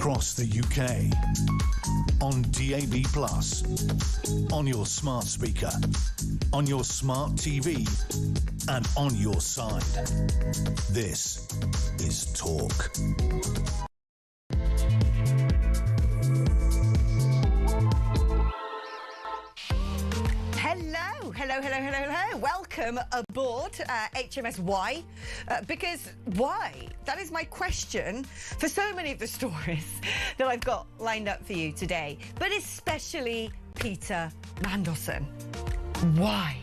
across the UK, on DAB+, on your smart speaker, on your smart TV, and on your side. This is Talk. Hello. Welcome aboard HMS Why? Because why? That is my question for so many of the stories that I've got lined up for you today, but especially Peter Mandelson. Why?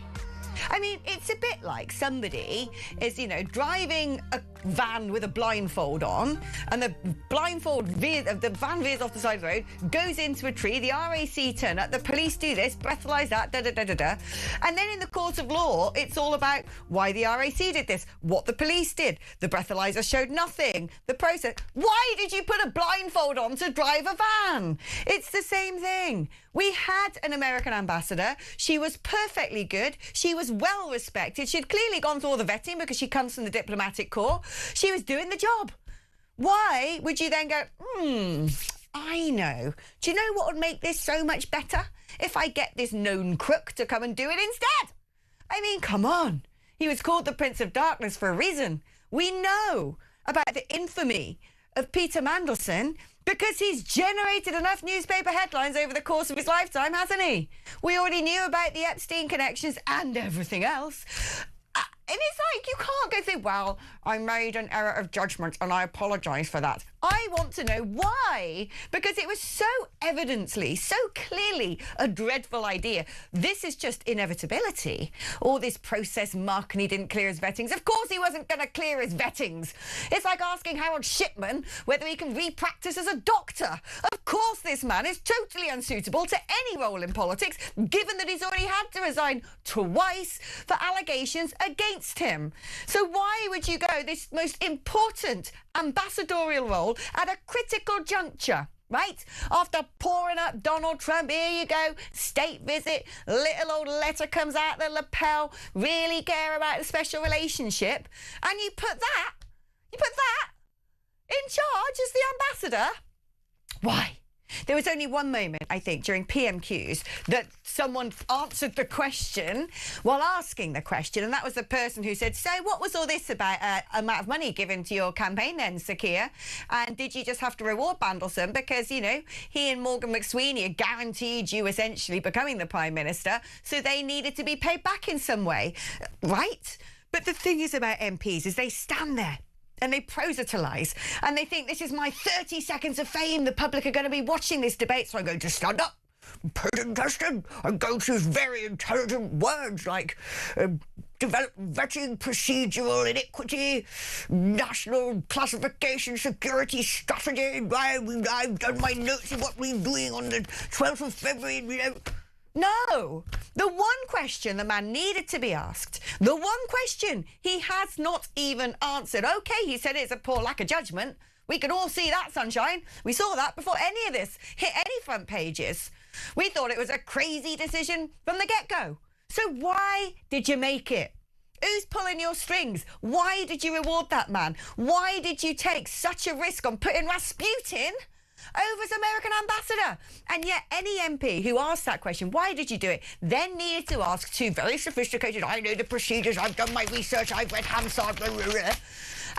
I mean, it's a bit like somebody is, driving a van with a blindfold on, and the van veers off the side of the road, goes into a tree, the RAC turn up, the police do this, breathalyse that, da-da-da-da-da. And then in the court of law, it's all about why the RAC did this, what the police did. The breathalyser showed nothing. The process. Why did you put a blindfold on to drive a van? It's the same thing. We had an American ambassador. She was perfectly good. She was well respected. She'd clearly gone through all the vetting because she comes from the diplomatic corps. She was doing the job. Why would you then go, I know. Do you know what would make this so much better? If I get this known crook to come and do it instead. I mean, come on. He was called the Prince of Darkness for a reason. We know about the infamy of Peter Mandelson because he's generated enough newspaper headlines over the course of his lifetime, hasn't he? We already knew about the Epstein connections and everything else. And it's like, you can't go say, well, I made an error of judgment and I apologise for that. I want to know why, because it was so evidently, so clearly a dreadful idea. This is just inevitability. All this process muck and he didn't clear his vettings. Of course he wasn't going to clear his vettings. It's like asking Harold Shipman whether he can re-practice as a doctor. Of course this man is totally unsuitable to any role in politics, given that he's already had to resign twice for allegations against him. So why would you go this most important ambassadorial role at a critical juncture, right? After pouring up Donald Trump, here you go, state visit, little old letter comes out the lapel, really care about the special relationship, and you put that in charge as the ambassador? Why? There was only one moment, I think, during PMQs that someone answered the question while asking the question, and that was the person who said, so what was all this about amount of money given to your campaign then, Sir Keir? And did you just have to reward Mandelson because, he and Morgan McSweeney had guaranteed you essentially becoming the Prime Minister, so they needed to be paid back in some way, right? But the thing is about MPs is they stand there and they proselytise, and they think this is my 30 seconds of fame. The public are going to be watching this debate, so I'm going to stand up, put in question, and go to very intelligent words like develop vetting, procedural inequity, national classification security strategy. I've done my notes of what we're doing on the 12th of February. No, the one question the man needed to be asked, the one question he has not even answered. OK, he said it's a poor lack of judgment. We can all see that, sunshine. We saw that before any of this hit any front pages. We thought it was a crazy decision from the get-go. So why did you make it? Who's pulling your strings? Why did you reward that man? Why did you take such a risk on putting Rasputin over as American ambassador? And yet any MP who asked that question, why did you do it, then needed to ask two very sophisticated, I know the procedures, I've done my research, I've read Hansard, blah, blah, blah.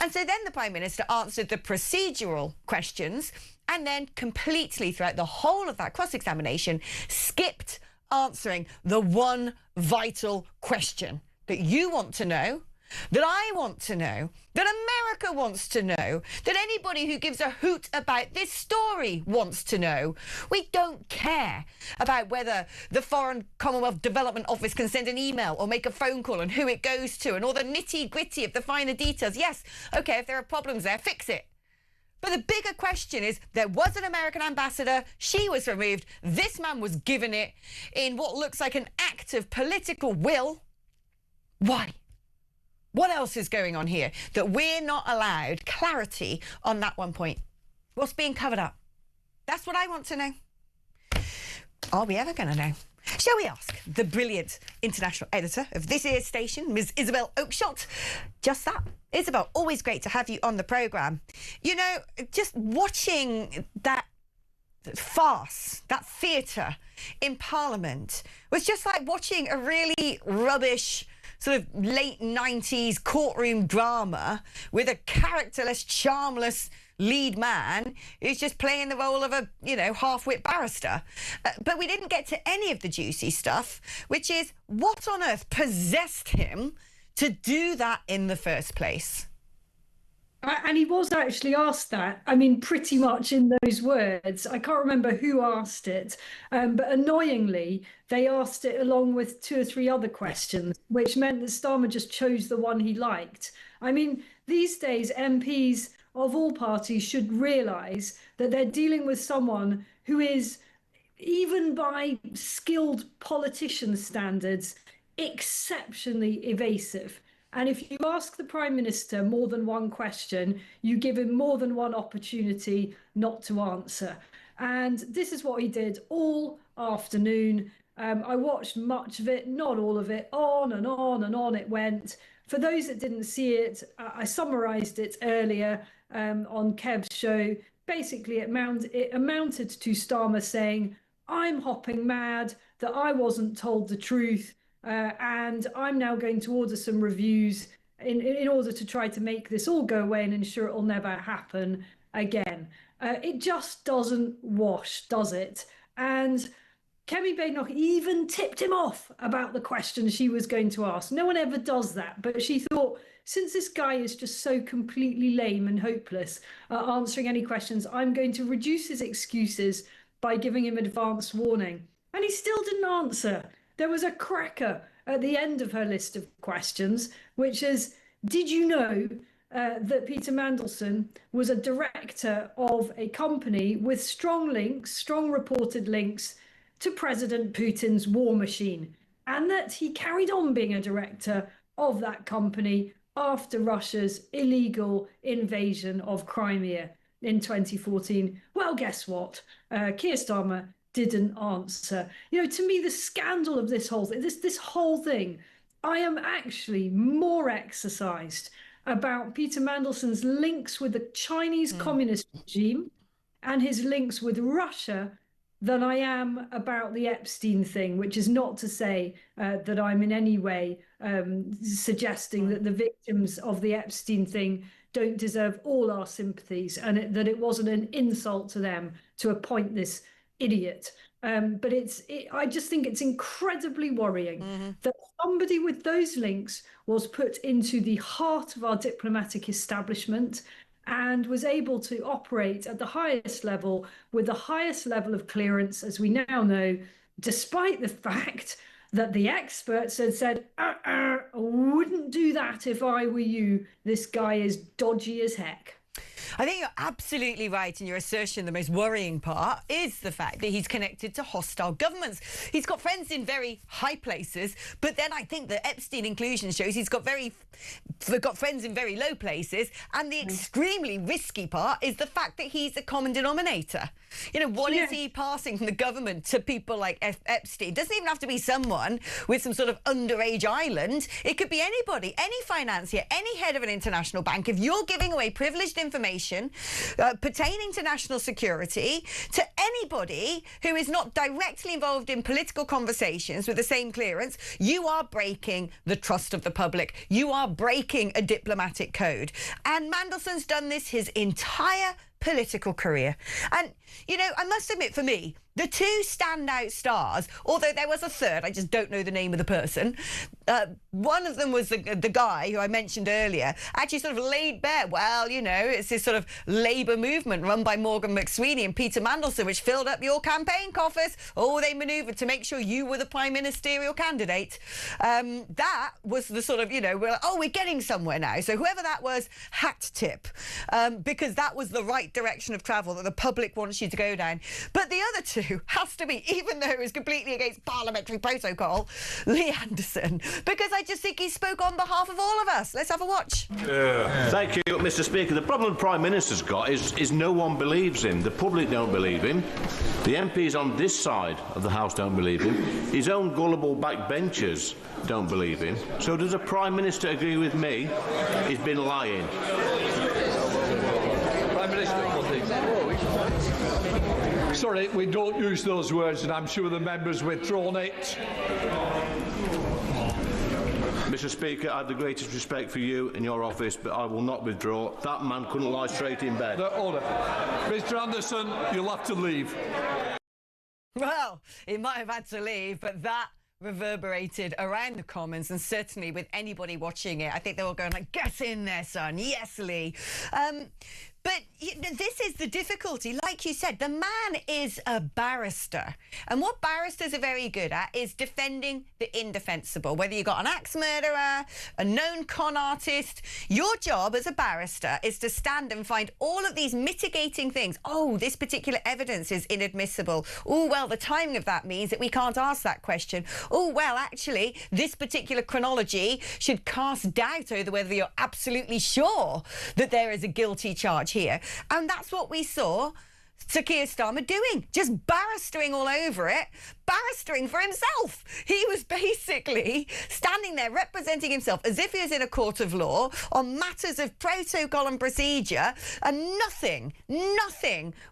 And so then the Prime Minister answered the procedural questions and then completely throughout the whole of that cross-examination skipped answering the one vital question that you want to know, that I want to know, that America wants to know, that anybody who gives a hoot about this story wants to know. We don't care about whether the Foreign Commonwealth Development Office can send an email or make a phone call and who it goes to and all the nitty-gritty of the finer details. Yes, OK, if there are problems there, fix it. But the bigger question is, there was an American ambassador, she was removed, this man was given it in what looks like an act of political will. Why? What else is going on here that we're not allowed clarity on that one point? What's being covered up? That's what I want to know. Are we ever going to know? Shall we ask the brilliant international editor of this here station, Ms. Isabel Oakeshott, just that? Isabel, always great to have you on the programme. You know, just watching that farce, that theatre in Parliament was just like watching a really rubbish sort of late 90s courtroom drama with a characterless, charmless lead man who's just playing the role of a, you know, half-wit barrister. But we didn't get to any of the juicy stuff, which is what on earth possessed him to do that in the first place? And he was actually asked that, I mean, pretty much in those words. I can't remember who asked it, but annoyingly, they asked it along with 2 or 3 other questions, which meant that Starmer just chose the one he liked. I mean, these days, MPs of all parties should realise that they're dealing with someone who is, even by skilled politician standards, exceptionally evasive. And if you ask the Prime Minister more than one question, you give him more than one opportunity not to answer. And this is what he did all afternoon. I watched much of it, not all of it, on and on and on it went. For those that didn't see it, I summarised it earlier on Kev's show. Basically, it amounted to Starmer saying, I'm hopping mad, that I wasn't told the truth, and I'm now going to order some reviews in order to try to make this all go away and ensure it will never happen again. It just doesn't wash, does it? And Kemi Badenoch even tipped him off about the question she was going to ask. No one ever does that, but she thought, since this guy is just so completely lame and hopeless answering any questions, I'm going to reduce his excuses by giving him advance warning. And he still didn't answer. There was a cracker at the end of her list of questions, which is, did you know that Peter Mandelson was a director of a company with strong reported links to President Putin's war machine, and that he carried on being a director of that company after Russia's illegal invasion of Crimea in 2014? Well, guess what? Keir Starmer didn't answer. You know, to me, the scandal of this whole thing, this whole thing, I am actually more exercised about Peter Mandelson's links with the Chinese communist regime and his links with Russia than I am about the Epstein thing, which is not to say that I'm in any way suggesting that the victims of the Epstein thing don't deserve all our sympathies, and that it wasn't an insult to them to appoint this idiot. But I just think it's incredibly worrying that somebody with those links was put into the heart of our diplomatic establishment and was able to operate at the highest level with the highest level of clearance, as we now know, despite the fact that the experts had said, I wouldn't do that if I were you. This guy is dodgy as heck. I think you're absolutely right in your assertion. The most worrying part is the fact that he's connected to hostile governments. He's got friends in very high places, but then I think the Epstein inclusion shows he's got friends in very low places. And the extremely risky part is the fact that he's a common denominator. You know, what is he passing from the government to people like Epstein? It doesn't even have to be someone with some sort of underage island. It could be anybody, any financier, any head of an international bank. If you're giving away privileged information pertaining to national security to anybody who is not directly involved in political conversations with the same clearance, you are breaking the trust of the public. You are breaking a diplomatic code. And Mandelson's done this his entire political career. And, you know, I must admit, for me, the 2 standout stars, although there was a third, I just don't know the name of the person. One of them was the guy who I mentioned earlier, actually sort of laid bare, well, you know, it's this sort of Labour movement run by Morgan McSweeney and Peter Mandelson, which filled up your campaign coffers. Oh, they manoeuvred to make sure you were the prime ministerial candidate. That was the sort of, you know, we're like, oh, we're getting somewhere now. So whoever that was, hat tip, because that was the right direction of travel that the public wants you to go down. But the other 2, has to be, even though it was completely against parliamentary protocol, Lee Anderson, because I just think he spoke on behalf of all of us. Let's have a watch. Thank you, Mr. Speaker. The problem the Prime Minister's got is no one believes him. The public don't believe him. The MPs on this side of the House don't believe him. His own gullible backbenchers don't believe him. So does the Prime Minister agree with me? He's been lying. Prime Minister, sorry, we don't use those words, and I'm sure the member's withdrawn it. Mr. Speaker, I have the greatest respect for you and your office, but I will not withdraw. That man couldn't lie straight in bed. Order. Mr. Anderson, you'll have to leave. Well, he might have had to leave, but that reverberated around the Commons, and certainly with anybody watching it, I think they were going like, get in there, son. Yes, Lee. But this is the difficulty. Like you said, the man is a barrister. And what barristers are very good at is defending the indefensible. Whether you've got an axe murderer, a known con artist, your job as a barrister is to stand and find all of these mitigating things. Oh, this particular evidence is inadmissible. Oh, well, the timing of that means that we can't ask that question. Oh, well, actually, this particular chronology should cast doubt over whether you're absolutely sure that there is a guilty charge here. And that's what we saw Sir Keir Starmer doing, just barristering all over it, barristering for himself. He was basically standing there representing himself as if he was in a court of law on matters of protocol and procedure, and nothing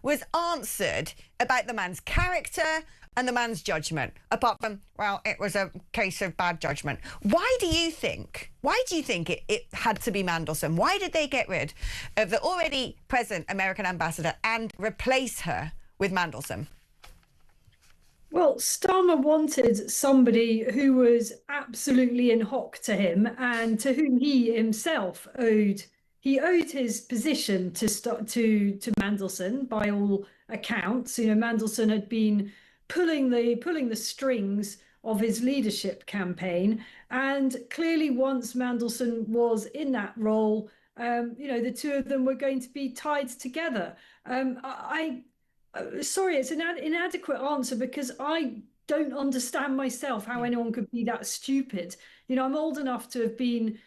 was answered about the man's character and the man's judgment, apart from, well, it was a case of bad judgment. Why do you think it had to be Mandelson? Why did they get rid of the already present American ambassador and replace her with Mandelson? Well, Starmer wanted somebody who was absolutely in hock to him and to whom he himself owed his position to Mandelson by all accounts. You know, Mandelson had been pulling the strings of his leadership campaign, and clearly once Mandelson was in that role, the two of them were going to be tied together. Sorry, it's an inadequate answer, because I don't understand myself how anyone could be that stupid. You know, I'm old enough to have been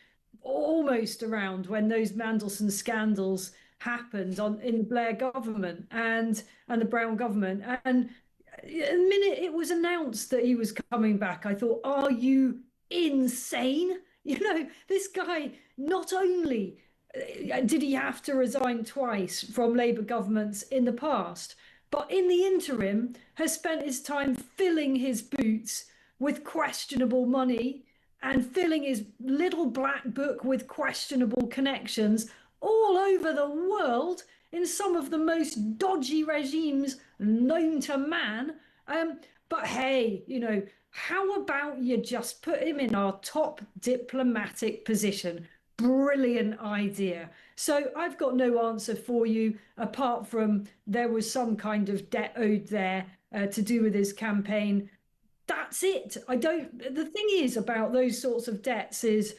almost around when those Mandelson scandals happened in the Blair government and the Brown government, and the minute it was announced that he was coming back, I thought, are you insane? You know, this guy, not only did he have to resign twice from Labour governments in the past, but in the interim has spent his time filling his boots with questionable money and filling his little black book with questionable connections all over the world in some of the most dodgy regimes known to man. But hey, you know, how about you just put him in our top diplomatic position? Brilliant idea. So I've got no answer for you, apart from there was some kind of debt owed there to do with his campaign. That's it. The thing is about those sorts of debts is,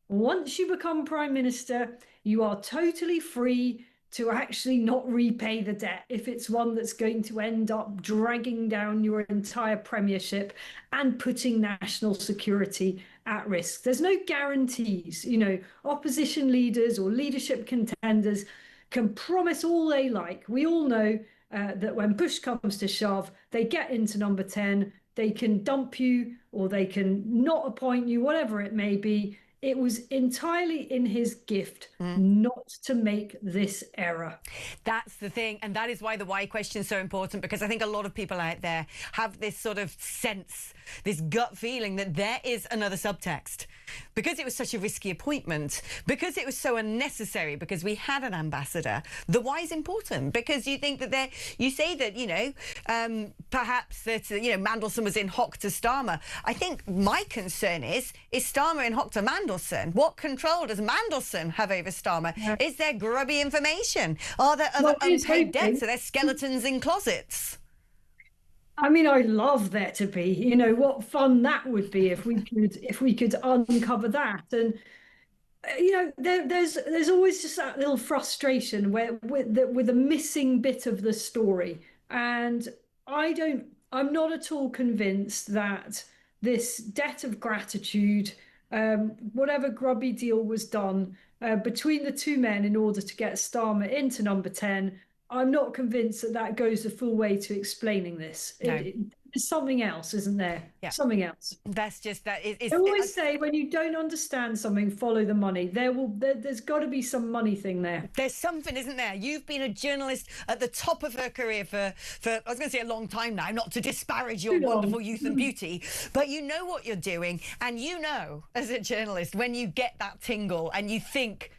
once you become Prime Minister, you are totally free to actually not repay the debt if it's one that's going to end up dragging down your entire premiership and putting national security at risk. There's no guarantees. You know, opposition leaders or leadership contenders can promise all they like. We all know that when push comes to shove, they get into number 10, they can dump you or they can not appoint you, whatever it may be. It was entirely in his gift not to make this error. That's the thing. And that is why the why question is so important, because I think a lot of people out there have this sort of sense, this gut feeling that there is another subtext. Because it was such a risky appointment, because it was so unnecessary, because we had an ambassador, the why is important. Because you think that you say that, you know, perhaps that, you know, Mandelson was in hock to Starmer. I think my concern is Starmer in hock to Mandelson? What control does Mandelson have over Starmer? Yeah. Is there grubby information? Are there other unpaid debts? Are there skeletons in closets? I mean, I'd love there to be. You know, what fun that would be if we could uncover that. And you know, there's always just that little frustration with a missing bit of the story. And I'm not at all convinced that this debt of gratitude, whatever grubby deal was done between the two men in order to get Starmer into number 10, I'm not convinced that that goes the full way to explaining this. No. There's something else, isn't there? Yeah. Something else. That's just that. I always say when you don't understand something, follow the money. There's got to be some money thing there. There's something, isn't there? You've been a journalist at the top of her career for I was going to say a long time now, not to disparage your wonderful youth and beauty, but you know what you're doing, and you know as a journalist when you get that tingle and you think,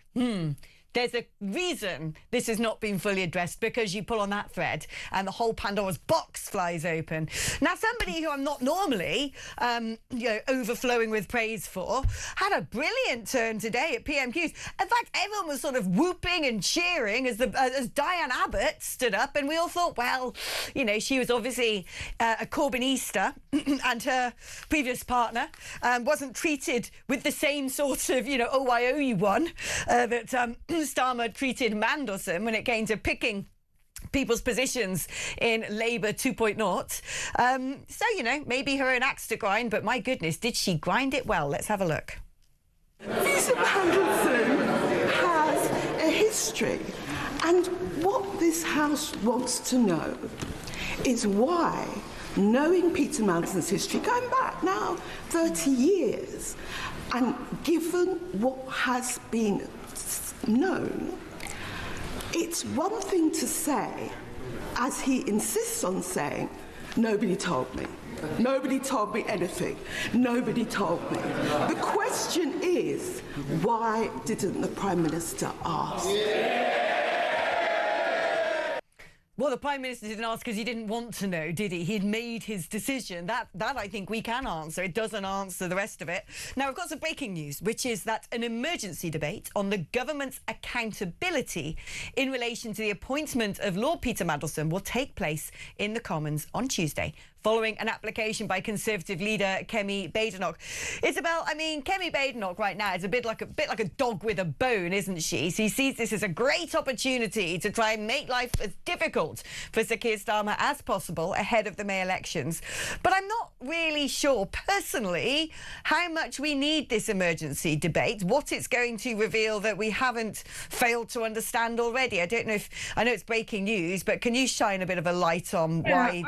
there's a reason this has not been fully addressed, because you pull on that thread and the whole Pandora's box flies open. Now, somebody who I'm not normally, overflowing with praise for, had a brilliant turn today at PMQs. In fact, everyone was sort of whooping and cheering as Diane Abbott stood up, and we all thought, well, she was obviously a Corbynista, and her previous partner wasn't treated with the same sort of, oh, I owe you one that Starmer treated Mandelson when it came to picking people's positions in Labour 2.0. So, maybe her own axe to grind, but my goodness, did she grind it well? Let's have a look. Lisa Mandelson has a history, and what this House wants to know is why, knowing Peter Mandelson's history, going back now 30 years, and given what has been known, it's one thing to say, as he insists on saying, nobody told me. Nobody told me anything. Nobody told me. The question is, why didn't the Prime Minister ask? Well, the Prime Minister didn't ask because he didn't want to know, did he? He'd made his decision. That I think we can answer. It doesn't answer the rest of it. Now, we've got some breaking news, which is that an emergency debate on the government's accountability in relation to the appointment of Lord Peter Mandelson will take place in the Commons on Tuesday, following an application by Conservative leader Kemi Badenoch. Isabel, Kemi Badenoch right now is a bit like a dog with a bone, isn't she? She sees this as a great opportunity to try and make life as difficult for Sir Keir Starmer as possible ahead of the May elections. But I'm not really sure personally how much we need this emergency debate, what it's going to reveal that we haven't failed to understand already. I know it's breaking news, but can you shine a bit of a light on why?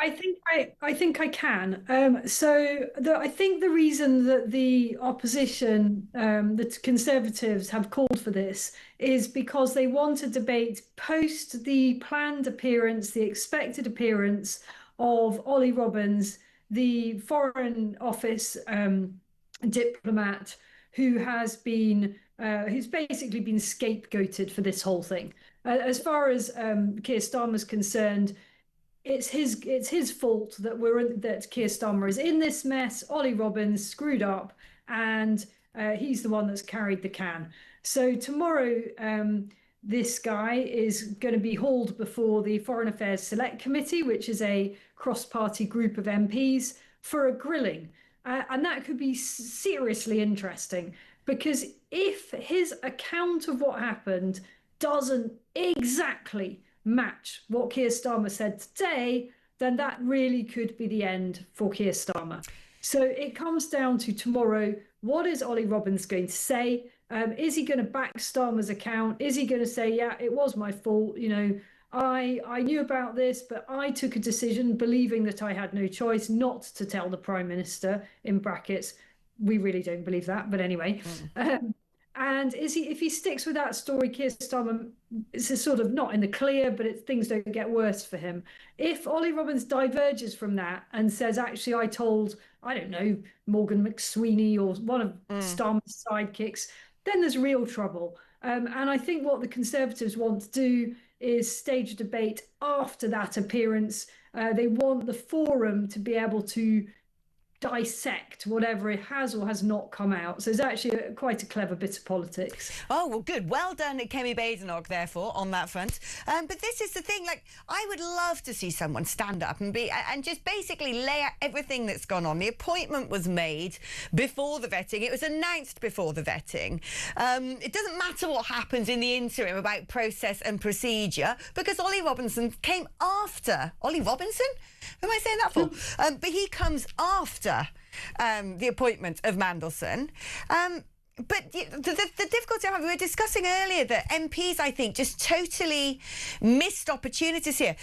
I think I can. I think the reason that the opposition, the Conservatives, have called for this is because they want a debate post the planned appearance, the expected appearance of Ollie Robbins, the Foreign Office diplomat who has been who's basically been scapegoated for this whole thing. As far as Keir Starmer's concerned, it's his fault that Keir Starmer is in this mess. Ollie Robbins screwed up, and he's the one that's carried the can. So tomorrow, this guy is going to be hauled before the Foreign Affairs Select Committee, which is a cross-party group of MPs, for a grilling. And that could be seriously interesting, because if his account of what happened doesn't exactly match what Keir Starmer said today, then that really could be the end for Keir Starmer. So it comes down to tomorrow, what is Ollie Robbins going to say? Is he going to back Starmer's account? Is he going to say, yeah, it was my fault, I knew about this, but I took a decision believing that I had no choice not to tell the Prime Minister, in brackets, we really don't believe that, but anyway. And if he sticks with that story, Keir Starmer is sort of not in the clear, but things don't get worse for him. If Ollie Robbins diverges from that and says, actually, I told, I don't know, Morgan McSweeney or one of Starmer's sidekicks, then there's real trouble. And I think what the Conservatives want to do is stage a debate after that appearance. They want the forum to be able to dissect whatever it has or has not come out. So it's actually quite a clever bit of politics. Oh, well, good. Well done, Kemi Badenoch, therefore, on that front. But this is the thing, like, I would love to see someone stand up and just basically lay out everything that's gone on. The appointment was made before the vetting. It was announced before the vetting. It doesn't matter what happens in the interim about process and procedure, because Ollie Robinson came after. Ollie Robinson? Who am I saying that for? But he comes after the appointment of Mandelson. But the difficulty we were discussing earlier that MPs, I think, just totally missed opportunities here.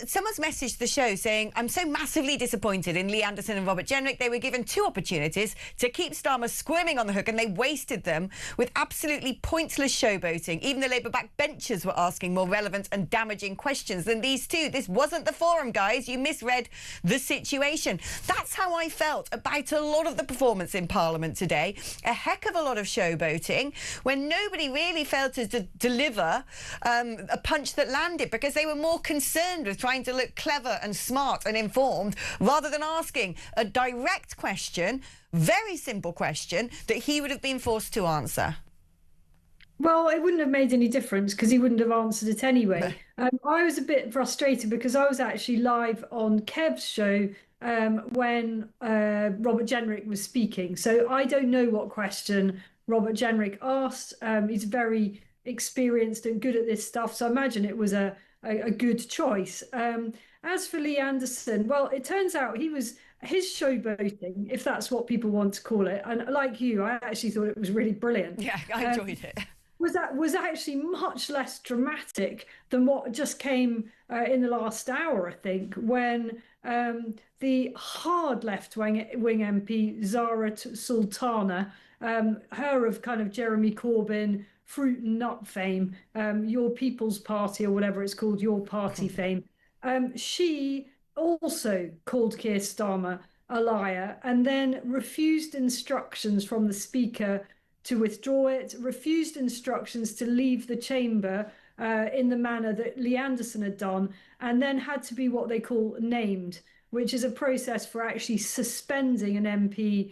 Someone's messaged the show saying, I'm so massively disappointed in Lee Anderson and Robert Jenrick. They were given 2 opportunities to keep Starmer squirming on the hook, and they wasted them with absolutely pointless showboating. Even the Labour backbenchers were asking more relevant and damaging questions than these 2. This wasn't the forum, guys. You misread the situation. That's how I felt about a lot of the performance in Parliament today. A heck of a lot of showboating when nobody really failed to deliver a punch that landed, because they were more concerned with trying to look clever and smart and informed rather than asking a direct question, very simple question, that he would have been forced to answer. Well, it wouldn't have made any difference because he wouldn't have answered it anyway. I was a bit frustrated because I was actually live on Kev's show when Robert Jenrick was speaking. So I don't know what question Robert Jenrick asked. He's very experienced and good at this stuff, so I imagine it was a good choice. As for Lee Anderson, well, it turns out his showboating, if that's what people want to call it, and like you, I actually thought it was really brilliant. Yeah, I enjoyed it. Was actually much less dramatic than what just came in the last hour, I think, when the hard left-wing MP, Zara Sultana, her of kind of Jeremy Corbyn, fruit and nut fame, Your People's Party or whatever it's called, Your Party fame, she also called Keir Starmer a liar and then refused instructions from the Speaker to withdraw it, refused instructions to leave the chamber in the manner that Lee Anderson had done, and then had to be what they call named, which is a process for actually suspending an MP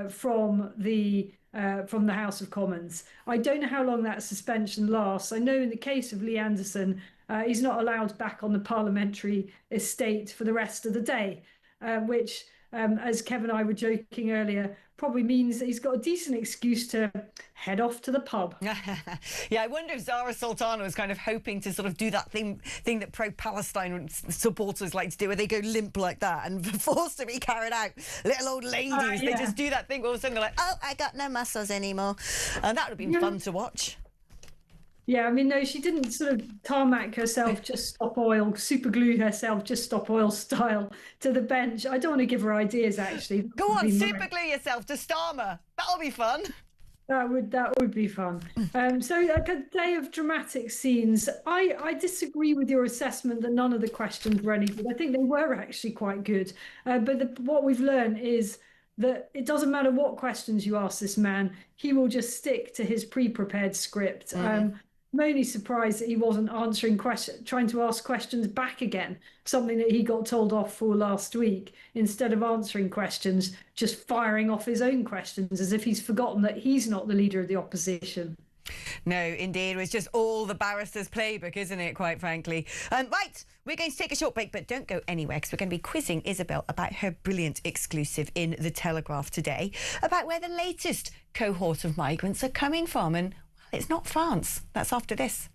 from the House of Commons. I don't know how long that suspension lasts. I know in the case of Lee Anderson, he's not allowed back on the parliamentary estate for the rest of the day, which, as Kevin and I were joking earlier, probably means that he's got a decent excuse to head off to the pub. Yeah, I wonder if Zara Sultana was kind of hoping to sort of do that thing that pro-Palestine supporters like to do, where they go limp like that and forced to be carried out. Little old ladies, they just do that thing all of a sudden they're like, oh, I got no muscles anymore. And that would have been fun to watch. Yeah, I mean, no, she didn't sort of tarmac herself, just stop oil, super glue herself, just stop oil style to the bench. I don't want to give her ideas, actually. Go on, super glue yourself to Starmer. That'll be fun. That would be fun. So like a day of dramatic scenes. I disagree with your assessment that none of the questions were any good. I think they were actually quite good. But what we've learned is that it doesn't matter what questions you ask this man, he will just stick to his pre-prepared script. I'm only surprised that he wasn't trying to ask questions back again, something that he got told off for last week, instead of answering questions, just firing off his own questions as if he's forgotten that he's not the leader of the opposition. No, indeed. It was just all the barrister's playbook, isn't it, quite frankly? Right, we're going to take a short break, but don't go anywhere, because we're going to be quizzing Isabel about her brilliant exclusive in The Telegraph today about where the latest cohort of migrants are coming from. And it's not France. That's after this.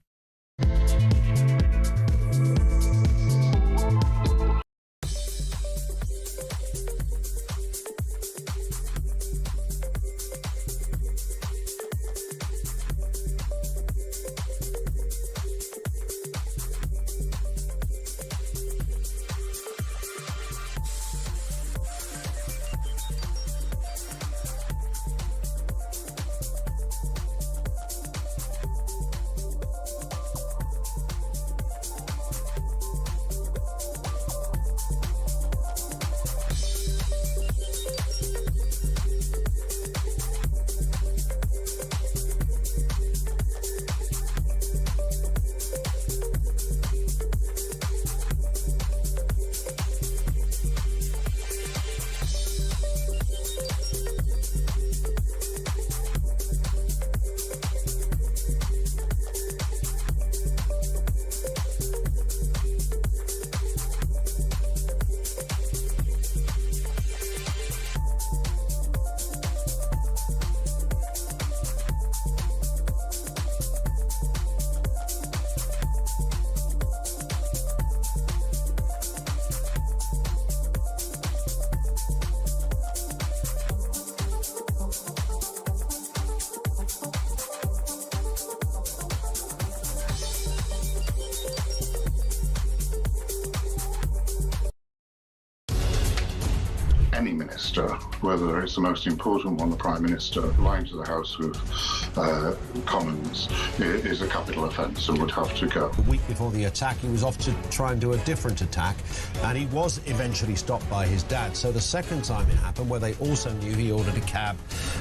any minister, whether it's the most important one, the Prime Minister, lying to the House of Commons is a capital offence and would have to go. A week before the attack, he was off to try and do a different attack, and he was eventually stopped by his dad. So the second time it happened, where they also knew he ordered a cab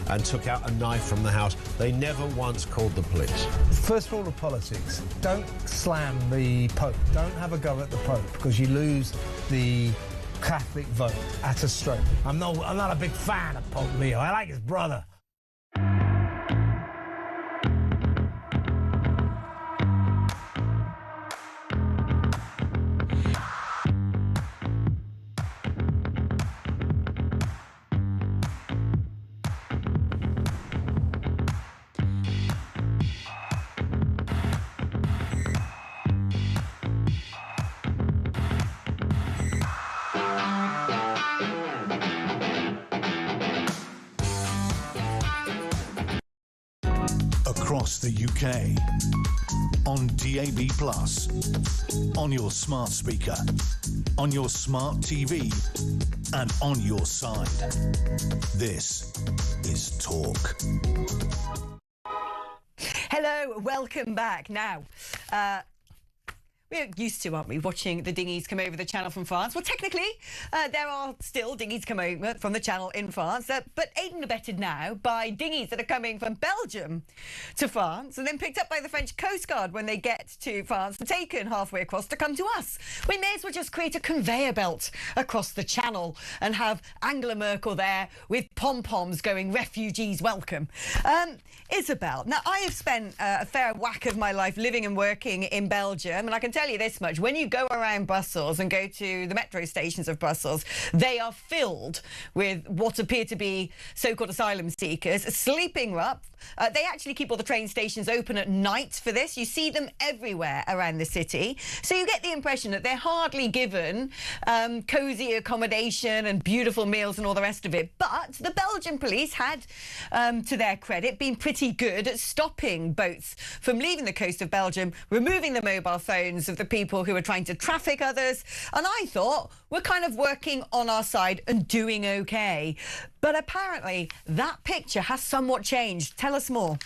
and took out a knife from the house, they never once called the police. First rule of politics, don't slam the Pope. Don't have a go at the Pope, because you lose the Catholic vote at a stroke. I'm not a big fan of Pope Leo. I like his brother. Across the UK, on DAB+, on your smart speaker, on your smart TV, and on your side. This is Talk. Hello, welcome back. Now, we're used to, aren't we, watching the dinghies come over the channel from France? Well, technically, there are still dinghies come over from the channel in France, but aided and abetted now by dinghies that are coming from Belgium to France and then picked up by the French Coast Guard when they get to France and taken halfway across to come to us. We may as well just create a conveyor belt across the channel and have Angela Merkel there with pom-poms going, refugees welcome. Isabel, now I have spent a fair whack of my life living and working in Belgium, and I can tell you this much: when you go around Brussels and go to the metro stations of Brussels, they are filled with what appear to be so-called asylum seekers sleeping rough. They actually keep all the train stations open at night for this. You see them everywhere around the city. So you get the impression that they're hardly given cosy accommodation and beautiful meals and all the rest of it. But the Belgian police had, to their credit, been pretty good at stopping boats from leaving the coast of Belgium, removing the mobile phones of the people who were trying to traffic others. And I thought, we're kind of working on our side and doing okay. But apparently that picture has somewhat changed. Tell us more.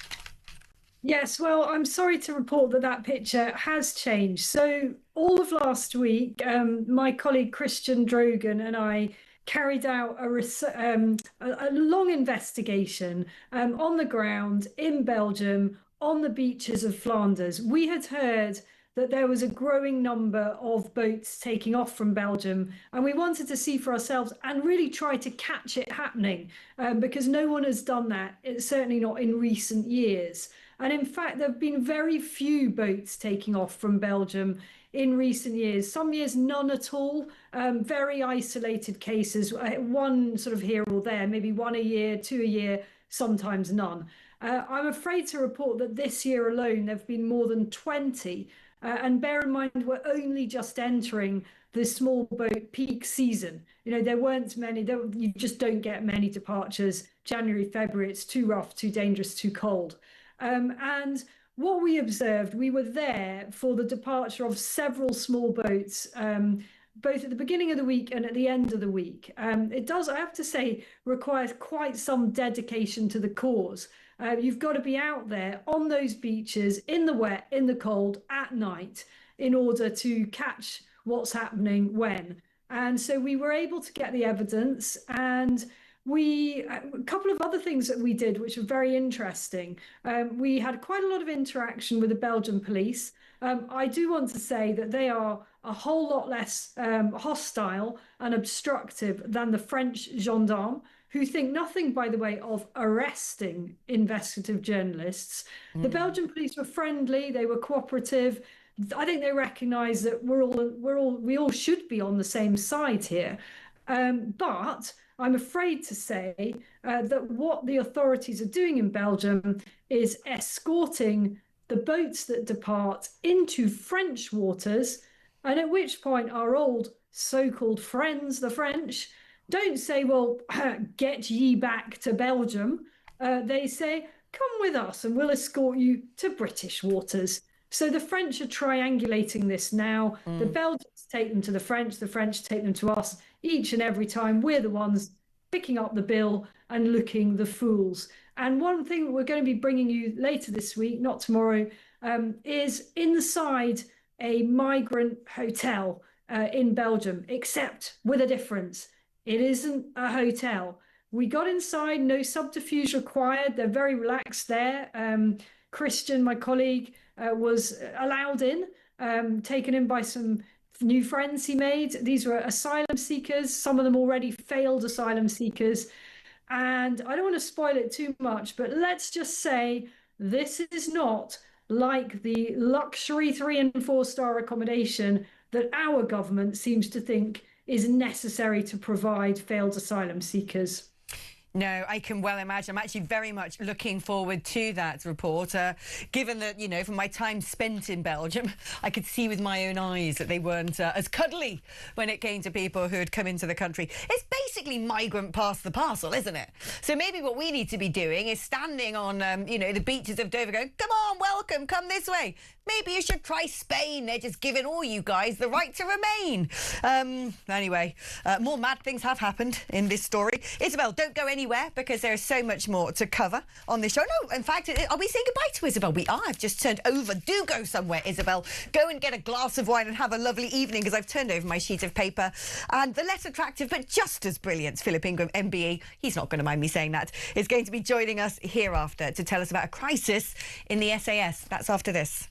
Yes, well, I'm sorry to report that that picture has changed. So all of last week, my colleague Christian Drogan and I carried out a long investigation on the ground in Belgium, on the beaches of Flanders. We had heard that there was a growing number of boats taking off from Belgium, and we wanted to see for ourselves and really try to catch it happening, because no one has done that, it's certainly not in recent years. And in fact, there have been very few boats taking off from Belgium in recent years. Some years, none at all. Very isolated cases, one sort of here or there, maybe one a year, two a year, sometimes none. I'm afraid to report that this year alone, there have been more than 20. And bear in mind, we're only just entering the small boat peak season. You know, there weren't many, you just don't get many departures. January, February, it's too rough, too dangerous, too cold. And what we observed, we were there for the departure of several small boats, both at the beginning of the week and at the end of the week. It does, I have to say, require quite some dedication to the cause. You've got to be out there on those beaches in the wet, in the cold, at night, in order to catch what's happening when. And so we were able to get the evidence, and a couple of other things that we did, which were very interesting. We had quite a lot of interaction with the Belgian police. I do want to say that they are a whole lot less hostile and obstructive than the French gendarmes, who think nothing, by the way, of arresting investigative journalists. The Belgian police were friendly, they were cooperative. I think they recognise that we all should be on the same side here. But I'm afraid to say that what the authorities are doing in Belgium is escorting the boats that depart into French waters, and at which point our old so-called friends, the French, don't say, well, get ye back to Belgium. They say, come with us and we'll escort you to British waters. So the French are triangulating this now. The Belgians take them to the French take them to us. Each and every time we're the ones picking up the bill and looking the fools. And one thing that we're going to be bringing you later this week, not tomorrow, is inside a migrant hotel in Belgium, except with a difference. It isn't a hotel. We got inside, no subterfuge required. They're very relaxed there. Christian, my colleague, was allowed in, taken in by some new friends he made. These were asylum seekers, some of them already failed asylum seekers. And I don't want to spoil it too much, but let's just say this is not like the luxury 3- and 4-star accommodation that our government seems to think is necessary to provide failed asylum seekers. No, I can well imagine. I'm actually very much looking forward to that report, given that, you know, from my time spent in Belgium, I could see with my own eyes that they weren't as cuddly when it came to people who had come into the country. It's basically migrant pass the parcel, isn't it? So maybe what we need to be doing is standing on, you know, the beaches of Dover going, come on, welcome, come this way. Maybe you should try Spain. They're just giving all you guys the right to remain. Anyway, more mad things have happened in this story. Isabel, don't go anywhere because there is so much more to cover on this show. No, in fact, are we saying goodbye to Isabel? We are. I've just turned over. Do go somewhere, Isabel. Go and get a glass of wine and have a lovely evening because I've turned over my sheet of paper. And the less attractive but just as brilliant Philip Ingram, MBE, he's not going to mind me saying that, is going to be joining us hereafter to tell us about a crisis in the SAS. That's after this.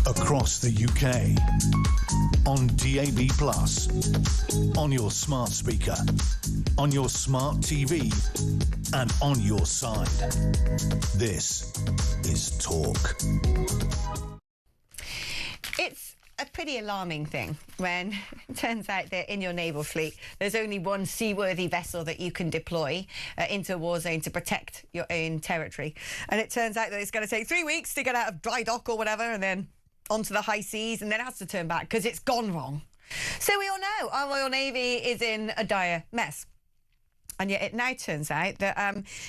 Across the UK, on DAB+, on your smart speaker, on your smart TV, and on your side. This is Talk. It's a pretty alarming thing when it turns out that in your naval fleet there's only one seaworthy vessel that you can deploy into a war zone to protect your own territory, and it turns out that it's going to take 3 weeks to get out of dry dock or whatever and then onto the high seas, and then it has to turn back because it's gone wrong. So we all know our Royal Navy is in a dire mess. And yet it now turns out that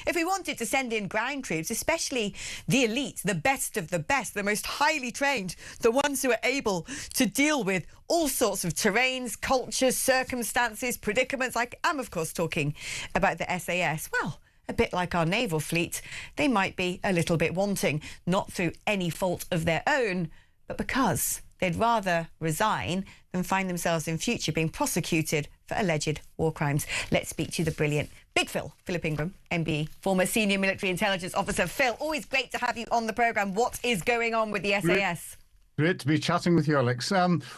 if we wanted to send in ground troops, especially the elite, the best of the best, the most highly trained, the ones who are able to deal with all sorts of terrains, cultures, circumstances, predicaments, I am, of course, talking about the SAS. Well, a bit like our naval fleet, they might be a little bit wanting, not through any fault of their own, but because they'd rather resign than find themselves in future being prosecuted for alleged war crimes. Let's speak to the brilliant Big Phil, Philip Ingram, MBE, former senior military intelligence officer. Phil, always great to have you on the programme. What is going on with the SAS? Great to be chatting with you, Alex.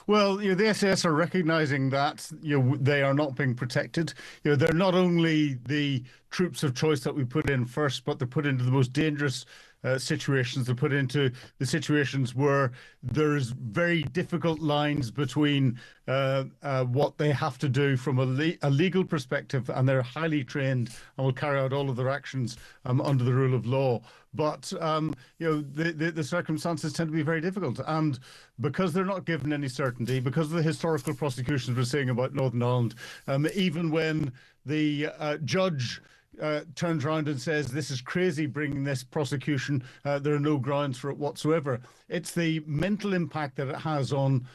Well, the SAS are recognising that they are not being protected. They're not only the troops of choice that we put in first, but they're put into the most dangerous situations. They're put into the situations where there's very difficult lines between what they have to do from a legal perspective, and they're highly trained and will carry out all of their actions under the rule of law. But the circumstances tend to be very difficult, and because they're not given any certainty, because of the historical prosecutions we're seeing about Northern Ireland, even when the judge turns around and says this is crazy bringing this prosecution, there are no grounds for it whatsoever. It's the mental impact that it has on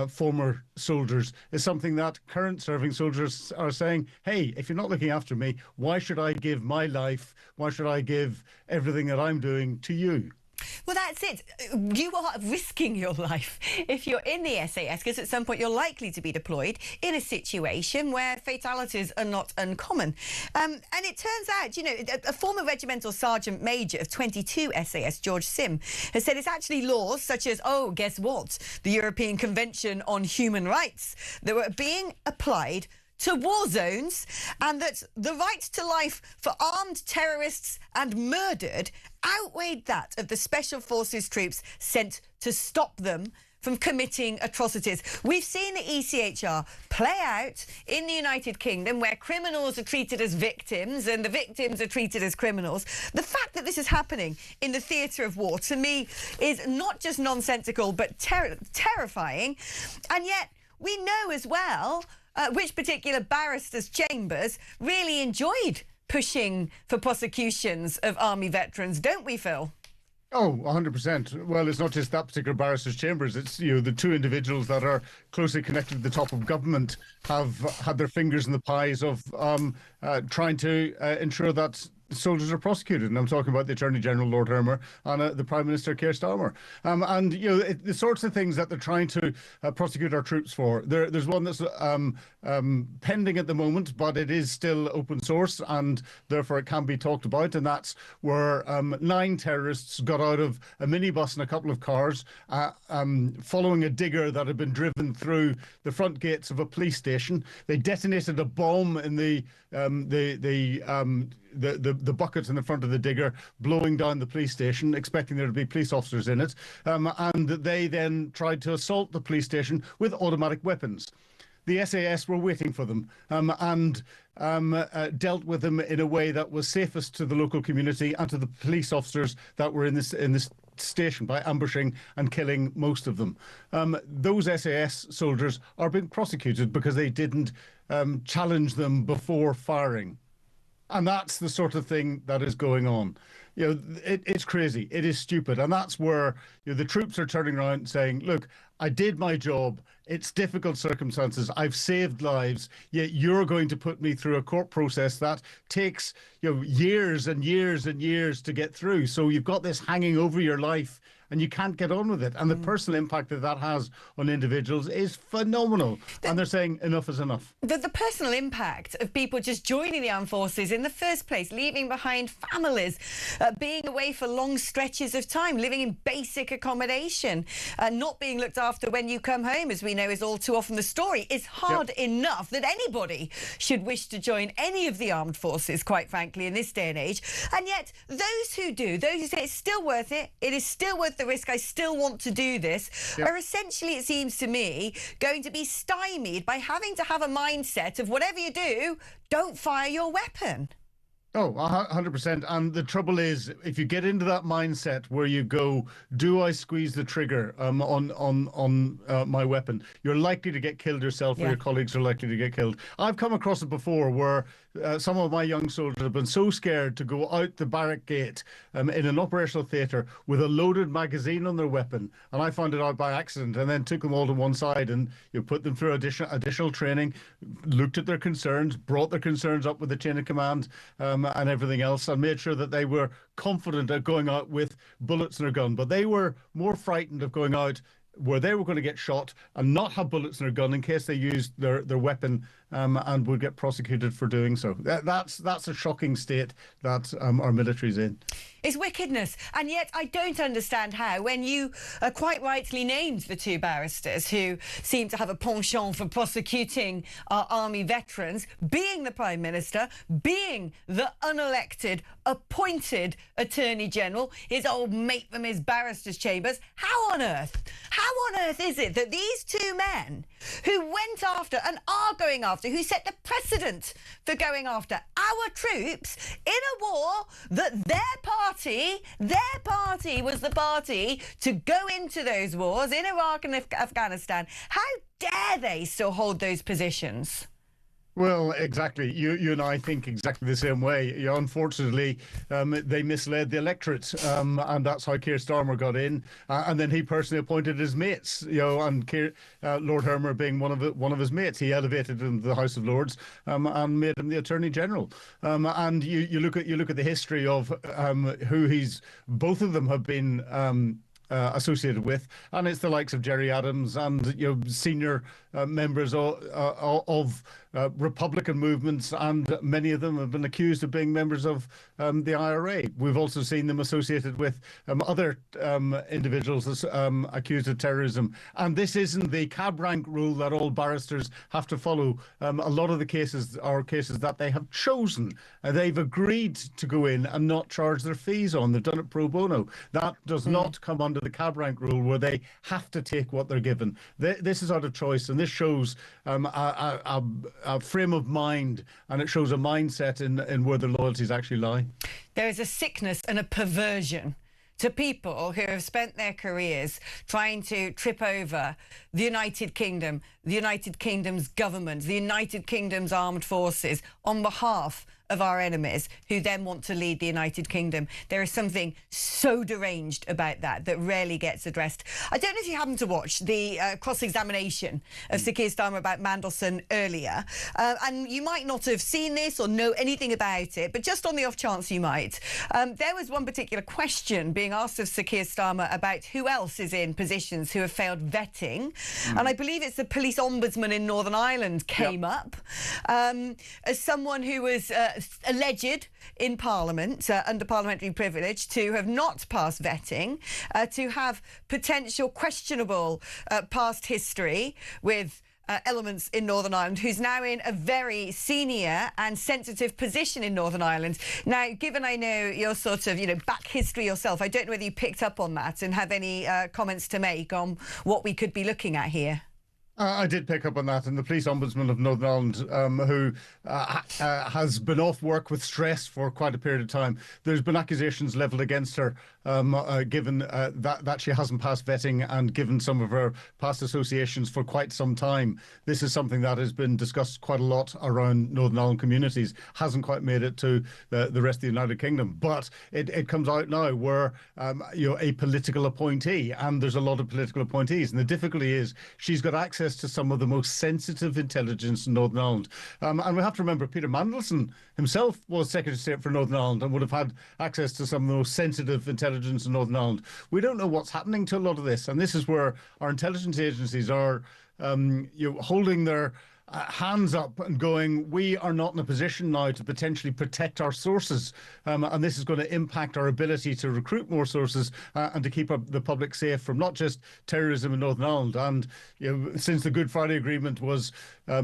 former soldiers is something that current serving soldiers are saying, hey, if you're not looking after me, why should I give my life, why should I give everything that I'm doing to you? Well, that's it. You are risking your life if you're in the SAS, because at some point you're likely to be deployed in a situation where fatalities are not uncommon. And it turns out, a former regimental sergeant major of 22 SAS, George Sim, has said it's actually laws such as, guess what? The European Convention on Human Rights that were being applied to war zones, and that the right to life for armed terrorists and murdered outweighed that of the Special Forces troops sent to stop them from committing atrocities. We've seen the ECHR play out in the United Kingdom, where criminals are treated as victims and the victims are treated as criminals. The fact that this is happening in the theatre of war, to me, is not just nonsensical but terrifying. And yet we know as well which particular barristers' chambers really enjoyed pushing for prosecutions of army veterans, don't we, Phil? Oh, 100%. Well, it's not just that particular barristers' chambers. It's, the two individuals that are closely connected to the top of government have had their fingers in the pies of trying to ensure that soldiers are prosecuted. And I'm talking about the Attorney General, Lord Hermer, and the Prime Minister, Keir Starmer. The sorts of things that they're trying to prosecute our troops for. There's one that's pending at the moment, but it is still open source, and therefore it can be talked about. And that's where 9 terrorists got out of a minibus and a couple of cars following a digger that had been driven through the front gates of a police station. They detonated a bomb in the buckets in the front of the digger, blowing down the police station, expecting there to be police officers in it. And they then tried to assault the police station with automatic weapons. The SAS were waiting for them and dealt with them in a way that was safest to the local community and to the police officers that were in this station, by ambushing and killing most of them. Those SAS soldiers are being prosecuted because they didn't challenge them before firing. And that's the sort of thing that is going on. It's crazy. It is stupid. And that's where the troops are turning around and saying, look, I did my job. It's difficult circumstances. I've saved lives. Yet you're going to put me through a court process that takes years and years and years to get through. So you've got this hanging over your life and you can't get on with it. And the personal impact that has on individuals is phenomenal. And they're saying enough is enough. The personal impact of people just joining the armed forces in the first place, leaving behind families, being away for long stretches of time, living in basic accommodation, not being looked after when you come home, as we know is all too often the story, is hard enough that anybody should wish to join any of the armed forces, quite frankly, in this day and age. And yet those who do, those who say it's still worth it, it is still worth the risk, I still want to do this, are essentially, it seems to me, going to be stymied by having to have a mindset of whatever you do, don't fire your weapon. Oh, 100%. And the trouble is, if you get into that mindset where you go, do I squeeze the trigger on my weapon, you're likely to get killed yourself, or your colleagues are likely to get killed. I've come across it before where some of my young soldiers have been so scared to go out the barrack gate in an operational theatre with a loaded magazine on their weapon. And I found it out by accident and then took them all to one side and put them through additional training, looked at their concerns, brought their concerns up with the chain of command and everything else, and made sure that they were confident at going out with bullets in their gun. But they were more frightened of going out where they were going to get shot and not have bullets in their gun in case they used their weapon and would get prosecuted for doing so. That's a shocking state that our military's in. It's wickedness. And yet I don't understand how, when you quite rightly named the two barristers who seem to have a penchant for prosecuting our army veterans, being the Prime Minister, being the unelected, appointed Attorney General, his old mate from his barrister's chambers, how on earth is it that these two men who went after and are going after, who set the precedent for going after our troops in a war that their party was the party to go into those wars in Iraq and Afghanistan, how dare they still hold those positions? Well, exactly. You and I think exactly the same way. Unfortunately, they misled the electorate, and that's how Keir Starmer got in. And then he personally appointed his mates. And Lord Hermer being one of his mates, he elevated him to the House of Lords and made him the Attorney General. And you look at the history of who both of them have been associated with, and it's the likes of Jerry Adams and senior members of Republican movements, and many of them have been accused of being members of the IRA. We've also seen them associated with other individuals accused of terrorism. And this isn't the cab rank rule that all barristers have to follow. A lot of the cases are cases that they have chosen. They've agreed to go in and not charge their fees on. They've done it pro bono. That does not come under the cab rank rule, where they have to take what they're given. This is out of choice, and this shows a frame of mind, and it shows a mindset in where their loyalties actually lie. There is a sickness and a perversion to people who have spent their careers trying to trip over the United Kingdom, the United Kingdom's government, the United Kingdom's armed forces on behalf of our enemies, who then want to lead the United Kingdom. There is something so deranged about that rarely gets addressed. I don't know if you happened to watch the cross-examination of Sir Keir Starmer about Mandelson earlier, and you might not have seen this or know anything about it, but just on the off chance you might, there was one particular question being asked of Sir Keir Starmer about who else is in positions who have failed vetting, and I believe it's the police ombudsman in Northern Ireland came up as someone who was alleged in Parliament, under parliamentary privilege, to have not passed vetting, to have potential questionable past history with elements in Northern Ireland, who's now in a very senior and sensitive position in Northern Ireland. Now, given I know your sort of, back history yourself, I don't know whether you picked up on that and have any comments to make on what we could be looking at here. I did pick up on that, and the police ombudsman of Northern Ireland, who has been off work with stress for quite a period of time. There's been accusations levelled against her, given that she hasn't passed vetting, and given some of her past associations for quite some time. This is something that has been discussed quite a lot around Northern Ireland communities. Hasn't quite made it to the rest of the United Kingdom, but it comes out now where a political appointee, and there's a lot of political appointees, and the difficulty is she's got access to some of the most sensitive intelligence in Northern Ireland. And we have to remember Peter Mandelson himself was Secretary of State for Northern Ireland and would have had access to some of the most sensitive intelligence in Northern Ireland. We don't know what's happening to a lot of this, and this is where our intelligence agencies are holding their hands up and going, we are not in a position now to potentially protect our sources, and this is going to impact our ability to recruit more sources and to keep the public safe from not just terrorism in Northern Ireland. And since the Good Friday Agreement was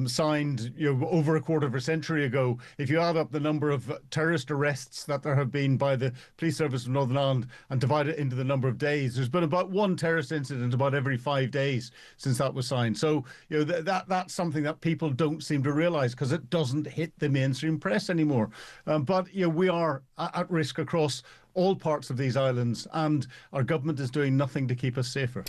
signed over a quarter of a century ago, if you add up the number of terrorist arrests that there have been by the police service of Northern Ireland and divide it into the number of days, there's been about one terrorist incident about every 5 days since that was signed. So that's something that people don't seem to realise, because it doesn't hit the mainstream press anymore. But we are at risk across all parts of these islands, and our government is doing nothing to keep us safer.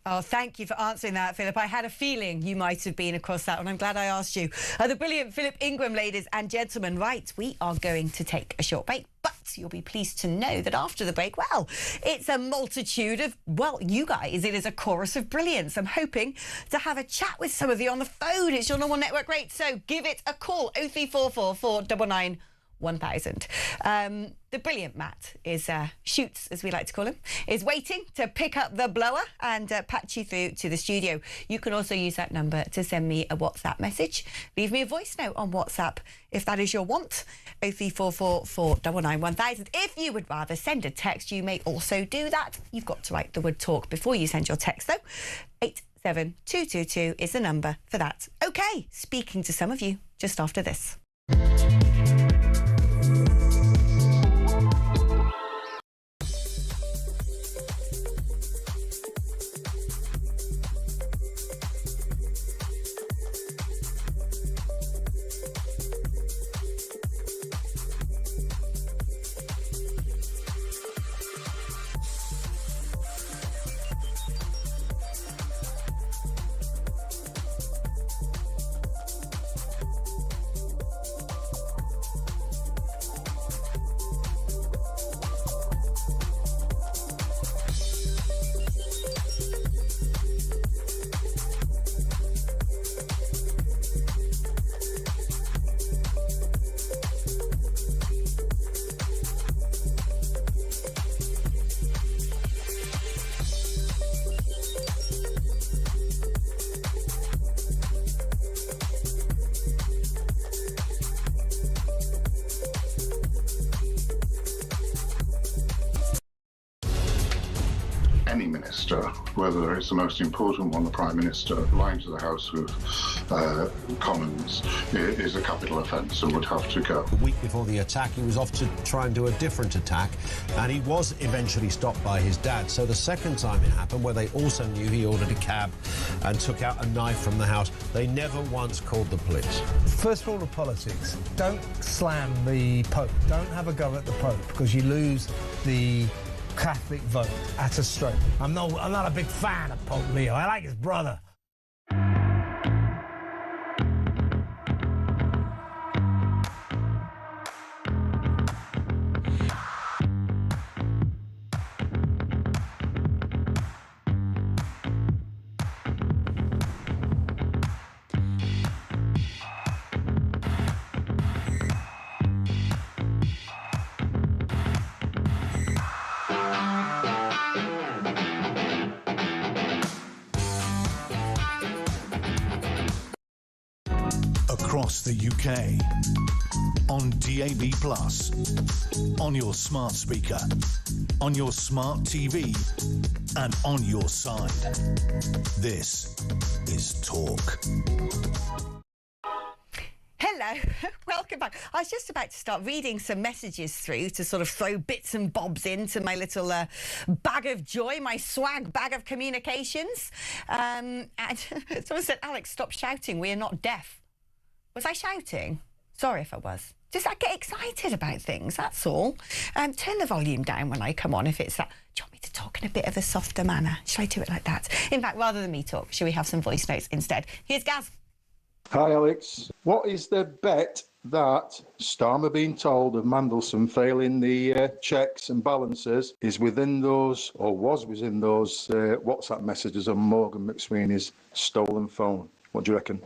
Oh, thank you for answering that, Philip. I had a feeling you might have been across that one. I'm glad I asked you. The brilliant Philip Ingram, ladies and gentlemen. Right, we are going to take a short break, but you'll be pleased to know that after the break, well, it's a multitude of, you guys, it is a chorus of brilliance. I'm hoping to have a chat with some of you on the phone. It's your normal network rate, so give it a call. 0344 499 1000. The brilliant Matt is Shoots, as we like to call him, is waiting to pick up the blower and patch you through to the studio. You can also use that number to send me a WhatsApp message. Leave me a voice note on WhatsApp if that is your want. 0344 499 1000. If you would rather send a text, you may also do that. You've got to write the word talk before you send your text, though. 87222 is the number for that. OK, speaking to some of you just after this. Any minister, whether it's the most important one, the Prime Minister, lying to the House with Commons is a capital offence and would have to go. A week before the attack, he was off to try and do a different attack, and he was eventually stopped by his dad. So the second time it happened, where they also knew he ordered a cab and took out a knife from the house, they never once called the police. First rule of politics, don't slam the Pope. Don't have a go at the Pope, because you lose the Catholic vote at a stroke. I'm not a big fan of Pope Leo. I like his brother. Across the UK, on DAB+, on your smart speaker, on your smart TV, and on your side. This is Talk. Hello, welcome back. I was just about to start reading some messages through to sort of throw bits and bobs into my little bag of joy, my swag bag of communications. And someone said, Alex, stop shouting, we are not deaf. Was I shouting? Sorry if I was. Just I get excited about things, that's all. Turn the volume down when I come on if it's that. Do you want me to talk in a bit of a softer manner? Shall I do it like that? In fact, rather than me talk, shall we have some voice notes instead? Here's Gaz. Hi, Alex. What is the bet that Starmer being told of Mandelson failing the checks and balances is within those, or was within those, WhatsApp messages on Morgan McSweeney's stolen phone? What do you reckon?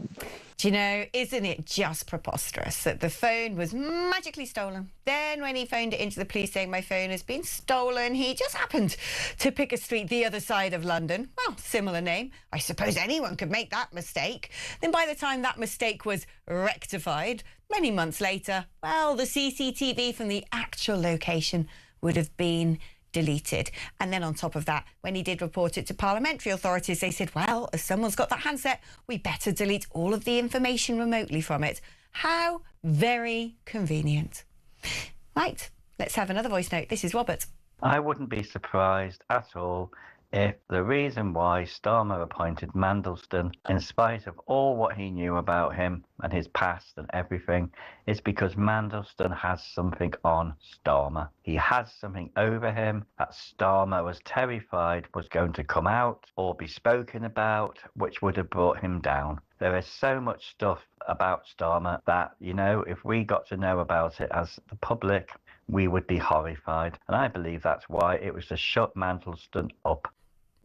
Do you know, isn't it just preposterous that the phone was magically stolen? Then when he phoned it into the police saying my phone has been stolen, he just happened to pick a street the other side of London. Well, similar name. I suppose anyone could make that mistake. Then by the time that mistake was rectified, many months later, well, the CCTV from the actual location would have been deleted. And then on top of that, when he did report it to parliamentary authorities, they said, well, as someone's got that handset, we better delete all of the information remotely from it. How very convenient. Right, let's have another voice note. This is Robert. I wouldn't be surprised at all if the reason why Starmer appointed Mandelson, in spite of all what he knew about him and his past and everything, is because Mandelson has something on Starmer. He has something over him that Starmer was terrified was going to come out or be spoken about, which would have brought him down. There is so much stuff about Starmer that, you know, if we got to know about it as the public, we would be horrified. And I believe that's why it was to shut Mandelson up.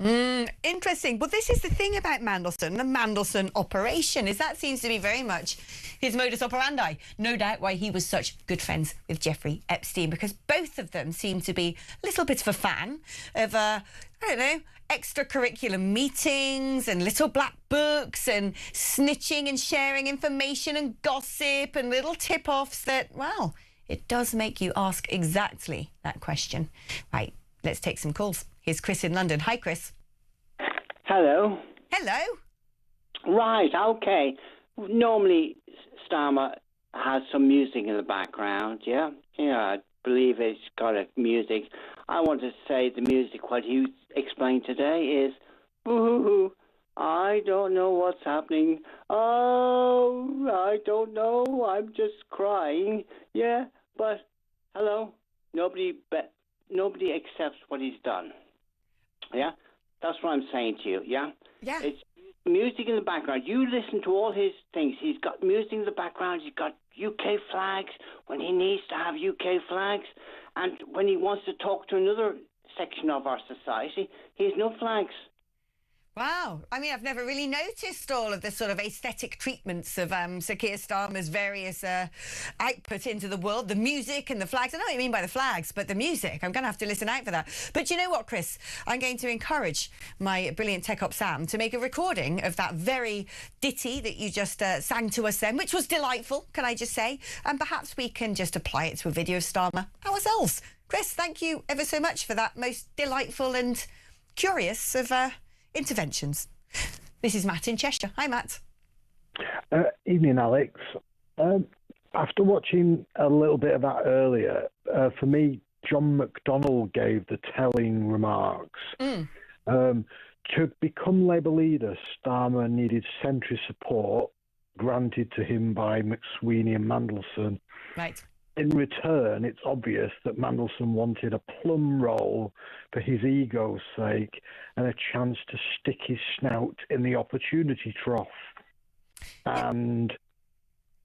Interesting. Well, this is the thing about Mandelson, the Mandelson operation, is that seems to be very much his modus operandi. No doubt why he was such good friends with Jeffrey Epstein, because both of them seem to be a little bit of a fan of, I don't know, extracurricular meetings and little black books and snitching and sharing information and gossip and little tip-offs that, well, it does make you ask exactly that question. Right, let's take some calls. Here's Chris in London. Hi, Chris. Hello. Hello. Right, okay. Normally, Starmer has some music in the background, yeah? Yeah, I believe it's got a music. I want to say the music, what you explained today is, ooh, I don't know what's happening. Oh, I don't know. I'm just crying. Yeah, but, hello? Nobody accepts what he's done. Yeah? That's what I'm saying to you, yeah? Yeah. It's music in the background. You listen to all his things. He's got music in the background. He's got UK flags when he needs to have UK flags. And when he wants to talk to another section of our society, he has no flags. Wow. I mean, I've never really noticed all of the sort of aesthetic treatments of Sir Keir Starmer's various output into the world, the music and the flags. I know what you mean by the flags, but the music, I'm going to have to listen out for that. But you know what, Chris? I'm going to encourage my brilliant tech op Sam to make a recording of that very ditty that you just sang to us then, which was delightful, can I just say? And perhaps we can just apply it to a video of Starmer ourselves. Chris, thank you ever so much for that most delightful and curious of interventions. This is Matt in Cheshire. Hi, Matt. Evening, Alex. After watching a little bit of that earlier, for me, John McDonnell gave the telling remarks. To become Labour leader, Starmer needed centre support granted to him by McSweeney and Mandelson. Right. In return, it's obvious that Mandelson wanted a plum roll for his ego's sake and a chance to stick his snout in the opportunity trough. And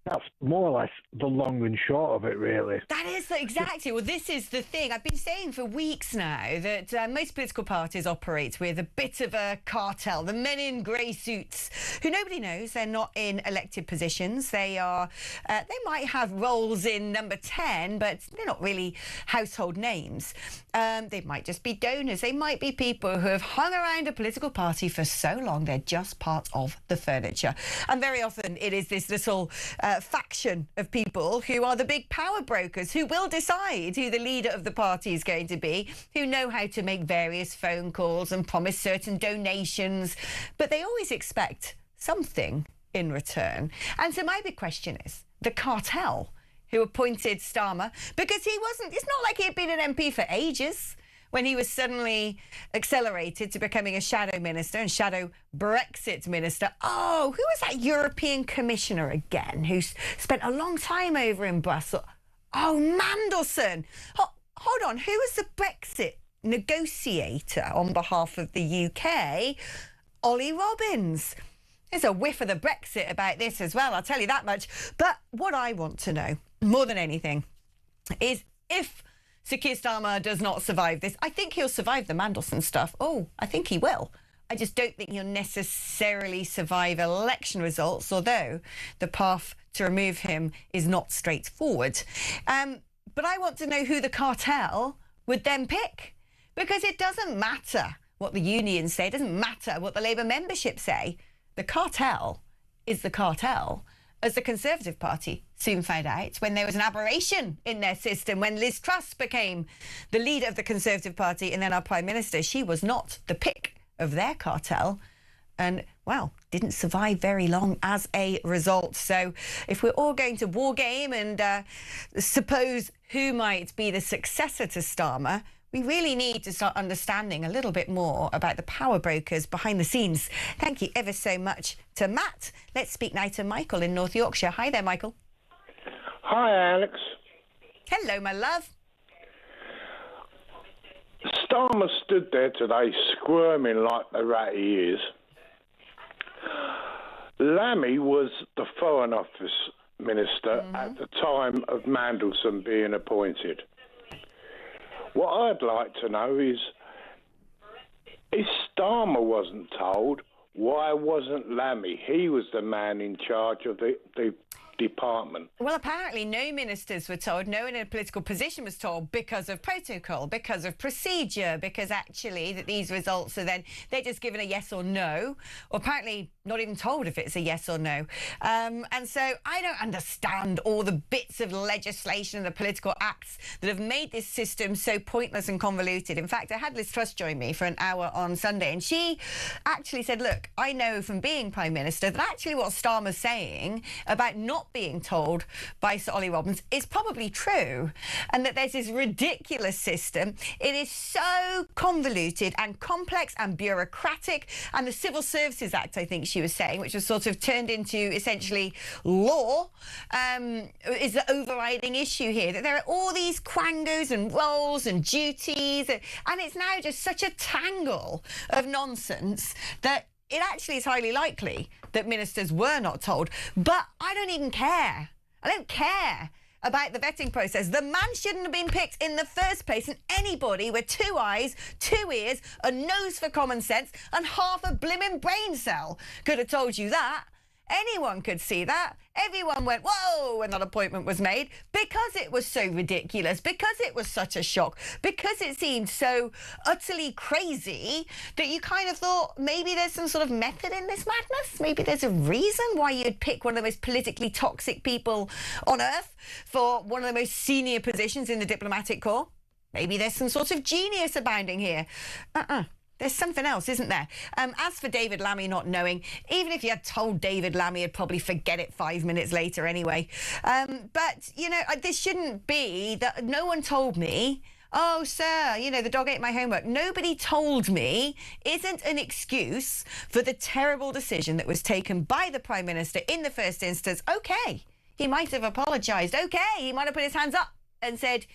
that's more or less the long and short of it, really. That is exactly. Well, this is the thing. I've been saying for weeks now that most political parties operate with a bit of a cartel. The men in grey suits, who nobody knows, they're not in elected positions. They are. They might have roles in number 10, but they're not really household names. They might just be donors. They might be people who have hung around a political party for so long they're just part of the furniture. And very often it is this little faction of people who are the big power brokers, who will decide who the leader of the party is going to be, who know how to make various phone calls and promise certain donations, but they always expect something in return. And so my big question is, the cartel who appointed Starmer, because it's not like he had been an MP for ages, when he was suddenly accelerated to becoming a shadow minister and shadow Brexit minister. Oh, who was that European commissioner again who spent a long time over in Brussels? Oh, Mandelson. Hold on, who was the Brexit negotiator on behalf of the UK? Ollie Robbins. There's a whiff of the Brexit about this as well, I'll tell you that much. But what I want to know, more than anything, is if Sir Keir Starmer does not survive this, I think he'll survive the Mandelson stuff. Oh, I think he will. I just don't think he'll necessarily survive election results, although the path to remove him is not straightforward. But I want to know who the cartel would then pick, because it doesn't matter what the unions say, it doesn't matter what the Labour membership say. The cartel is the cartel, as the Conservative Party soon found out when there was an aberration in their system, when Liz Truss became the leader of the Conservative Party and then our Prime Minister. She was not the pick of their cartel and, well, didn't survive very long as a result. So if we're all going to war game and suppose who might be the successor to Starmer, we really need to start understanding a little bit more about the power brokers behind the scenes. Thank you ever so much to Matt. Let's speak now to Michael in North Yorkshire. Hi there, Michael. Hi, Alex. Hello, my love. Starmer stood there today squirming like the rat he is. Lammy was the Foreign Office Minister at the time of Mandelson being appointed. What I'd like to know is, If Starmer wasn't told, why wasn't Lammy? He was the man in charge of the department. Well, apparently no ministers were told, no one in a political position was told because of protocol, because of procedure, because actually that these results are then, they're just given a yes or no, or apparently not even told if it's a yes or no. And so I don't understand all the bits of legislation and the political acts that have made this system so pointless and convoluted. In fact, I had Liz Truss join me for an hour on Sunday, and she actually said, look, I know from being Prime Minister that actually what Starmer's saying about not being told by Sir Ollie Robbins is probably true, and that there's this ridiculous system. It is so convoluted and complex and bureaucratic, and the Civil Services Act, I think she was saying, which was sort of turned into essentially law, is the overriding issue here, that there are all these quangos and roles and duties, and it's now just such a tangle of nonsense that it actually is highly likely that ministers were not told. But I don't even care. I don't care about the vetting process. The man shouldn't have been picked in the first place, and anybody with 2 eyes, 2 ears, a nose for common sense, and half a blimmin' brain cell could have told you that. Anyone could see that. Everyone went, whoa, when that appointment was made, because it was so ridiculous, because it was such a shock, because it seemed so utterly crazy that you kind of thought maybe there's some sort of method in this madness. Maybe there's a reason why you'd pick one of the most politically toxic people on earth for one of the most senior positions in the diplomatic corps. Maybe there's some sort of genius abounding here. There's something else, isn't there? As for David Lammy not knowing, even if you had told David Lammy, he'd probably forget it 5 minutes later anyway. But, you know, this shouldn't be that no one told me. Oh, sir, you know, the dog ate my homework. Nobody told me isn't an excuse for the terrible decision that was taken by the Prime Minister in the first instance. OK, he might have apologised. OK, he might have put his hands up and said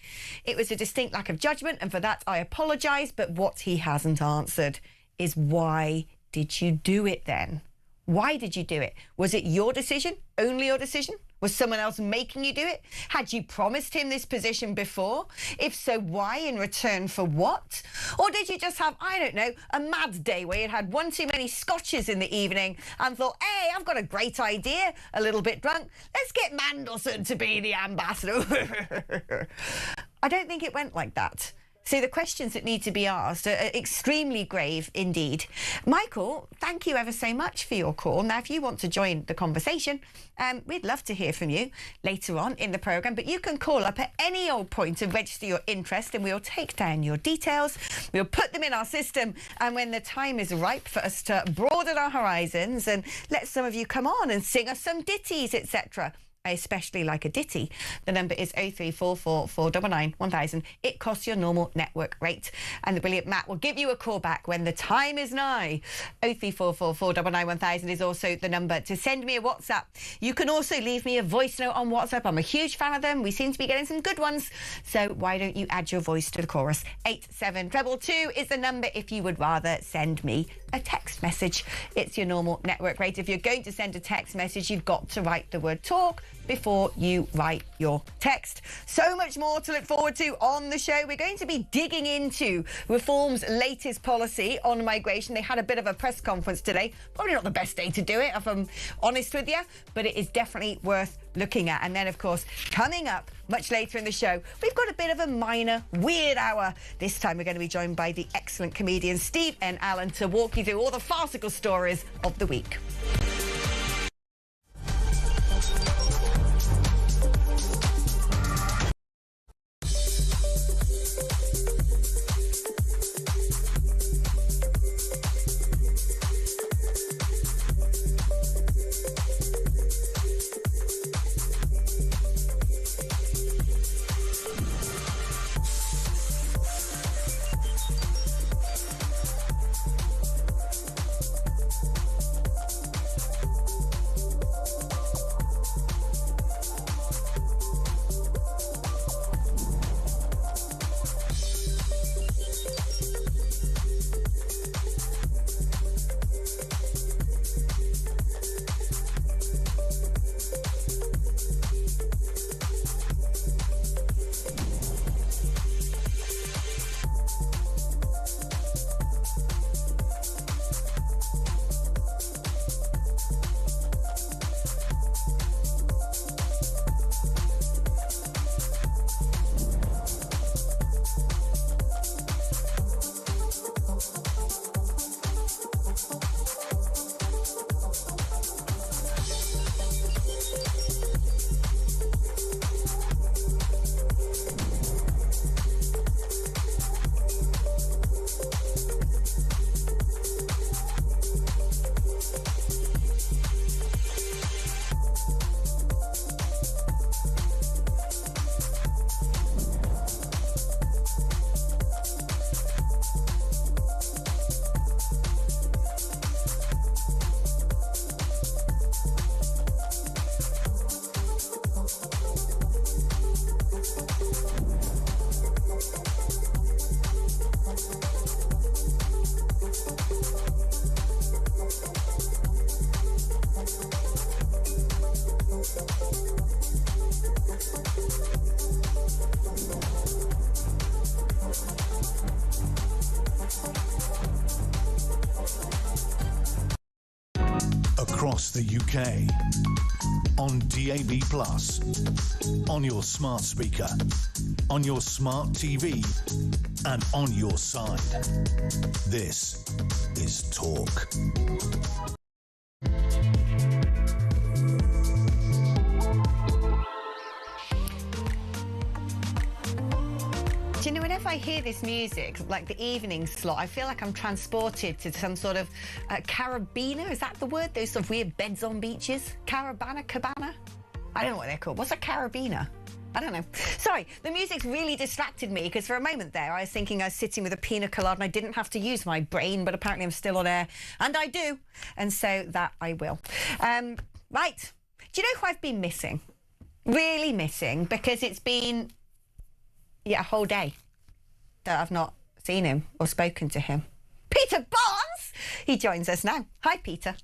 it was a distinct lack of judgment, and for that I apologise. But what he hasn't answered is, why did you do it then? Why did you do it? Was it your decision? Only your decision? Was someone else making you do it? Had you promised him this position before? If so, why? In return for what? Or did you just have, I don't know, a mad day where you'd had one too many scotches in the evening and thought, hey, I've got a great idea, a little bit drunk, let's get Mandelson to be the ambassador. I don't think it went like that. So the questions that need to be asked are extremely grave indeed. Michael, thank you ever so much for your call. Now, if you want to join the conversation, we'd love to hear from you later on in the programme, but you can call up at any old point and register your interest, and we'll take down your details, we'll put them in our system, and when the time is ripe for us to broaden our horizons and let some of you come on and sing us some ditties, etc., I especially like a ditty. The number is 0344 499 1000. It costs your normal network rate. And the brilliant Matt will give you a call back when the time is nigh. 0344 499 1000 is also the number to send me a WhatsApp. You can also leave me a voice note on WhatsApp. I'm a huge fan of them. We seem to be getting some good ones. So why don't you add your voice to the chorus? 87222 is the number if you would rather send me a text message. It's your normal network rate. If you're going to send a text message, you've got to write the word talk before you write your text. So much more to look forward to on the show. We're going to be digging into Reform's latest policy on migration. They had a bit of a press conference today. Probably not the best day to do it, if I'm honest with you, but it is definitely worth looking at. And then, of course, coming up much later in the show, we've got a bit of a minor weird hour. This time we're going to be joined by the excellent comedian Steve N. Allen to walk you through all the farcical stories of the week. across the UK. On DAB+, on your smart speaker, on your smart TV, and on your side. This is Talk. Do you know, whenever I hear this music, like the evening slot, I feel like I'm transported to some sort of carabiner. Is that the word? Those sort of weird beds on beaches? Cabana? I don't know what they're called. What's a carabiner? I don't know. Sorry, the music's really distracted me because for a moment there I was thinking I was sitting with a pina colada and I didn't have to use my brain, but apparently I'm still on air, and I do, and so that I will. Right, do you know who I've been missing? Really missing, because it's been a whole day that I've not seen him or spoken to him. Peter Barnes! He joins us now. Hi, Peter.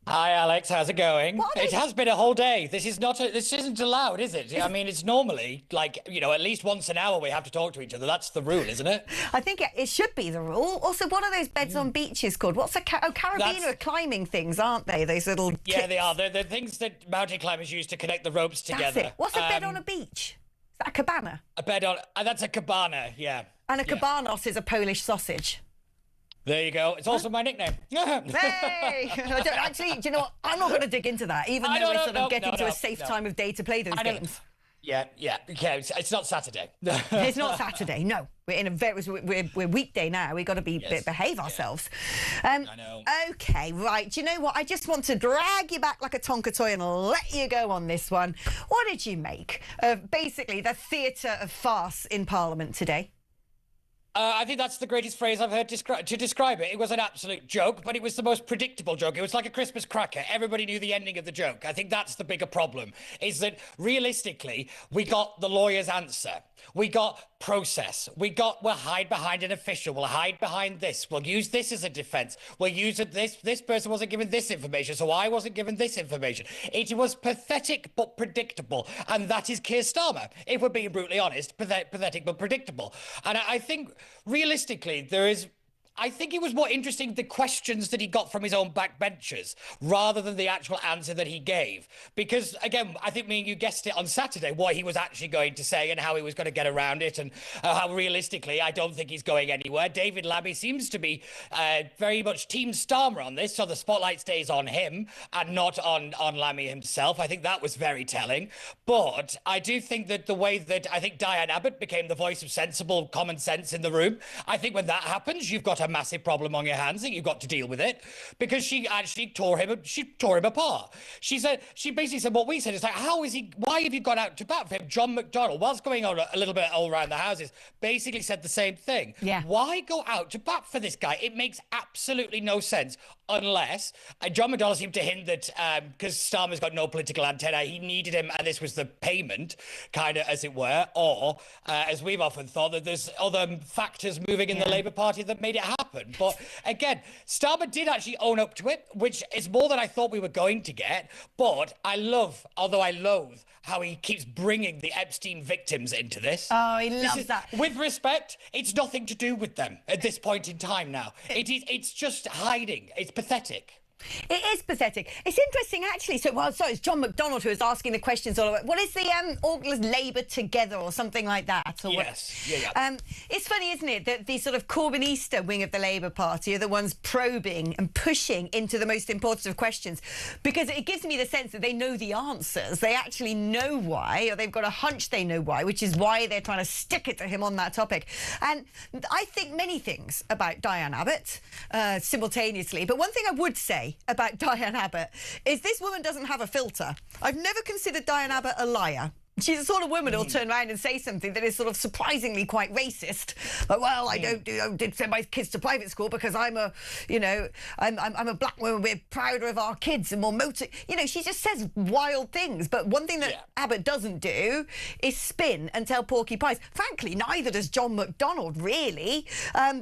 Hi, Alex. How's it going? It has been a whole day. This isn't allowed, is it? I mean, it's normally like, at least once an hour we have to talk to each other. That's the rule, isn't it? I think it should be the rule. Also, what are those beds on beaches called? What's a carabiner? Climbing things, aren't they? Those little tips. Yeah, they are. They're things that mountain climbers use to connect the ropes together. That's it. What's a bed on a beach? Is that a cabana? A bed on... that's a cabana, yeah. And a cabanos is a Polish sausage. There you go. It's also my nickname. Hey! Actually, do you know what? I'm not going to dig into that, even though we're sort of getting to a safe time of day to play those games. Yeah. It's not Saturday. It's not Saturday. No, we're in we're weekday now. We've got to behave ourselves. I know. Okay, right. Do you know what? I just want to drag you back like a Tonka toy and let you go on this one. What did you make of basically the theatre of farce in Parliament today? I think that's the greatest phrase I've heard to describe it. It was an absolute joke, but it was the most predictable joke. It was like a Christmas cracker. Everybody knew the ending of the joke. I think that's the bigger problem, is that realistically, we got the lawyer's answer. We got process. We'll hide behind an official. We'll hide behind this. We'll use this as a defence. We'll use it. This person wasn't given this information, so I wasn't given this information. It was pathetic but predictable, and that is Keir Starmer. If we're being brutally honest, pathetic but predictable. And I think realistically, I think it was more interesting the questions that he got from his own backbenchers rather than the actual answer that he gave. Because, again, I think me and you guessed it on Saturday, what he was actually going to say and how he was going to get around it, and how realistically I don't think he's going anywhere. David Lammy seems to be very much Team Starmer on this, so the spotlight stays on him and not on Lammy himself. I think that was very telling. But I do think that the way that I think Diane Abbott became the voice of sensible common sense in the room, I think when that happens, you've got a massive problem on your hands and you've got to deal with it, because she actually tore him apart. She basically said what we said. It's like, why have you gone out to bat for him? John McDonnell, whilst going on a little bit all around the houses, basically said the same thing. Yeah. Why go out to bat for this guy? It makes absolutely no sense unless John McDonnell seemed to hint that because Starmer's got no political antenna, he needed him and this was the payment, kind of, as it were, or as we've often thought, that there's other factors moving in the Labour Party that made it happen. But again, Starmer did actually own up to it, which is more than I thought we were going to get. But I loathe how he keeps bringing the Epstein victims into this. Oh, he loves that. With respect, it's nothing to do with them at this point in time now. It's just hiding. It's pathetic. It is pathetic. It's interesting, actually. So, it's John McDonnell who was asking the questions all about. What is the all Labour together or something like that? Or yes. What? Yeah. It's funny, isn't it, that the sort of Corbynista wing of the Labour Party are the ones probing and pushing into the most important of questions, because it gives me the sense that they know the answers. They actually know why, or they've got a hunch they know why, which is why they're trying to stick it to him on that topic. And I think many things about Diane Abbott simultaneously, but one thing I would say about Diane Abbott is this woman doesn't have a filter. I've never considered Diane Abbott a liar. She's the sort of woman who'll turn around and say something that is sort of surprisingly quite racist. Like, well, I did send my kids to private school because I'm a black woman. We're prouder of our kids and more she just says wild things. But one thing that Abbott doesn't do is spin and tell porcupines. Frankly, neither does John McDonnell, really.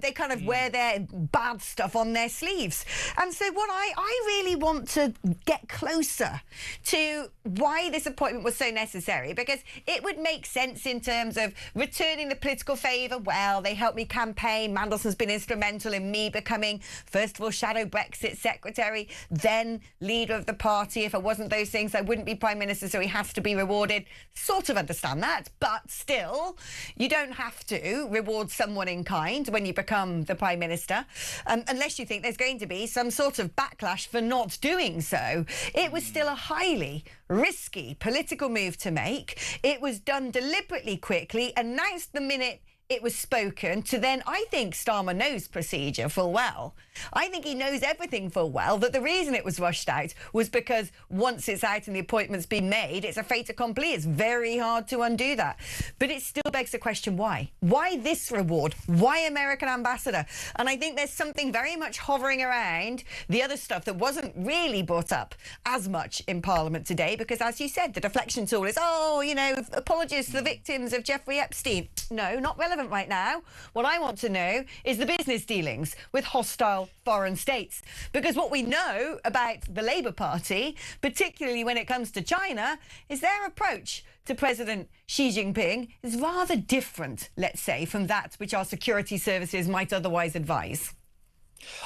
They kind of wear their bad stuff on their sleeves. And so what I really want to get closer to why this appointment was so necessary, because because it would make sense in terms of returning the political favour. Well, they helped me campaign. Mandelson's been instrumental in me becoming, first of all, shadow Brexit secretary, then leader of the party. If I wasn't those things, I wouldn't be Prime Minister, so he has to be rewarded. Sort of understand that, but still, you don't have to reward someone in kind when you become the Prime Minister, unless you think there's going to be some sort of backlash for not doing so. It was still a highly risky political move to make. It was done deliberately quickly, announced the minute it was spoken to. Then I think Starmer knows procedure full well. I think he knows everything full well, that the reason it was rushed out was because once it's out and the appointment's been made, it's a fait accompli. It's very hard to undo that. But it still begs the question, why? Why this reward? Why American ambassador? And I think there's something very much hovering around the other stuff that wasn't really brought up as much in Parliament today, because as you said, the deflection tool is, oh, you know, apologies to the victims of Jeffrey Epstein. No, not relevant right now. What I want to know is the business dealings with hostile foreign states. Because what we know about the Labour Party, particularly when it comes to China, is their approach to President Xi Jinping is rather different, let's say, from that which our security services might otherwise advise.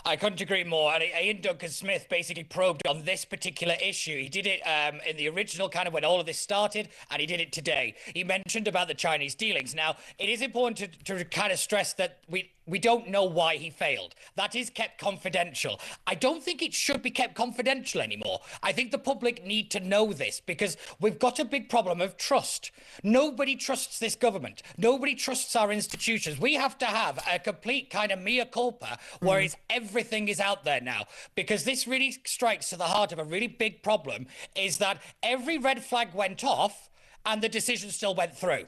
I couldn't agree more. And Ian Duncan-Smith basically probed on this particular issue. He did it in the original kind of when all of this started, and he did it today. He mentioned about the Chinese dealings. Now, it is important to kind of stress that we don't know why he failed. That is kept confidential. I don't think it should be kept confidential anymore. I think the public need to know this because we've got a big problem of trust. Nobody trusts this government. Nobody trusts our institutions. We have to have a complete kind of mea culpa where everything is out there now, because this really strikes to the heart of a really big problem, is that every red flag went off and the decision still went through.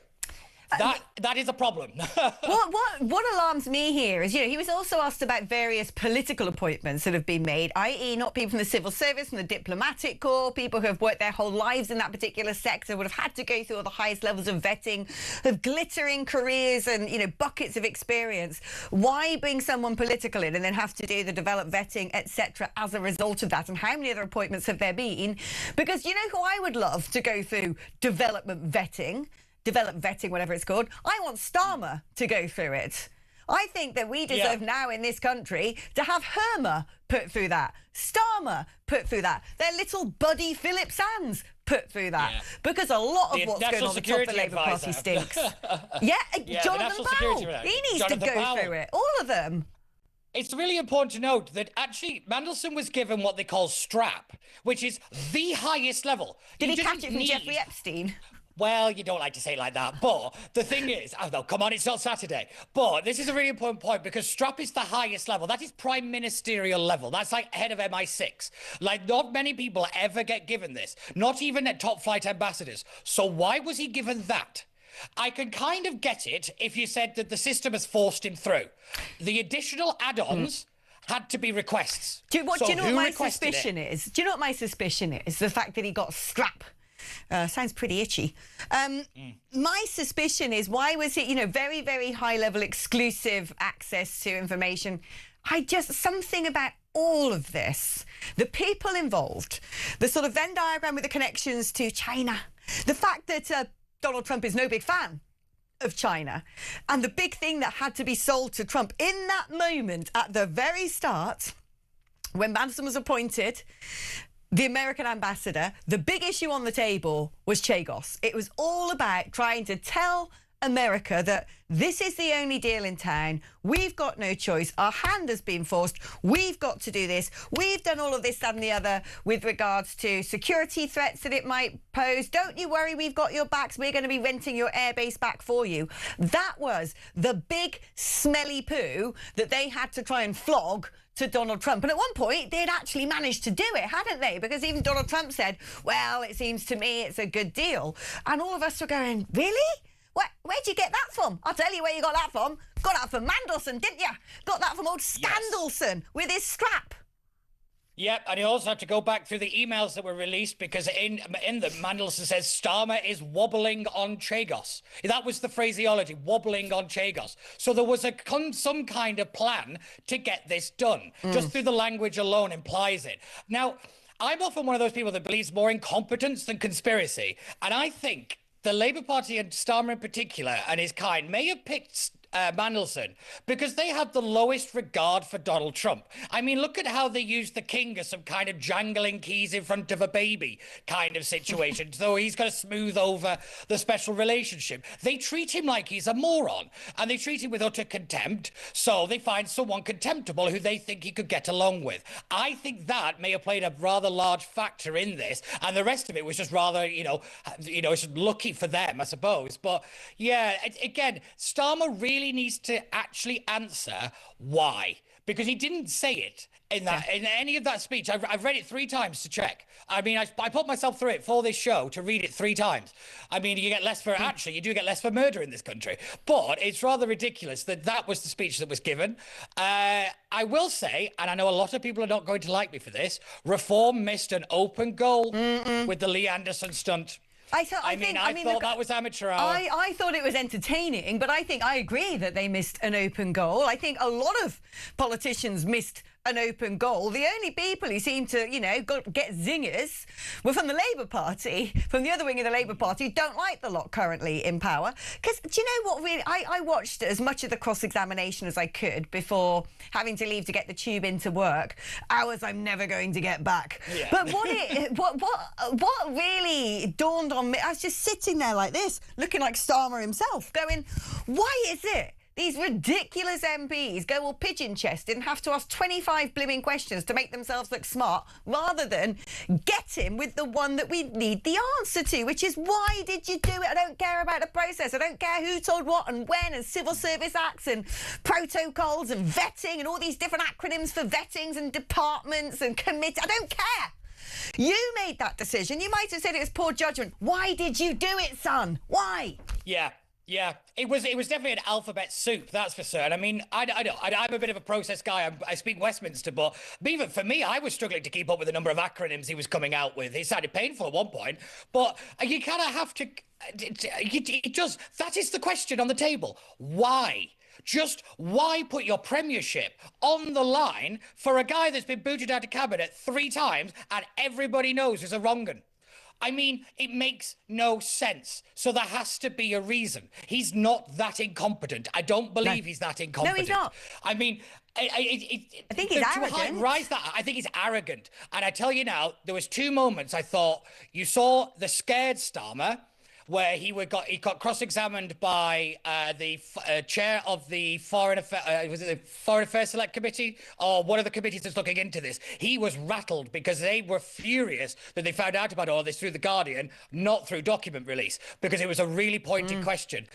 That is a problem. What alarms me here is, you know, he was also asked about various political appointments that have been made, i.e. not people from the civil service, from the diplomatic corps, people who have worked their whole lives in that particular sector, would have had to go through all the highest levels of vetting, of glittering careers and, you know, buckets of experience. Why bring someone political in and then have to do the developed vetting, etc., as a result of that? And how many other appointments have there been? Because you know who I would love to go through development vetting, whatever it's called? I want Starmer to go through it. I think that we deserve now in this country to have Hermer put through that, Starmer put through that, their little buddy Philip Sands put through that, because a lot of what's going on at the top of the Labour Party stinks. Jonathan Powell, he needs to go through it, all of them. It's really important to note that actually Mandelson was given what they call strap, which is the highest level. Did he catch it from Jeffrey Epstein? Well, you don't like to say it like that, but the thing is, oh no, come on, it's not Saturday. But this is a really important point because strap is the highest level. That is prime ministerial level. That's like head of MI6. Like, not many people ever get given this, not even at top flight ambassadors. So why was he given that? I can kind of get it if you said that the system has forced him through. The additional add-ons had to be requests. Do you know what my suspicion is? Do you know what my suspicion is? The fact that he got strap. Sounds pretty itchy. My suspicion is, why was it, you know, very, very high level exclusive access to information? Something about all of this, the people involved, the sort of Venn diagram with the connections to China, the fact that Donald Trump is no big fan of China, and the big thing that had to be sold to Trump in that moment at the very start, when Mandelson was appointed the American ambassador, the big issue on the table was Chagos. It was all about trying to tell America that this is the only deal in town. We've got no choice. Our hand has been forced. We've got to do this. We've done all of this, that and the other with regards to security threats that it might pose. Don't you worry, we've got your backs. We're going to be renting your airbase back for you. That was the big smelly poo that they had to try and flog to Donald Trump. And at one point, they'd actually managed to do it, hadn't they? Because even Donald Trump said, well, it seems to me it's a good deal. And all of us were going, really? Where'd you get that from? I'll tell you where you got that from. Got that from Mandelson, didn't you? Got that from old Scandalson with his strap. Yep, and you also have to go back through the emails that were released, because in them, Mandelson says Starmer is wobbling on Chagos. That was the phraseology, wobbling on Chagos. So there was some kind of plan to get this done. Just through the language alone implies it. Now, I'm often one of those people that believes more in competence than conspiracy. And I think the Labour Party and Starmer in particular and his kind may have picked Mandelson because they have the lowest regard for Donald Trump. I mean, look at how they use the king as some kind of jangling keys in front of a baby kind of situation, so he's going to smooth over the special relationship. They treat him like he's a moron, and they treat him with utter contempt, so they find someone contemptible who they think he could get along with. I think that may have played a rather large factor in this, and the rest of it was just rather, it's just lucky for them, I suppose. But yeah, again, Starmer really needs to actually answer why, because he didn't say it in any of that speech. I've read it 3 times to check. I mean, I put myself through it for this show to read it 3 times. I mean, you get less for you do get less for murder in this country, but it's rather ridiculous that was the speech that was given. I will say, and I know a lot of people are not going to like me for this, Reform missed an open goal with the Lee Anderson stunt. I thought that was amateur hour. I thought it was entertaining, but I agree that they missed an open goal. I think a lot of politicians missed an open goal. The only people who seem to, get zingers were from the Labour Party, from the other wing of the Labour Party, who don't like the lot currently in power. Because do you know what, really? I watched as much of the cross-examination as I could before having to leave to get the tube into work. Hours I'm never going to get back. Yeah. But what really dawned on me, I was just sitting there like this, looking like Starmer himself, going, why is it these ridiculous MPs go all pigeon-chested and have to ask 25 blimming questions to make themselves look smart, rather than get him with the one that we need the answer to, which is, why did you do it? I don't care about the process. I don't care who told what and when, and civil service acts and protocols and vetting and all these different acronyms for vettings and departments and committees. I don't care. You made that decision. You might have said it was poor judgment. Why did you do it, son? Why? Yeah, it was definitely an alphabet soup, that's for certain. I mean, I'm a bit of a process guy. I speak Westminster, but even for me, I was struggling to keep up with the number of acronyms he was coming out with. It sounded painful at one point, but you kind of have to. That is the question on the table. Why? Just why put your premiership on the line for a guy that's been booted out of cabinet 3 times and everybody knows is a wrong 'un? I mean, it makes no sense. So there has to be a reason. He's not that incompetent. I don't believe he's that incompetent. No, he's not. I mean, I think he's arrogant. I think he's arrogant. And I tell you now, there was 2 moments I thought you saw the scared Starmer, where he got cross-examined by the chair of the Foreign Affairs Select Committee, or one of the committees that's looking into this. He was rattled because they were furious that they found out about all this through The Guardian, not through document release, because it was a really pointed question.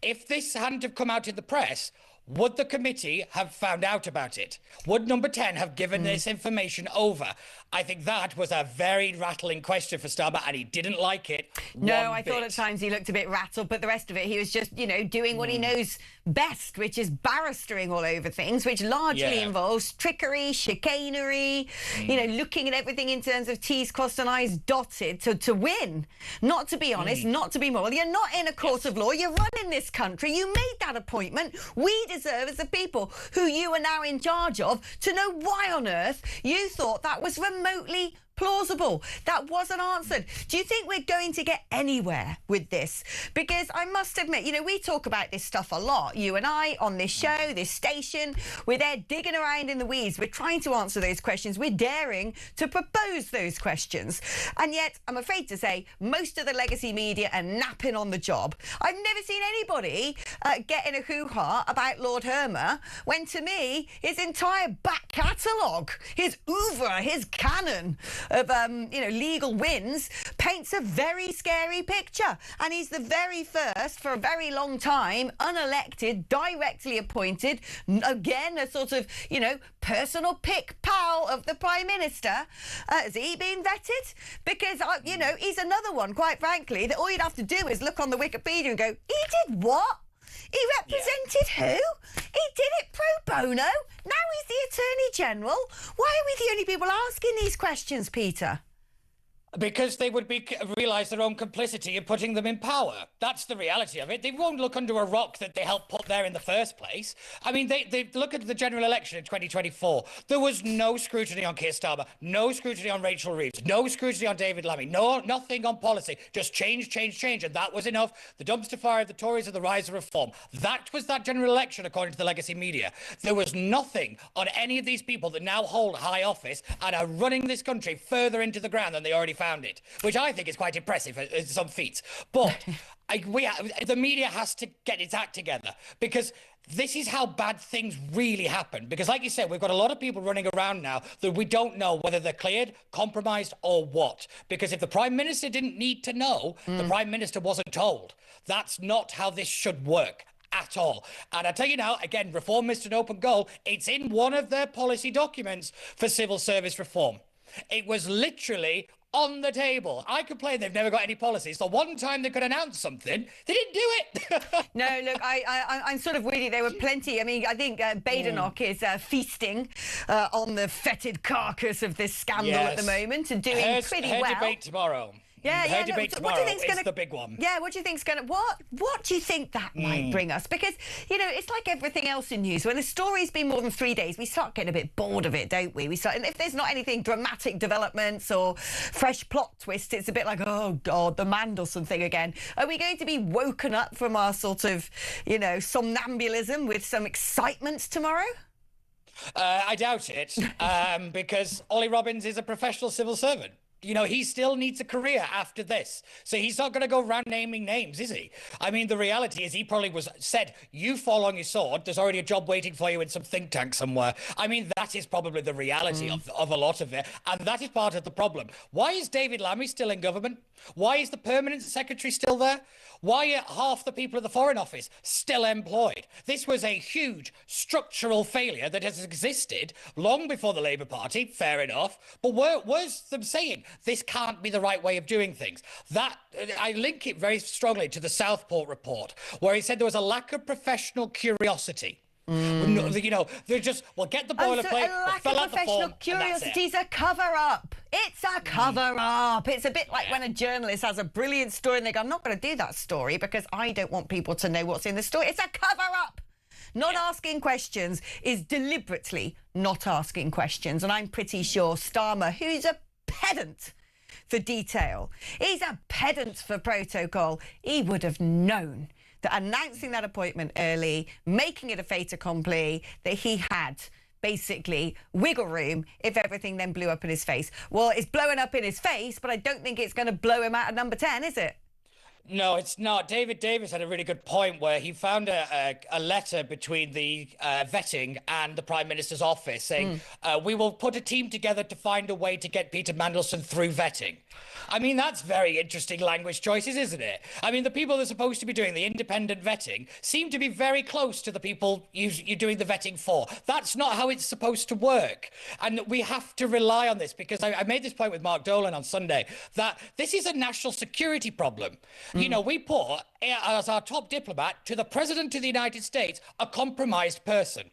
If this hadn't have come out in the press, would the committee have found out about it? Would Number 10 have given this information over? I think that was a very rattling question for Starmer, and he didn't like it. No, I thought at times he looked a bit rattled, but the rest of it, he was just, doing what he knows best, which is barristering all over things, which largely involves trickery, chicanery, looking at everything in terms of T's crossed and I's dotted to win. Not to be honest, not to be moral. You're not in a court of law. You're running this country. You made that appointment. We deserve, as the people who you are now in charge of, to know why on earth you thought that was remotely plausible. That wasn't answered. Do you think we're going to get anywhere with this? Because I must admit, we talk about this stuff a lot. You and I on this show, this station, we're there digging around in the weeds. We're trying to answer those questions. We're daring to propose those questions. And yet, I'm afraid to say, most of the legacy media are napping on the job. I've never seen anybody get in a hoo-ha about Lord Hermer, when to me, his entire back catalogue, his oeuvre, his canon of legal wins paints a very scary picture. And he's the very first, for a very long time, unelected, directly appointed, again, a sort of, personal pick pal of the Prime Minister. Has he been vetted? Because, he's another one, quite frankly, that all you'd have to do is look on the Wikipedia and go, he did what? He represented who? He did it pro bono. Now he's the Attorney General. Why are we the only people asking these questions, Peter? Because they would realise their own complicity in putting them in power. That's the reality of it. They won't look under a rock that they helped put there in the first place. I mean, they look at the general election in 2024. There was no scrutiny on Keir Starmer, no scrutiny on Rachel Reeves, no scrutiny on David Lammy, nothing on policy. Just change, and that was enough. The dumpster fire of the Tories and the rise of reform. That was that general election, according to the legacy media. There was nothing on any of these people that now hold high office and are running this country further into the ground than they already found it, which I think is quite impressive, some feats. But the media has to get its act together, because this is how bad things really happen. Because like you said, we've got a lot of people running around now that we don't know whether they're cleared, compromised or what. Because if the Prime Minister didn't need to know, the Prime Minister wasn't told. That's not how this should work at all. And I tell you now, again, reform is an open goal. It's in one of their policy documents for civil service reform. It was literally on the table. I complain they've never got any policies. The one time they could announce something, they didn't do it. No, look, I'm sort of with you. There were plenty. I mean, I think Badenoch is feasting on the fetid carcass of this scandal at the moment and doing pretty well. Debate tomorrow. Yeah, debate tomorrow. What do you think's gonna, the big one. Yeah, what do you think's going to... What do you think that might bring us? Because, you know, it's like everything else in news. When a story's been more than 3 days, we start getting a bit bored of it, don't we? And if there's not anything dramatic developments or fresh plot twists, it's a bit like, oh, God, the Mandelson thing again. Are we going to be woken up from our sort of, you know, somnambulism with some excitement tomorrow? I doubt it, because Ollie Robbins is a professional civil servant. You know, he still needs a career after this. So he's not going to go around naming names, is he? I mean, the reality is he probably said, you fall on your sword. There's already a job waiting for you in some think tank somewhere. I mean, that is probably the reality of a lot of it. And that is part of the problem. Why is David Lammy still in government? Why is the permanent secretary still there? Why are half the people at the Foreign Office still employed? This was a huge structural failure that has existed long before the Labour Party, fair enough. But where's them saying this can't be the right way of doing things? That I link it very strongly to the Southport report, where he said there was a lack of professional curiosity. You know, they're just, well, get the boilerplate, fill out the form, curiosity is a cover-up. It's a cover-up. It's a bit like when a journalist has a brilliant story and they go, I'm not going to do that story because I don't want people to know what's in the story. It's a cover-up. Not asking questions is deliberately not asking questions. And I'm pretty sure Starmer, who's a pedant for detail, he's a pedant for protocol, he would have known that announcing that appointment early, making it a fait accompli, that he had basically wiggle room if everything then blew up in his face. Well, it's blowing up in his face, but I don't think it's going to blow him out of number 10, is it? No, it's not. David Davis had a really good point where he found a letter between the vetting and the Prime Minister's office saying, we will put a team together to find a way to get Peter Mandelson through vetting. I mean, that's very interesting language choices, isn't it? I mean, the people that are supposed to be doing the independent vetting seem to be very close to the people you're doing the vetting for. That's not how it's supposed to work. And we have to rely on this, because I made this point with Mark Dolan on Sunday, that this is a national security problem. You know, we put as our top diplomat to the President of the United States a compromised person.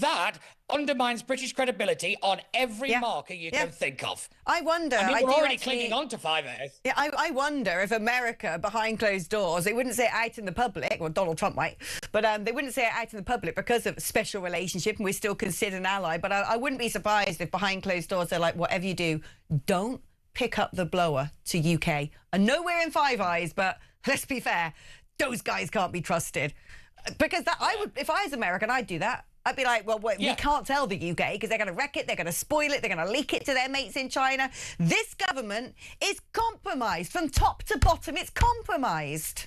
That undermines British credibility on every marker you can think of. I wonder... I mean, we're already clinging on to 5 Yeah, I wonder if America, behind closed doors, they wouldn't say it out in the public, well, Donald Trump might, but they wouldn't say it out in the public because of a special relationship and we're still considered an ally. But I wouldn't be surprised if behind closed doors they're like, whatever you do, don't pick up the blower to UK. I know we're in Five Eyes, but let's be fair, those guys can't be trusted. Because I would, if I was American, I'd do that. I'd be like, well, we can't tell the UK because they're going to wreck it, they're going to spoil it, they're going to leak it to their mates in China. This government is compromised from top to bottom. It's compromised.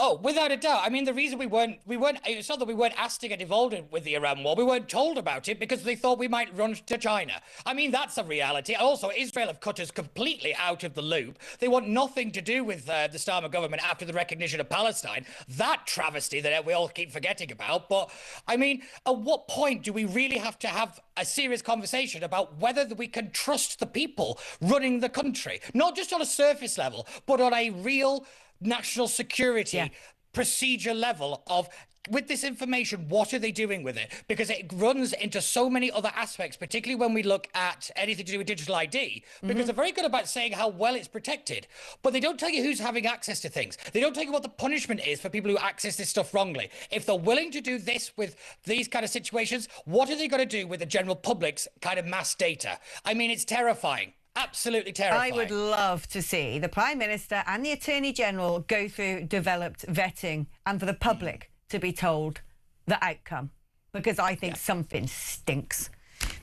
Oh, without a doubt. I mean, the reason we weren't, it's not that we weren't asked to get involved with the Iran war. We weren't told about it because they thought we might run to China. I mean, that's a reality. Also, Israel have cut us completely out of the loop. They want nothing to do with the Starmer government after the recognition of Palestine. That travesty that we all keep forgetting about. But, I mean, at what point do we really have to have a serious conversation about whether we can trust the people running the country? Not just on a surface level, but on a real national security procedure level of, with this information, what are they doing with it? Because it runs into so many other aspects, particularly when we look at anything to do with digital ID, because they're very good about saying how well it's protected, but they don't tell you who's having access to things. They don't tell you what the punishment is for people who access this stuff wrongly. If they're willing to do this with these kind of situations, what are they going to do with the general public's kind of mass data? I mean, it's terrifying. Absolutely terrifying. I would love to see the Prime Minister and the Attorney General go through developed vetting and for the public to be told the outcome, because I think something stinks.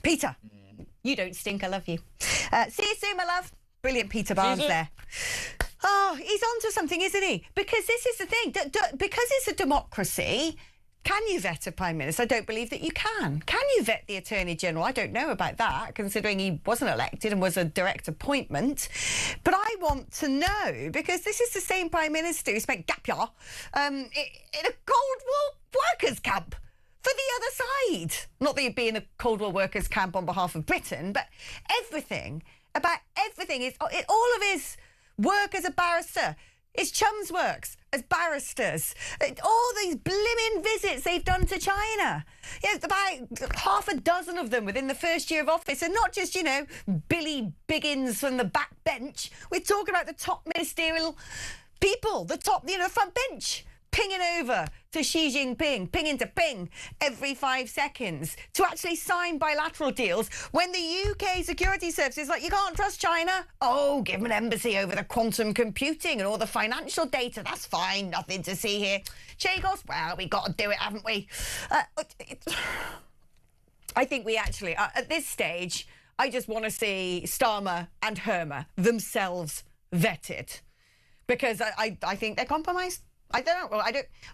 Peter, you don't stink. I love you. See you soon, my love. Brilliant Peter Barnes there. Oh, he's onto something, isn't he? Because this is the thing. Because it's a democracy, can you vet a Prime Minister? I don't believe that you can. Can you vet the Attorney General? I don't know about that, considering he wasn't elected and was a direct appointment. But I want to know, because this is the same Prime Minister who spent gap year in a Cold War workers' camp for the other side. Not that he'd be in a Cold War workers' camp on behalf of Britain, but everything is all of his work as a barrister. His chums works as barristers. All these blimmin' visits they've done to China. About half a dozen of them within the first year of office. And not just, Billy Biggins from the back bench. We're talking about the top ministerial people, the top, front bench, pinging over to Xi Jinping, pinging to ping every 5 seconds to actually sign bilateral deals when the UK security service is like, you can't trust China. Oh, give them an embassy over the quantum computing and all the financial data. That's fine. Nothing to see here. Che goes, well, we got to do it, haven't we? I think we actually, at this stage, I just want to see Starmer and Hermer themselves vetted, because I think they're compromised. I don't know.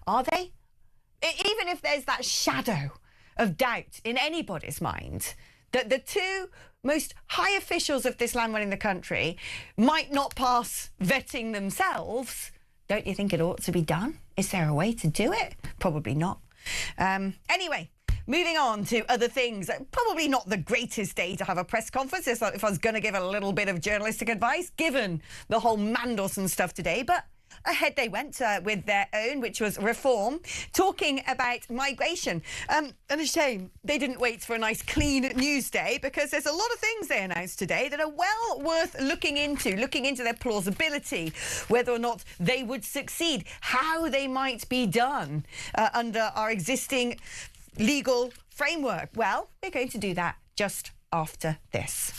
Are they? Even if there's that shadow of doubt in anybody's mind that the two most high officials of this land running the country might not pass vetting themselves, don't you think it ought to be done? Is there a way to do it? Probably not. Anyway, moving on to other things. Probably not the greatest day to have a press conference if I was going to give a little bit of journalistic advice, given the whole Mandelson stuff today, but ahead they went with their own, which was Reform, talking about migration. And a shame they didn't wait for a nice clean news day, because there's a lot of things they announced today that are well worth looking into their plausibility, whether or not they would succeed, how they might be done under our existing legal framework. Well, we're going to do that just after this.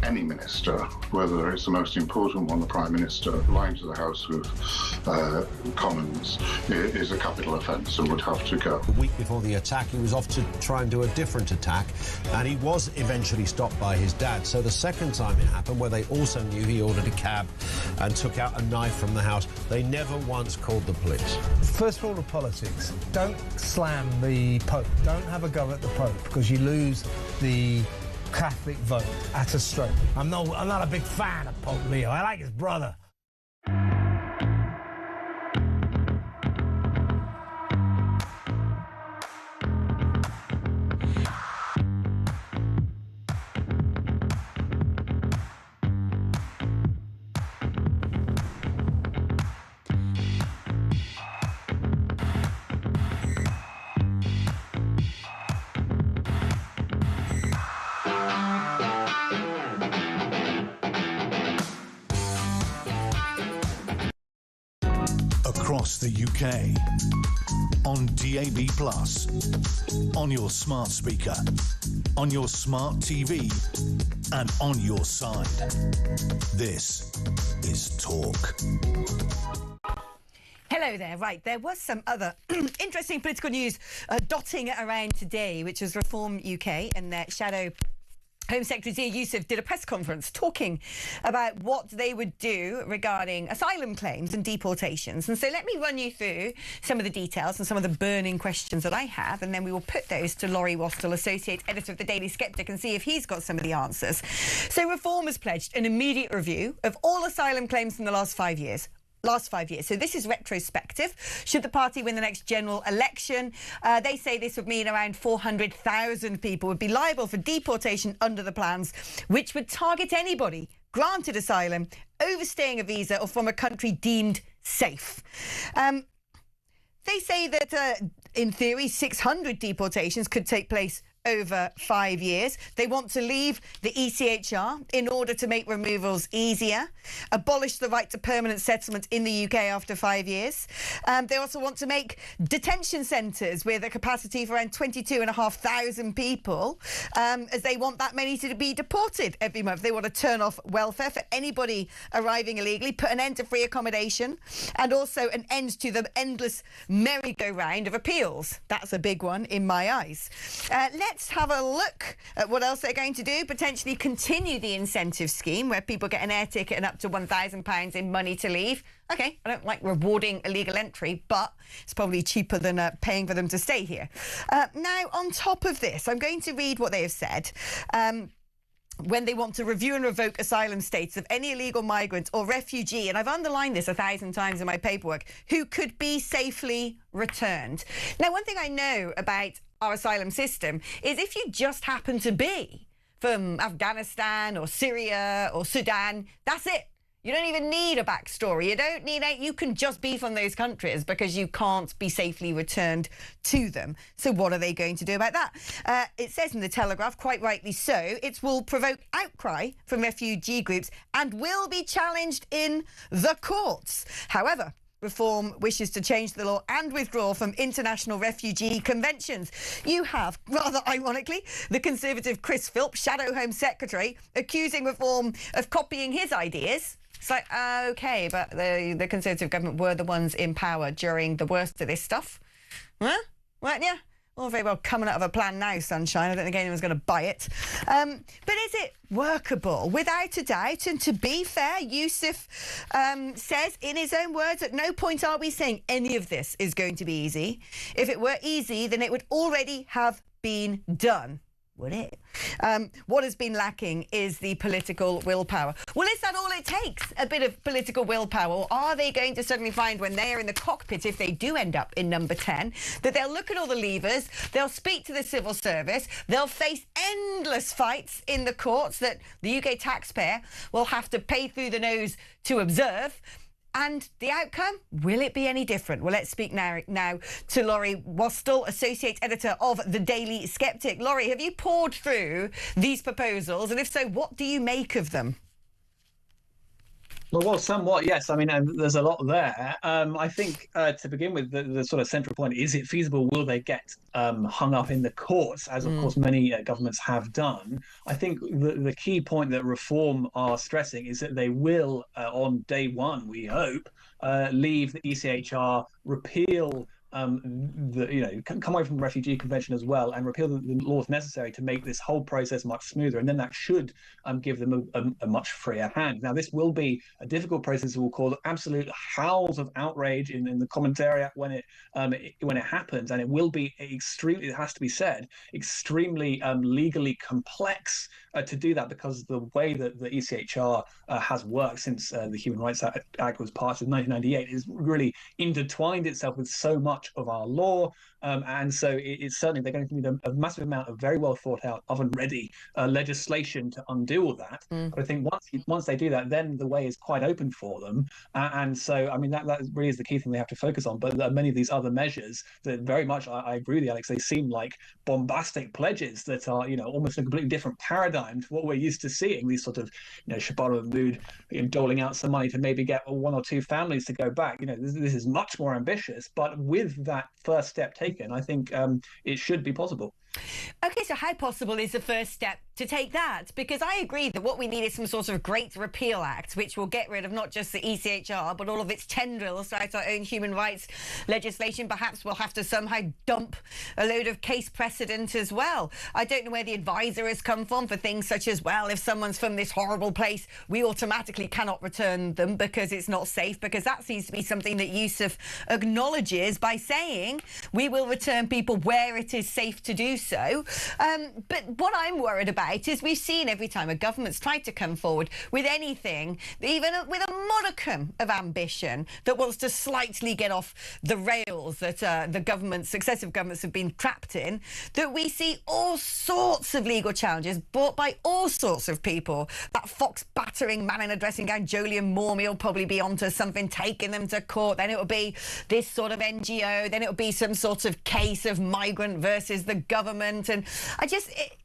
Any minister, whether it's the most important one, the Prime Minister, lying to the House of Commons, is a capital offence and would have to go. The week before the attack, he was off to try and do a different attack, and he was eventually stopped by his dad. So the second time it happened, where they also knew he ordered a cab and took out a knife from the house, they never once called the police. First rule of politics, don't slam the Pope. Don't have a go at the Pope, because you lose the Catholic vote at a stroke. I'm not a big fan of Pope Leo. I like his brother. Across the UK, on DAB+, on your smart speaker, on your smart TV, and on your side. This is Talk. Hello there. Right, there was some other interesting political news dotting around today, which was Reform UK and their shadow Home Secretary Zia Youssef did a press conference talking about what they would do regarding asylum claims and deportations. And so let me run you through some of the details and some of the burning questions that I have, and then we will put those to Laurie Wastel, Associate Editor of the Daily Sceptic, and see if he's got some of the answers. So Reform has pledged an immediate review of all asylum claims from the last 5 years. So this is retrospective. Should the party win the next general election, they say this would mean around 400,000 people would be liable for deportation under the plans, which would target anybody granted asylum, overstaying a visa, or from a country deemed safe. They say that, in theory, 600 deportations could take place over 5 years. They want to leave the ECHR in order to make removals easier, abolish the right to permanent settlement in the UK after 5 years. They also want to make detention centres with a capacity for around 22,500 people, as they want that many to be deported every month. They want to turn off welfare for anybody arriving illegally, put an end to free accommodation, and also an end to the endless merry-go-round of appeals. That's a big one in my eyes. Let's have a look at what else they're going to do. Potentially continue the incentive scheme where people get an air ticket and up to £1,000 in money to leave. OK, I don't like rewarding illegal entry, but it's probably cheaper than paying for them to stay here. Now, on top of this, I'm going to read what they have said. When they want to review and revoke asylum status of any illegal migrant or refugee, and I've underlined this 1,000 times in my paperwork, who could be safely returned. Now, one thing I know about our asylum system is if you just happen to be from Afghanistan or Syria or Sudan, that's it. You don't even need a backstory. You can just be from those countries because you can't be safely returned to them. So what are they going to do about that? It says in the Telegraph, quite rightly so, it will provoke outcry from refugee groups and will be challenged in the courts. However, Reform wishes to change the law and withdraw from international refugee conventions. You have, rather ironically, the Conservative Chris Philps, Shadow Home Secretary, accusing Reform of copying his ideas. It's like, OK, but the Conservative government were the ones in power during the worst of this stuff. Huh? Weren't you? All very well coming out of a plan now, sunshine. I don't think anyone's going to buy it. But is it workable? Without a doubt. And to be fair, Youssef says in his own words, at no point are we saying any of this is going to be easy. If it were easy, then it would already have been done. Would it? What has been lacking is the political willpower. Well, is that all it takes? A bit of political willpower? Or are they going to suddenly find when they are in the cockpit, if they do end up in number 10, that they'll look at all the levers, they'll speak to the civil service, they'll face endless fights in the courts that the UK taxpayer will have to pay through the nose to observe? And the outcome, will it be any different? Well, let's speak now to Laurie Wastel, Associate Editor of the Daily Sceptic. Laurie, have you pored through these proposals? And if so, what do you make of them? Well, somewhat, yes. I mean, there's a lot there. I think to begin with, the sort of central point, is it feasible? Will they get hung up in the courts, as of course many governments have done? I think the key point that Reform are stressing is that they will, on day one, we hope, leave the ECHR, repeal come away from the Refugee Convention as well and repeal the laws necessary to make this whole process much smoother. And then that should give them a much freer hand. Now, this will be a difficult process. It will cause absolute howls of outrage in the commentariat when it happens, and it will be extremely, it has to be said, extremely legally complex to do that, because the way that the ECHR has worked since the Human Rights Act was passed in 1998 is really intertwined itself with so much of our law, and so it's certainly they're going to need a massive amount of very well thought out, oven ready legislation to undo all that. But I think once they do that, then the way is quite open for them, and so I mean that really is the key thing they have to focus on. But many of these other measures that very much I agree with you, Alex, they seem like bombastic pledges that are almost a completely different paradigm to what we're used to seeing. These sort of Shabbat Mahmood doling out some money to maybe get one or two families to go back. This is much more ambitious, but with that first step taken, I think it should be possible. Okay, so how possible is the first step to take that? Because I agree that what we need is some sort of great repeal act which will get rid of not just the ECHR but all of its tendrils throughout our own human rights legislation. Perhaps we'll have to somehow dump a load of case precedent as well. I don't know where the advisor has come from for things such as, well, if someone's from this horrible place, we automatically cannot return them because it's not safe, because that seems to be something that Yusuf acknowledges by saying we will return people where it is safe to do so. But what I'm worried about is we've seen every time a government's tried to come forward with anything, even with a modicum of ambition that wants to slightly get off the rails that successive governments have been trapped in, that we see all sorts of legal challenges brought by all sorts of people. That fox battering man in a dressing gown, Jolyon Mormy, will probably be onto something, taking them to court. Then it will be this sort of NGO. Then it will be some sort of case of migrant versus the government. And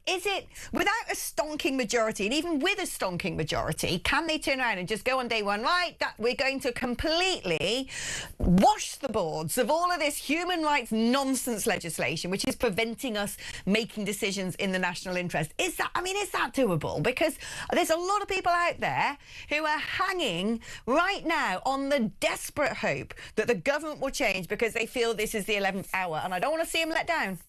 is it without a stonking majority, and even with a stonking majority, can they turn around and just go on day one, right, that we're going to completely wash the boards of all of this human rights nonsense legislation which is preventing us making decisions in the national interest? Is that doable? Because there's a lot of people out there who are hanging right now on the desperate hope that the government will change because they feel this is the 11th hour, and I don't want to see them let down.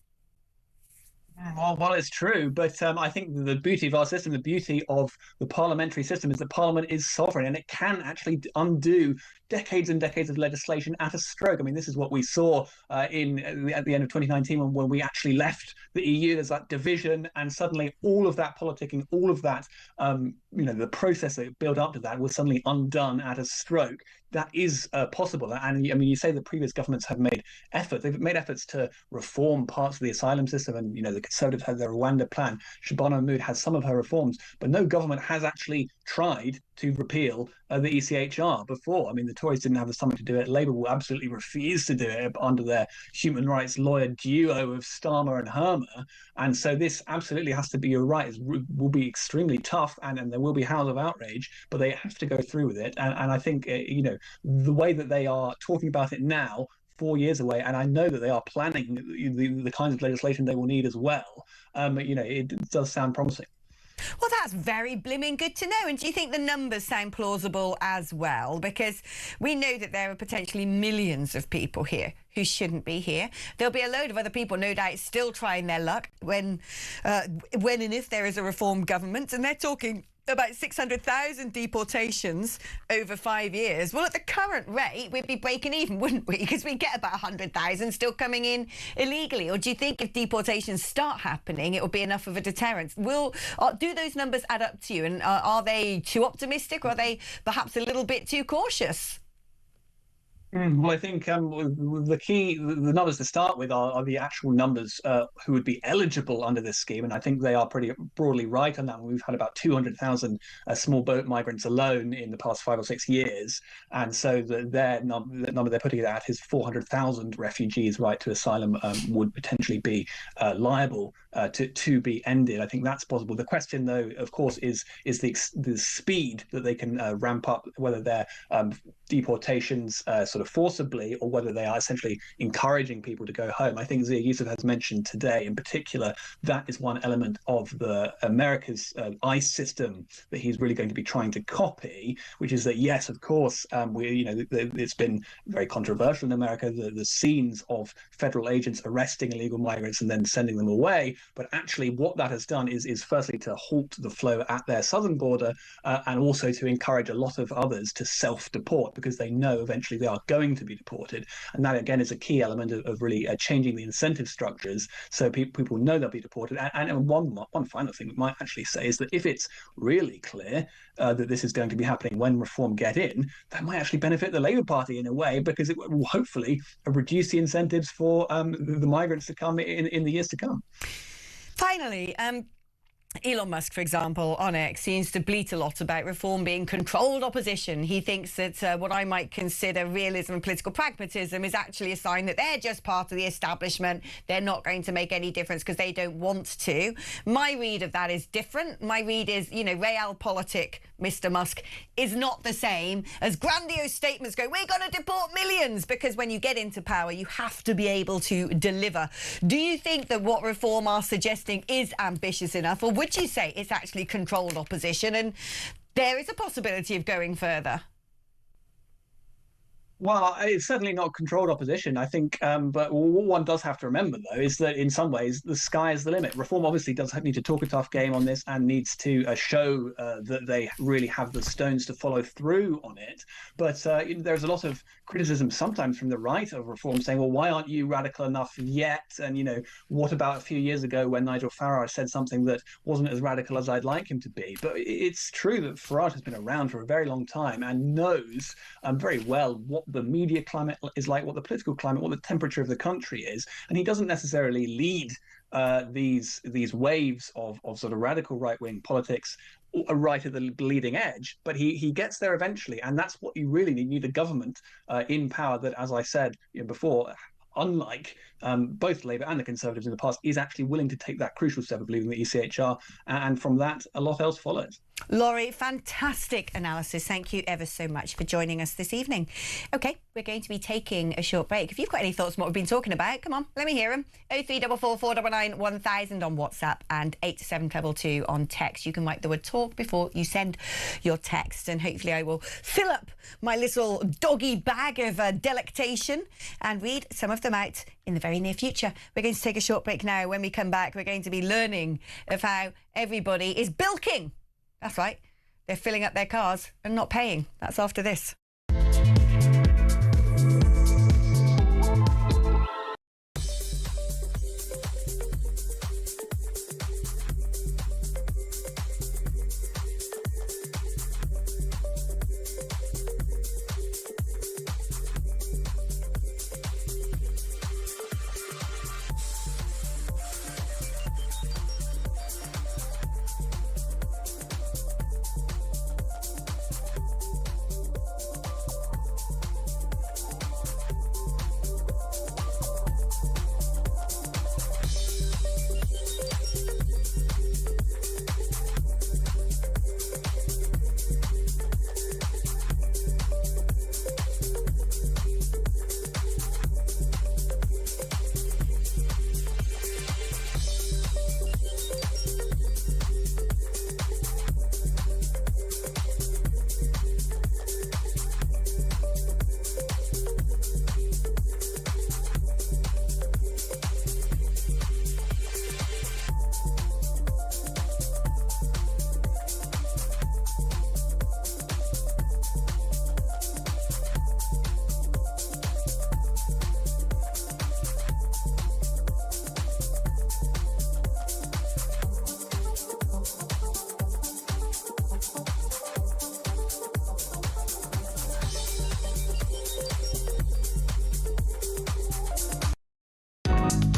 Well, it's true, but I think the beauty of our system, the beauty of the parliamentary system, is that Parliament is sovereign and it can actually undo decades and decades of legislation at a stroke. I mean, this is what we saw at the end of 2019 when we actually left the EU. There's that division, and suddenly all of that politicking, all of that, the process that built up to that was suddenly undone at a stroke. That is possible. And I mean, you say the previous governments have made efforts. They've made efforts to reform parts of the asylum system, and the Conservatives had their Rwanda plan. Shabana Mahmood has some of her reforms, but no government has actually tried to repeal the ECHR before. I mean, the Tories didn't have the stomach to do it. Labour will absolutely refuse to do it under their human rights lawyer duo of Starmer and Hermer. And so this absolutely has to be, you're right, will be extremely tough, and there will be howls of outrage, but they have to go through with it. And I think, the way that they are talking about it now, 4 years away, and I know that they are planning the kinds of legislation they will need as well, it does sound promising. Well, that's very blimmin' good to know. And do you think the numbers sound plausible as well? Because we know that there are potentially millions of people here who shouldn't be here. There'll be a load of other people, no doubt, still trying their luck when and if there is a reformed government. And they're talking about 600,000 deportations over 5 years. Well, at the current rate, we'd be breaking even, wouldn't we? Because we'd get about 100,000 still coming in illegally. Or do you think if deportations start happening, it will be enough of a deterrent? Do those numbers add up to you? And are they too optimistic, or are they perhaps a little bit too cautious? Well, I think the numbers to start with are the actual numbers who would be eligible under this scheme, and I think they are pretty broadly right on that. We've had about 200,000 small boat migrants alone in the past 5 or 6 years, and so the number they're putting it at is 400,000 refugees right to asylum would potentially be liable to be ended. I think that's possible. The question, though, of course, is the speed that they can ramp up, whether they're deportations sort of forcibly or whether they are essentially encouraging people to go home. I think Zia Yusuf has mentioned today, in particular, that is one element of the America's ICE system that he's really going to be trying to copy, which is that, yes, of course, it's been very controversial in America, the scenes of federal agents arresting illegal migrants and then sending them away. But actually what that has done is firstly to halt the flow at their southern border and also to encourage a lot of others to self-deport because they know eventually they are going to be deported. And that, again, is a key element of really changing the incentive structures so people know they'll be deported. And one final thing we might actually say is that if it's really clear that this is going to be happening when reform get in, that might actually benefit the Labour Party in a way because it will hopefully reduce the incentives for the migrants to come in the years to come. Finally, Elon Musk, for example, on X, seems to bleat a lot about reform being controlled opposition. He thinks that what I might consider realism and political pragmatism is actually a sign that they're just part of the establishment. They're not going to make any difference because they don't want to. My read of that is different. My read is, realpolitik, Mr. Musk, is not the same as grandiose statements go, we're going to deport millions, because when you get into power, you have to be able to deliver. Do you think that what reform are suggesting is ambitious enough, or would you say it's actually controlled opposition and there is a possibility of going further? Well, it's certainly not controlled opposition, I think. But what one does have to remember, though, is that in some ways the sky is the limit. Reform obviously does need to talk a tough game on this and needs to show that they really have the stones to follow through on it. But there's a lot of criticism sometimes from the right of reform saying, well, why aren't you radical enough yet? And, what about a few years ago when Nigel Farage said something that wasn't as radical as I'd like him to be? But it's true that Farage has been around for a very long time and knows very well what the media climate is like, what the political climate, what the temperature of the country is, and he doesn't necessarily lead these waves of sort of radical right-wing politics right at the leading edge, but he gets there eventually, and that's what you really need. You need a government in power that, as I said before, unlike both Labour and the Conservatives in the past, is actually willing to take that crucial step of leaving the ECHR, and from that, a lot else follows. Laurie, fantastic analysis. Thank you ever so much for joining us this evening. OK, we're going to be taking a short break. If you've got any thoughts on what we've been talking about, come on, let me hear them. 0344 499 1000 on WhatsApp and 87222 on text. You can write the word talk before you send your text, and hopefully I will fill up my little doggy bag of delectation and read some of them out in the very near future. We're going to take a short break now. When we come back, we're going to be learning of how everybody is bilking. That's right. They're filling up their cars and not paying. That's after this.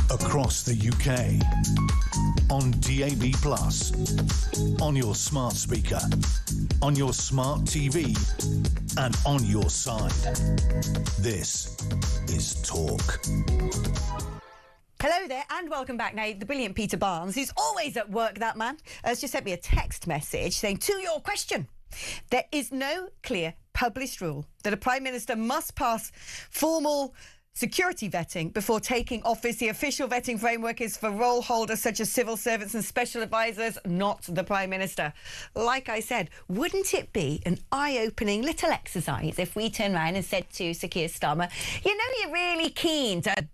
Across the UK, on DAB+, on your smart speaker, on your smart TV, and on your side. This is Talk. Hello there and welcome back. Now, the brilliant Peter Barnes, who's always at work, that man, has just sent me a text message saying, to your question, there is no clear published rule that a Prime Minister must pass formal security vetting before taking office. The official vetting framework is for role holders such as civil servants and special advisors, not the Prime Minister. Like I said, wouldn't it be an eye-opening little exercise if we turned around and said to Sir Keir Starmer, you know, you're really keen to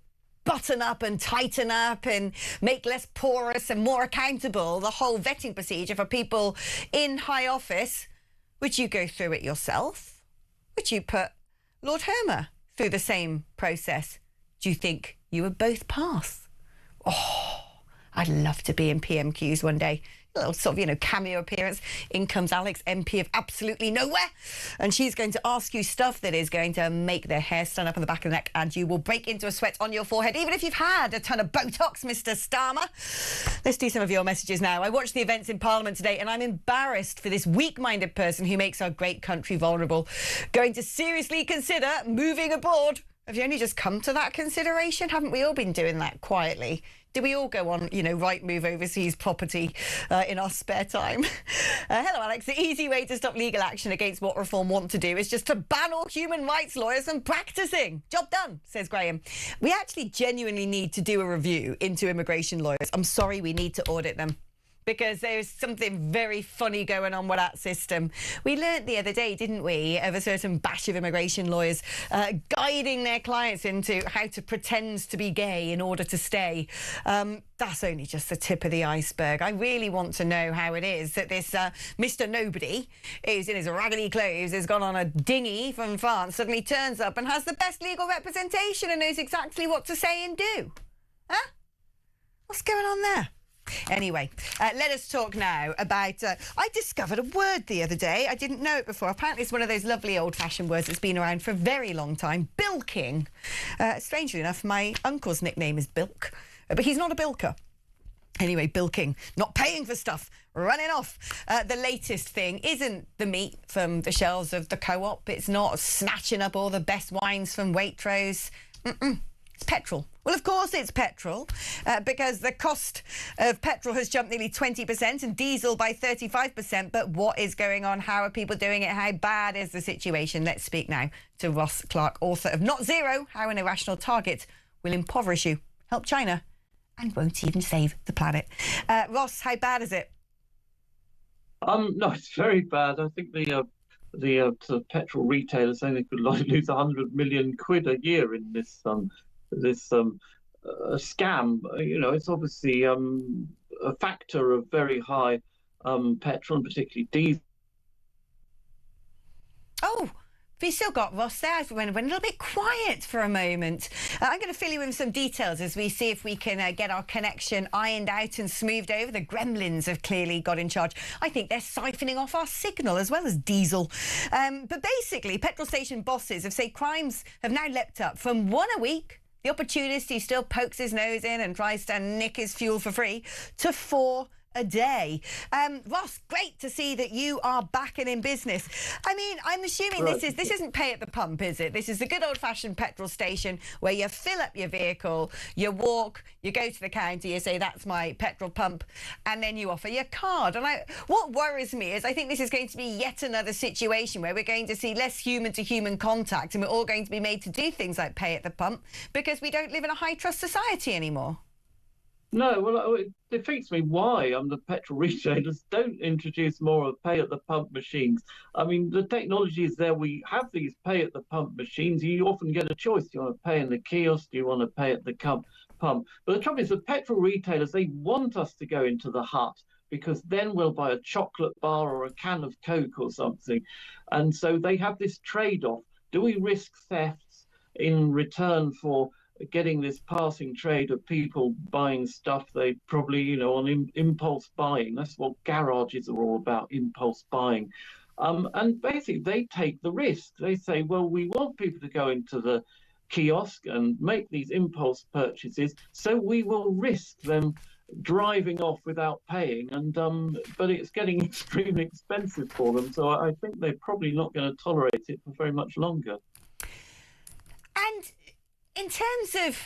button up and tighten up and make less porous and more accountable the whole vetting procedure for people in high office. Would you go through it yourself? Would you put Lord Hermer through the same process? Do you think you would both pass? Oh, I'd love to be in PMQs one day. A little sort of, you know, cameo appearance. In comes Alex, MP of absolutely nowhere. And she's going to ask you stuff that is going to make their hair stand up on the back of the neck and you will break into a sweat on your forehead, even if you've had a ton of Botox, Mr. Starmer. Let's do some of your messages now. I watched the events in Parliament today and I'm embarrassed for this weak-minded person who makes our great country vulnerable. Going to seriously consider moving abroad. Have you only just come to that consideration? Haven't we all been doing that quietly? Do we all go on, you know, right move overseas property in our spare time? Hello, Alex. The easy way to stop legal action against what Reform want to do is just to ban all human rights lawyers from practising. Job done, says Graham. We actually genuinely need to do a review into immigration lawyers. I'm sorry, we need to audit them, because there's something very funny going on with that system. We learnt the other day, didn't we, of a certain batch of immigration lawyers guiding their clients into how to pretend to be gay in order to stay. That's only just the tip of the iceberg. I really want to know how it is that this Mr. Nobody, who's in his raggedy clothes, has gone on a dinghy from France, suddenly turns up and has the best legal representation and knows exactly what to say and do. Huh? What's going on there? Anyway, let us talk now about... I discovered a word the other day. I didn't know it before. Apparently it's one of those lovely old-fashioned words that's been around for a very long time. Bilking. Strangely enough, my uncle's nickname is Bilk, but he's not a bilker. Anyway, bilking, not paying for stuff, running off. The latest thing isn't the meat from the shelves of the co-op. It's not snatching up all the best wines from Waitrose. It's petrol. Well, of course it's petrol, because the cost of petrol has jumped nearly 20% and diesel by 35%. But what is going on? How are people doing it? How bad is the situation? Let's speak now to Ross Clark, author of Not Zero, How an Irrational Target Will Impoverish You, Help China, and Won't Even Save the Planet. Ross, how bad is it? No, it's very bad. I think the petrol retailers saying they could lose 100 million quid a year in this scam. You know, it's obviously a factor of very high petrol and particularly diesel. Oh, we still got Ross there. I went a little bit quiet for a moment. I'm going to fill you in with some details as we see if we can get our connection ironed out and smoothed over. The gremlins have clearly got in charge. I think they're siphoning off our signal as well as diesel. But basically, petrol station bosses have said crimes have now leapt up from 1 a week, the opportunist who still pokes his nose in and tries to nick his fuel for free, to 4 a day. Ross, great to see that you are back and in business. I mean, I'm assuming this isn't pay at the pump, is it? This is the good old-fashioned petrol station where you fill up your vehicle, you walk, you go to the counter, you say, that's my petrol pump, and then you offer your card. And what worries me is I think this is going to be yet another situation where we're going to see less human-to-human contact and we're all going to be made to do things like pay at the pump because we don't live in a high-trust society anymore. No, well, it defeats me why the petrol retailers don't introduce more of pay-at-the-pump machines. I mean, the technology is there. We have these pay-at-the-pump machines. You often get a choice. Do you want to pay in the kiosk? Do you want to pay at the pump? But the trouble is, the petrol retailers, they want us to go into the hut because then we'll buy a chocolate bar or a can of Coke or something. And so they have this trade-off. Do we risk thefts in return for getting this passing trade of people buying stuff they probably, you know, on impulse buying? That's what garages are all about, impulse buying. And basically they take the risk. They say, well, we want people to go into the kiosk and make these impulse purchases, so we will risk them driving off without paying, and but it's getting extremely expensive for them, so I think they're probably not going to tolerate it for very much longer. And in terms of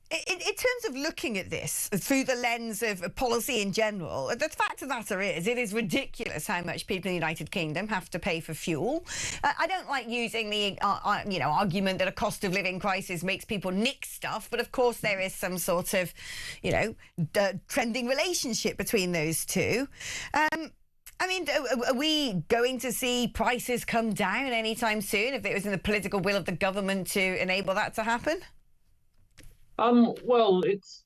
In terms of looking at this through the lens of policy in general, the fact of the matter is it is ridiculous how much people in the United Kingdom have to pay for fuel. I don't like using the argument that a cost of living crisis makes people nick stuff, but of course there is some sort of, trending relationship between those two. I mean, are we going to see prices come down anytime soon if it was in the political will of the government to enable that to happen? Well, it's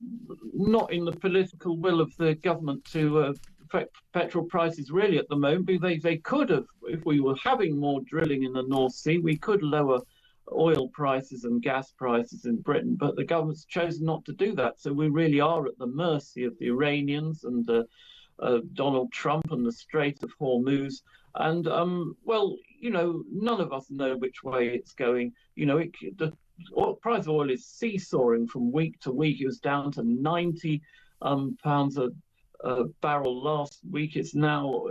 not in the political will of the government to affect petrol prices really at the moment. They could have, if we were having more drilling in the North Sea, we could lower oil prices and gas prices in Britain, but the government's chosen not to do that. So we really are at the mercy of the Iranians and Donald Trump and the Strait of Hormuz. And, none of us know which way it's going. The price of oil is seesawing from week to week. It was down to 90 pounds a barrel last week. It's now,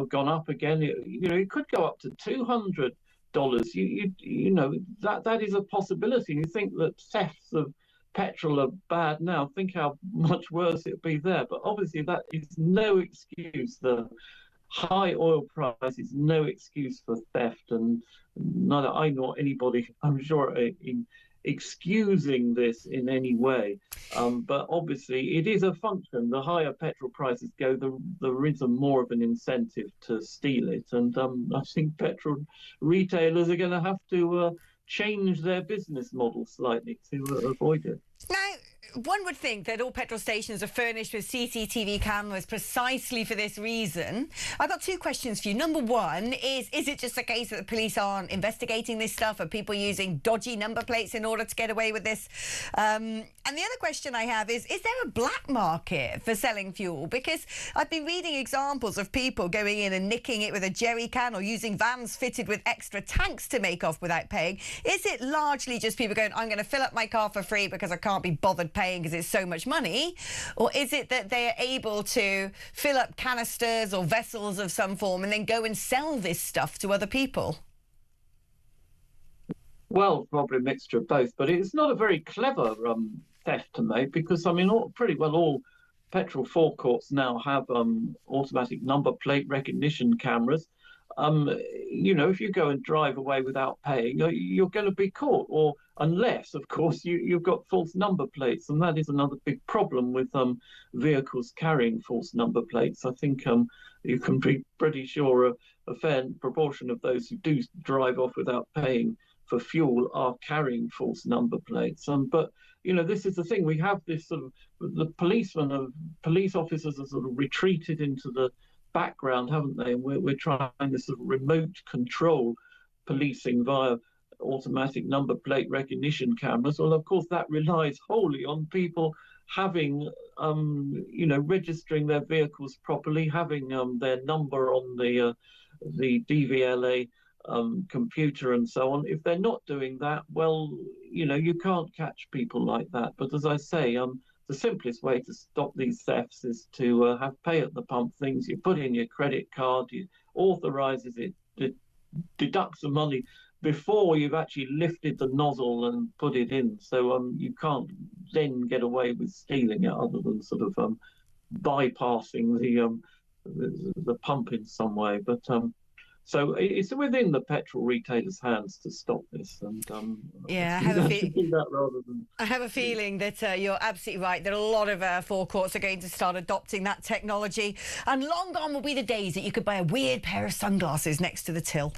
gone up again. It could go up to $200. That is a possibility. You think that thefts of petrol are bad now. Think how much worse it would be there. But obviously that is no excuse. The high oil price is no excuse for theft, and neither I nor anybody, I'm sure, in excusing this in any way. But obviously it is a function. The higher petrol prices go, there is more of an incentive to steal it. And I think petrol retailers are going to have to change their business model slightly to avoid it. Now, one would think that all petrol stations are furnished with CCTV cameras precisely for this reason. I've got two questions for you. Number one is it just a case that the police aren't investigating this stuff? Are people using dodgy number plates in order to get away with this? And the other question I have is there a black market for selling fuel? Because I've been reading examples of people going in and nicking it with a jerry can or using vans fitted with extra tanks to make off without paying. Is it largely just people going, I'm going to fill up my car for free because I can't be bothered paying because it's so much money? Or is it that they are able to fill up canisters or vessels of some form and then go and sell this stuff to other people? Well, probably a mixture of both, but it's not a very clever theft to make, because pretty well all petrol forecourts now have automatic number plate recognition cameras. If you go and drive away without paying, you're going to be caught, or unless, of course, you've got false number plates, and that is another big problem with vehicles carrying false number plates. I think you can be pretty sure a fair proportion of those who do drive off without paying for fuel are carrying false number plates. But this is the thing. We have this sort of, the police officers are sort of retreated into the background, haven't they? And we're trying this sort of remote control policing via automatic number plate recognition cameras. Well, of course, that relies wholly on people having, registering their vehicles properly, having their number on the DVLA computer and so on. If they're not doing that, well, you can't catch people like that. But as I say, the simplest way to stop these thefts is to have pay at the pump things. You put in your credit card, you authorises it, deducts the money before you've actually lifted the nozzle and put it in. So you can't then get away with stealing it, other than sort of bypassing the pump in some way. But so it's within the petrol retailers' hands to stop this. And yeah, I have a feeling that you're absolutely right, that a lot of forecourts are going to start adopting that technology. And long gone will be the days that you could buy a weird pair of sunglasses next to the till.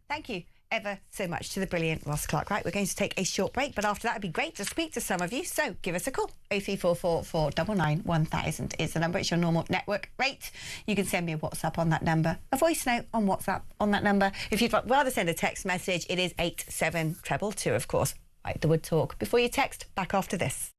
Thank you ever so much to the brilliant Ross Clark. Right, we're going to take a short break, but after that it'd be great to speak to some of you, so give us a call. 0344 499 1000 is the number. It's your normal network rate. You can send me a WhatsApp on that number, a voice note on WhatsApp on that number. If you'd rather send a text message, it is 87222, of course. Right, the Wood Talk. Before you text, back after this.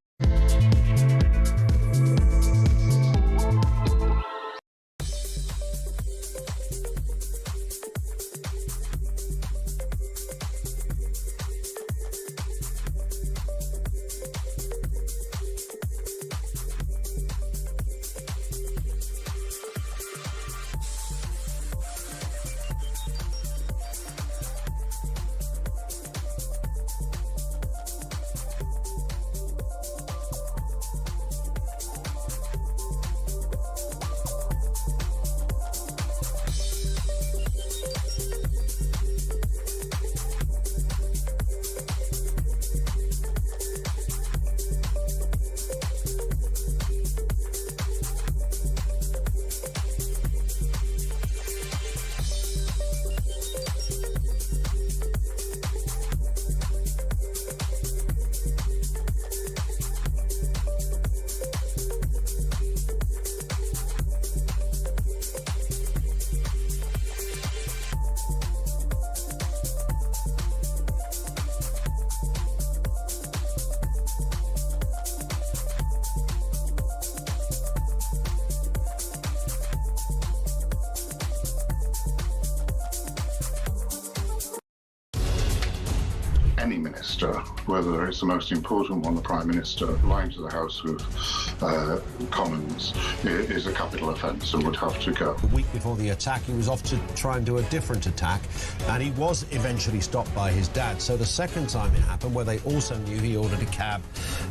any minister, whether it's the most important one, the Prime Minister, lying to the House of Commons is a capital offence and would have to go. The week before the attack, he was off to try and do a different attack, and he was eventually stopped by his dad. So the second time it happened, where they also knew he ordered a cab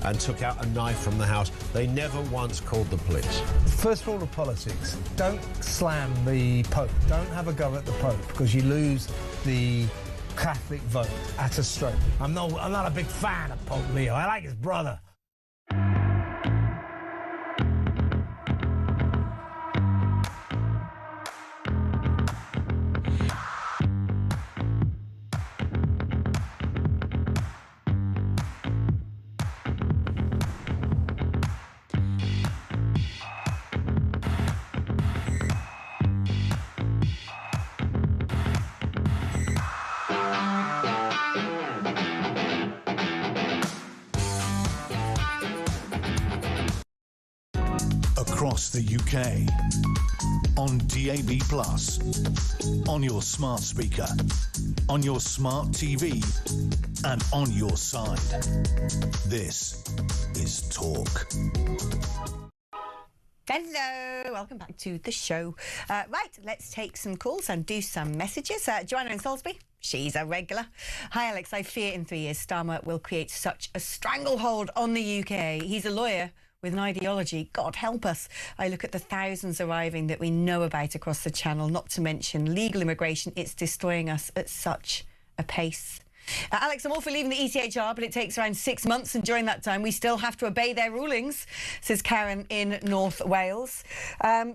and took out a knife from the house, they never once called the police. First rule of politics, don't slam the Pope. Don't have a go at the Pope, because you lose the Catholic vote at a stroke. I'm not a big fan of Pope Leo. I like his brother. Across the UK, on DAB+, on your smart speaker, on your smart TV, and on your side. This is Talk. Hello, welcome back to the show. Right, let's take some calls and do some messages. Joanna in Salisbury, she's a regular. Hi, Alex. I fear in 3 years Starmer will create such a stranglehold on the UK. He's a lawyer with an ideology. God help us. I look at the thousands arriving that we know about across the channel, not to mention legal immigration. It's destroying us at such a pace. Alex, I'm all for leaving the ECHR, but it takes around 6 months, and during that time we still have to obey their rulings, says Karen in North Wales.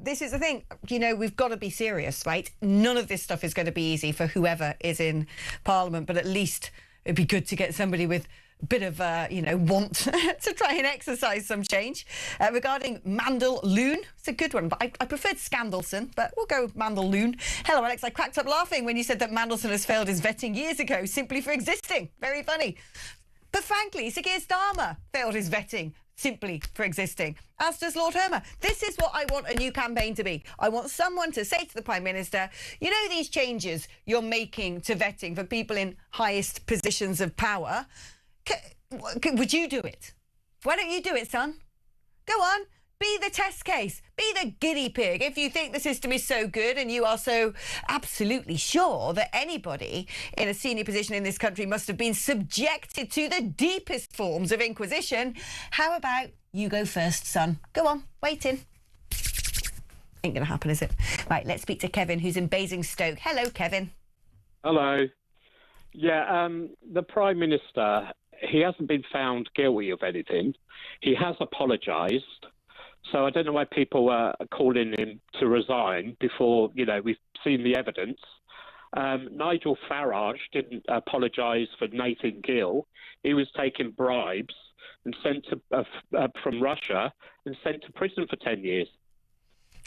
This is the thing, you know, we've got to be serious, right? None of this stuff is going to be easy for whoever is in Parliament, but at least it'd be good to get somebody with bit of, want to try and exercise some change. Regarding Mandelson, it's a good one, but I preferred Mandelson, but we'll go Mandelson. Hello, Alex. I cracked up laughing when you said that Mandelson has failed his vetting years ago simply for existing. Very funny. But frankly, Sir Keir Starmer failed his vetting simply for existing, as does Lord Hermer. This is what I want a new campaign to be. I want someone to say to the Prime Minister, you know, these changes you're making to vetting for people in highest positions of power, would you do it? Why don't you do it, son? Go on, be the test case, be the guinea pig. If you think the system is so good and you are so absolutely sure that anybody in a senior position in this country must have been subjected to the deepest forms of inquisition, how about you go first, son? Go on, waiting. Ain't gonna happen, is it? Right, let's speak to Kevin, who's in Basingstoke. Hello, Kevin. Hello. Yeah, the Prime Minister, he hasn't been found guilty of anything. He has apologised. So I don't know why people are calling him to resign before, we've seen the evidence. Nigel Farage didn't apologise for Nathan Gill. He was taking bribes and sent to, from Russia and sent to prison for 10 years.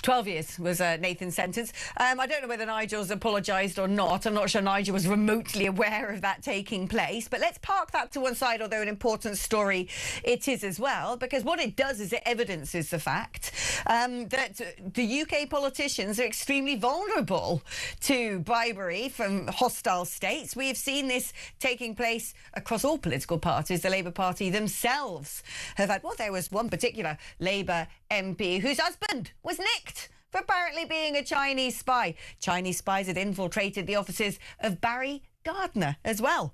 12 years was Nathan's sentence. I don't know whether Nigel's apologised or not. I'm not sure Nigel was remotely aware of that taking place. But let's park that to one side, although an important story it is as well, because what it does is it evidences the fact that the UK politicians are extremely vulnerable to bribery from hostile states. We have seen this taking place across all political parties. The Labour Party themselves have had, there was one particular Labour MP whose husband was nicked for apparently being a Chinese spy. Chinese spies had infiltrated the offices of Barry Gardner as well.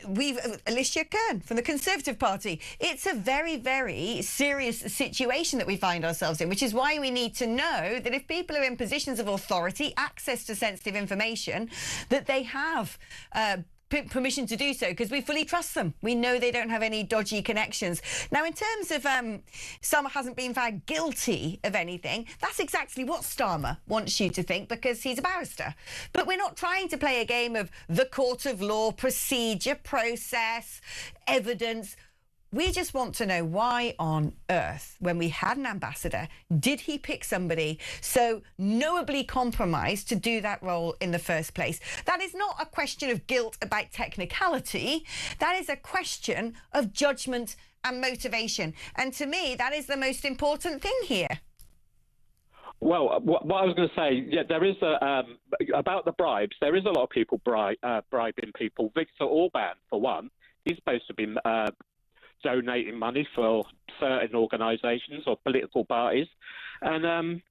We've Alicia Kern from the Conservative Party. It's a very, very serious situation that we find ourselves in, which is why we need to know that if people are in positions of authority, access to sensitive information, that they have permission to do so, because we fully trust them. We know they don't have any dodgy connections. Now, in terms of Starmer hasn't been found guilty of anything, that's exactly what Starmer wants you to think, because he's a barrister. But we're not trying to play a game of the court of law, procedure, process, evidence. We just want to know why on earth, when we had an ambassador, did he pick somebody so knowably compromised to do that role in the first place? That is not a question of guilt about technicality. That is a question of judgment and motivation. And to me, that is the most important thing here. Well, what I was going to say, yeah, there is about the bribes. There is a lot of people bribing people. Viktor Orban, for one, he's supposed to be donating money for certain organisations or political parties, and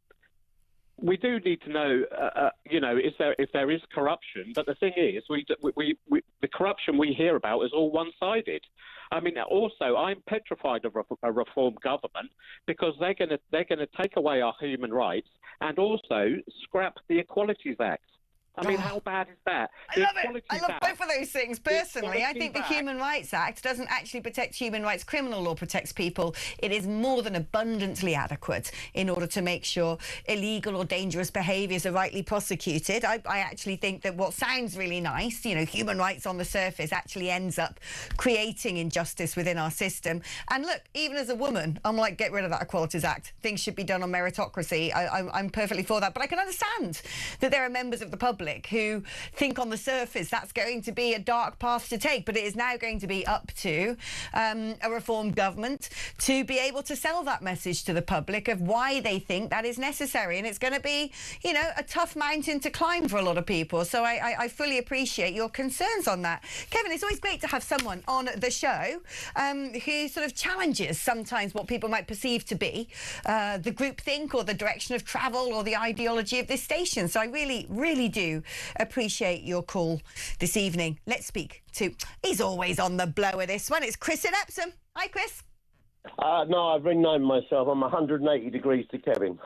we do need to know, if there is corruption. But the thing is, the corruption we hear about is all one-sided. I mean, also, I'm petrified of a reform government because they're going to take away our human rights and also scrap the Equalities Act. I mean, how bad is that? I love it. I love both of those things. Personally, I think the Human Rights Act doesn't actually protect human rights. Criminal law protects people. It is more than abundantly adequate in order to make sure illegal or dangerous behaviours are rightly prosecuted. I actually think that what sounds really nice, human rights on the surface, actually ends up creating injustice within our system. And look, even as a woman, I'm like, get rid of that Equalities Act. Things should be done on meritocracy. I'm perfectly for that. But I can understand that there are members of the public who think on the surface that's going to be a dark path to take, but it is now going to be up to a reformed government to be able to sell that message to the public of why they think that is necessary. And it's going to be, a tough mountain to climb for a lot of people. So I fully appreciate your concerns on that. Kevin, it's always great to have someone on the show who sort of challenges sometimes what people might perceive to be the groupthink or the direction of travel or the ideology of this station. So I really, really do appreciate your call this evening. Let's speak to, he's always on the blower this one, it's Chris in Epsom. Hi, Chris. No, I've renamed myself. I'm 180 degrees to Kevin.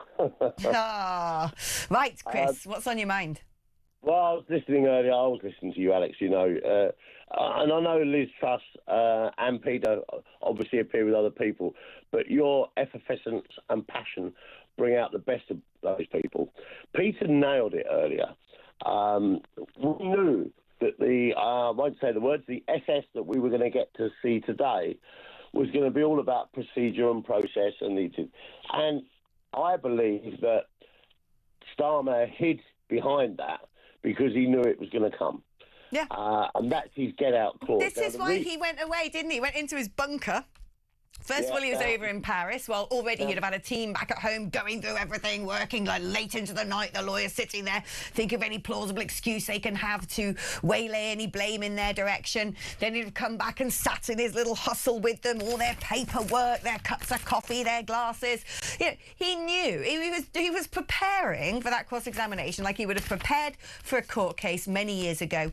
Right, Chris, what's on your mind? Well, I was listening earlier. I was listening to you, Alex, and I know Liz Truss and Peter obviously appear with other people, but your effervescence and passion bring out the best of those people. Peter nailed it earlier. We knew that I won't say the words, the SS that we were going to get to see today was going to be all about procedure and process and I believe that Starmer hid behind that because he knew it was going to come. Yeah. And that's his get-out clause. This is why he went away, didn't he? Went into his bunker. First of all, he was over in Paris, while already he'd have had a team back at home going through everything, working like late into the night, the lawyers sitting there, think of any plausible excuse they can have to waylay any blame in their direction. Then he'd have come back and sat in his little hustle with them, all their paperwork, their cups of coffee, their glasses. He knew. He was preparing for that cross-examination like he would have prepared for a court case many years ago,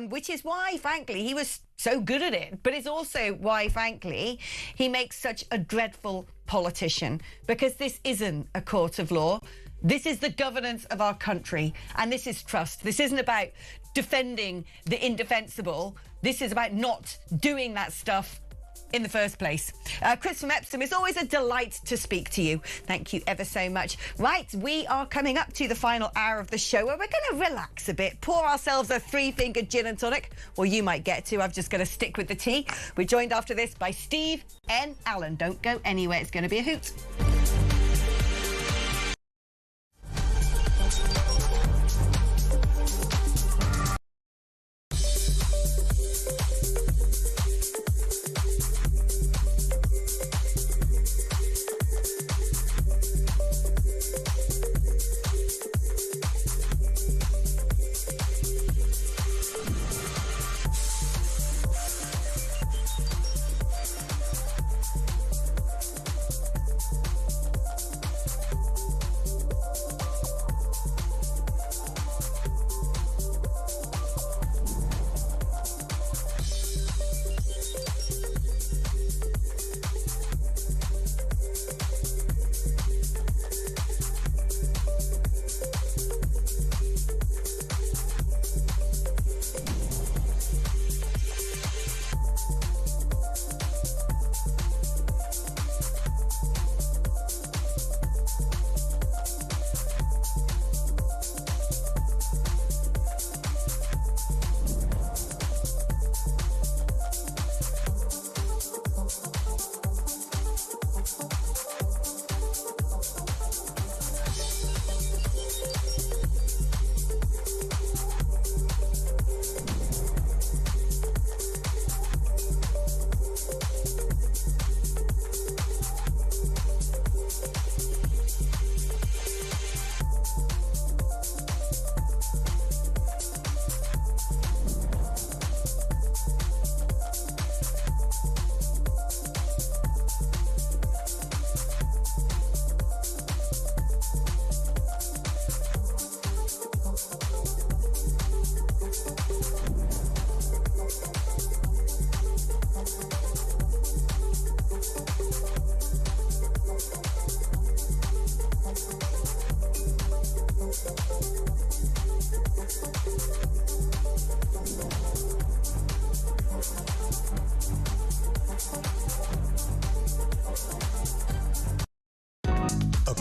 which is why, frankly, he was so good at it. But it's also why, frankly, he makes such a dreadful politician, because this isn't a court of law. This is the governance of our country, and this is trust. This isn't about defending the indefensible. This is about not doing that stuff in the first place. Chris from Epsom, it's always a delight to speak to you. Thank you ever so much. Right, we are coming up to the final hour of the show where we're going to relax a bit, pour ourselves a three-fingered gin and tonic, or you might get to. I've just got to stick with the tea. We're joined after this by Steve N. Allen. Don't go anywhere. It's going to be a hoot.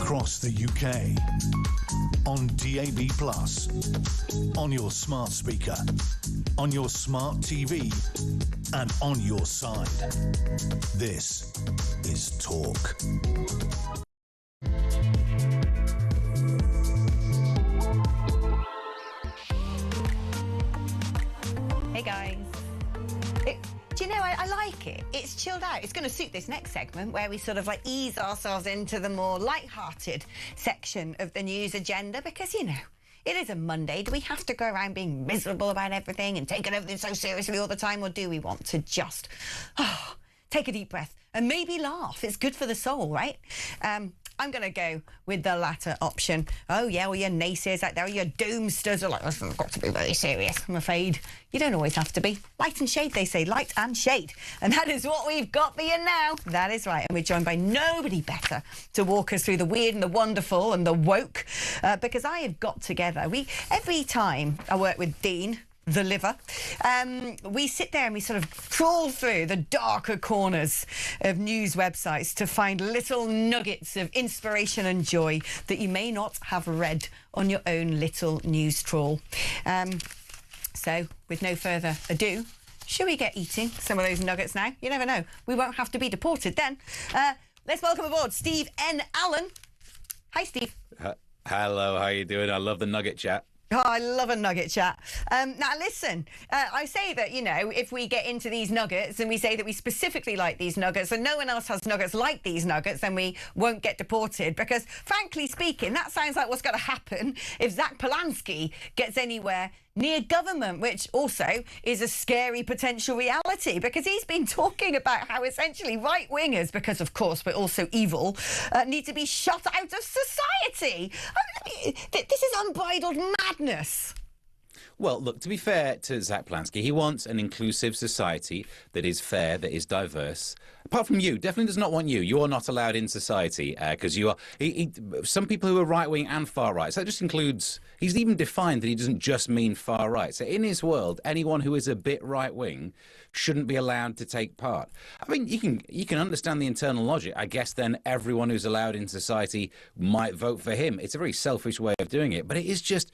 across the UK. On DAB+, on your smart speaker, on your smart TV, and on your side. This is Talk. Hey guys. Do you know, I like it. It's chilled out. It's going to suit this next segment where we sort of like ease ourselves into the more light-hearted section of the news agenda because, you know, it is a Monday. Do we have to go around being miserable about everything and taking everything so seriously all the time, or do we want to just take a deep breath and maybe laugh? It's good for the soul, right? I'm going to go with the latter option. Oh, yeah, well, your naysayers out there, your doomsters are like, listen, I've got to be very serious, I'm afraid. You don't always have to be. Light and shade, they say, light and shade. And that is what we've got for you now. That is right. And we're joined by nobody better to walk us through the weird and the wonderful and the woke, because I have got together. Every time I work with Dean, the liver, we sit there and we sort of crawl through the darker corners of news websites to find little nuggets of inspiration and joy that you may not have read on your own little news trawl. So, with no further ado, shall we get eating some of those nuggets now? You never know. We won't have to be deported then. Let's welcome aboard Steve N. Allen. Hi, Steve. Hello, how you doing? I love the nugget chat. Oh, I love a nugget chat. Now, listen, I say that, you know, if we get into these nuggets and we say that we specifically like these nuggets and no one else has nuggets like these nuggets, then we won't get deported because, frankly speaking, that sounds like what's going to happen if Zach Polanski gets anywhere near government, which also is a scary potential reality because he's been talking about how essentially right-wingers, because of course we're also evil, need to be shut out of society. I mean, this is unbridled madness. Well, look, to be fair to Zach Polanski, he wants an inclusive society that is fair, that is diverse. Apart from you, definitely does not want you. You are not allowed in society because you are... some people who are right-wing and far-right, so that just includes... He's even defined that he doesn't just mean far-right. So in his world, anyone who is a bit right-wing shouldn't be allowed to take part. I mean, you can understand the internal logic. I guess then everyone who's allowed in society might vote for him. It's a very selfish way of doing it, but it is just...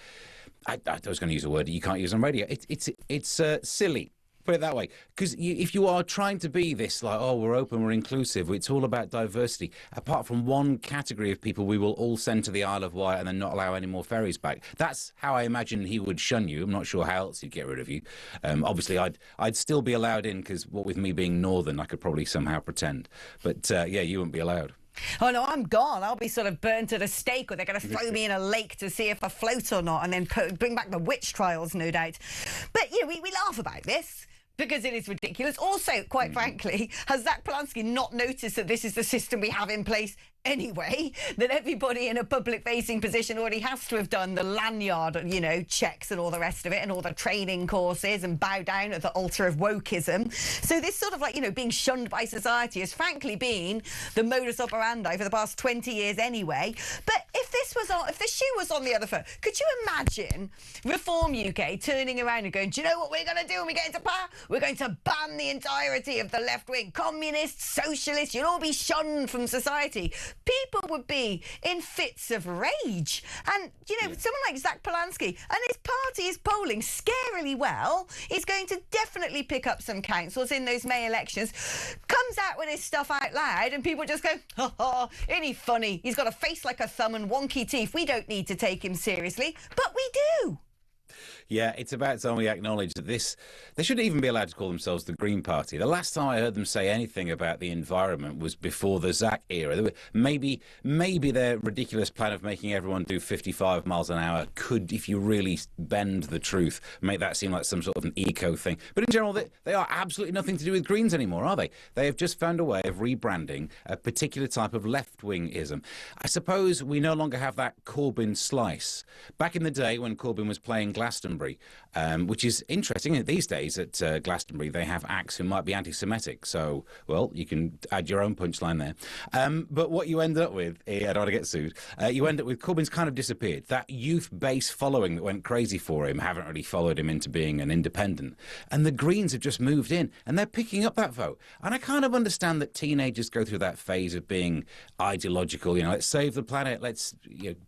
I was going to use a word you can't use on radio. It's silly. Put it that way. Because if you are trying to be this, like, oh, we're open, we're inclusive, it's all about diversity. Apart from one category of people we will all send to the Isle of Wight and then not allow any more ferries back. That's how I imagine he would shun you. I'm not sure how else he'd get rid of you. Obviously, I'd still be allowed in because what with me being northern, I could probably somehow pretend. But, yeah, you wouldn't be allowed. Oh, no, I'm gone. I'll be sort of burnt at a stake, or they're going to throw me in a lake to see if I float or not, and then bring back the witch trials, no doubt. But, you know, we laugh about this because it is ridiculous. Also, quite frankly, has Zach Polanski not noticed that this is the system we have in place anyway, that everybody in a public-facing position already has to have done the lanyard, you know, checks and all the rest of it and all the training courses and bow down at the altar of wokeism. So this sort of like, you know, being shunned by society has frankly been the modus operandi for the past 20 years anyway. But if the shoe was on the other foot, could you imagine Reform UK turning around and going, do you know what we're going to do when we get into power? We're going to ban the entirety of the left wing. Communists, socialists, you'll all be shunned from society. People would be in fits of rage. And, you know, someone like Zach Polanski, and his party is polling scarily well, is going to definitely pick up some councils in those May elections, comes out with his stuff out loud, and people just go, ha ha, isn't he funny? He's got a face like a thumb and wonky teeth. We don't need to take him seriously, but we do. Yeah, it's about time we acknowledge that they shouldn't even be allowed to call themselves the Green Party. The last time I heard them say anything about the environment was before the Zach era. Maybe their ridiculous plan of making everyone do 55 miles an hour could, if you really bend the truth, make that seem like some sort of an eco thing. But in general, they are absolutely nothing to do with Greens anymore, are they? They have just found a way of rebranding a particular type of left-wingism. I suppose we no longer have that Corbyn slice. Back in the day when Corbyn was playing Glastonbury, Glastonbury, which is interesting. These days at Glastonbury, they have acts who might be anti-Semitic. So, well, you can add your own punchline there. But what you end up with, I don't want to get sued, you end up with Corbyn's kind of disappeared. That youth base following that went crazy for him haven't really followed him into being an independent. And the Greens have just moved in, and they're picking up that vote. And I kind of understand that teenagers go through that phase of being ideological. Let's save the planet.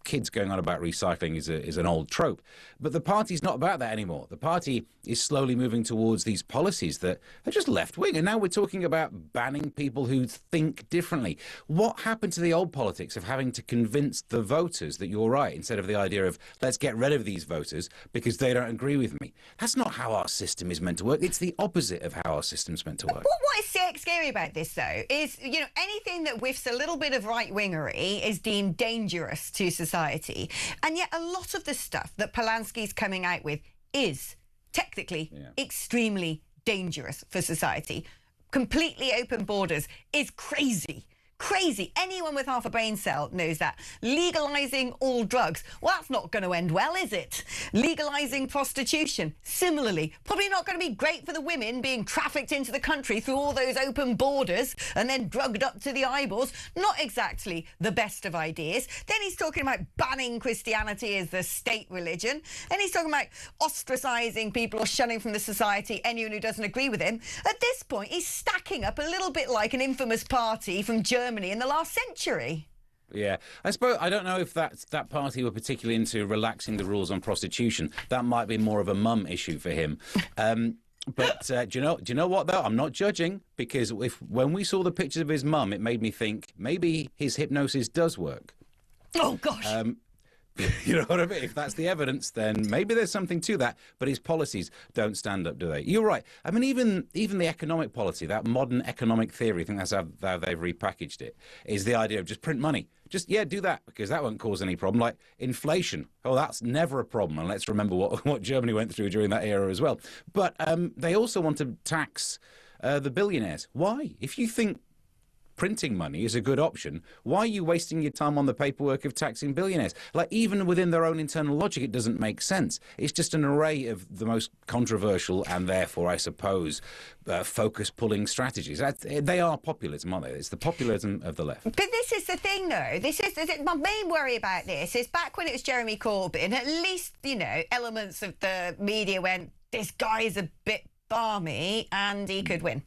Kids going on about recycling is an old trope. But the party's not about that anymore. The party is slowly moving towards these policies that are just left-wing. And now we're talking about banning people who think differently. What happened to the old politics of having to convince the voters that you're right, instead of the idea of let's get rid of these voters because they don't agree with me? That's not how our system is meant to work. It's the opposite of how our system's meant to work. What is scary about this, though, is, anything that whiffs a little bit of right-wingery is deemed dangerous to society. And yet a lot of the stuff that Polanski's coming out with is technically extremely dangerous for society. Completely open borders is crazy. Crazy. Anyone with half a brain cell knows that. Legalising all drugs, well, that's not going to end well, is it? Legalising prostitution, similarly, probably not going to be great for the women being trafficked into the country through all those open borders and then drugged up to the eyeballs. Not exactly the best of ideas. Then he's talking about banning Christianity as the state religion. And he's talking about ostracising people or shunning from the society anyone who doesn't agree with him. At this point, he's stacking up a little bit like an infamous party from Germany in the last century. Yeah, I suppose I don't know if that party were particularly into relaxing the rules on prostitution. That might be more of a mum issue for him. But do you know what though? I'm not judging, because when we saw the pictures of his mum, it made me think maybe his hypnosis does work. Oh gosh. You know what I mean? If that's the evidence, then maybe there's something to that. But his policies don't stand up, do they? You're right. I mean, even the economic policy, that modern economic theory, I think that's how they've repackaged it, is the idea of just print money. Just, do that, because that won't cause any problem. Like inflation. Oh, that's never a problem. And let's remember what Germany went through during that era as well. But they also want to tax the billionaires. Why? If you think printing money is a good option, why are you wasting your time on the paperwork of taxing billionaires? Like, even within their own internal logic, it doesn't make sense. It's just an array of the most controversial and therefore, I suppose, focus-pulling strategies. They are populism, aren't they? It's the populism of the left. But this is the thing, though. My main worry about this is back when it was Jeremy Corbyn, at least, elements of the media went, this guy's a bit balmy and he could win.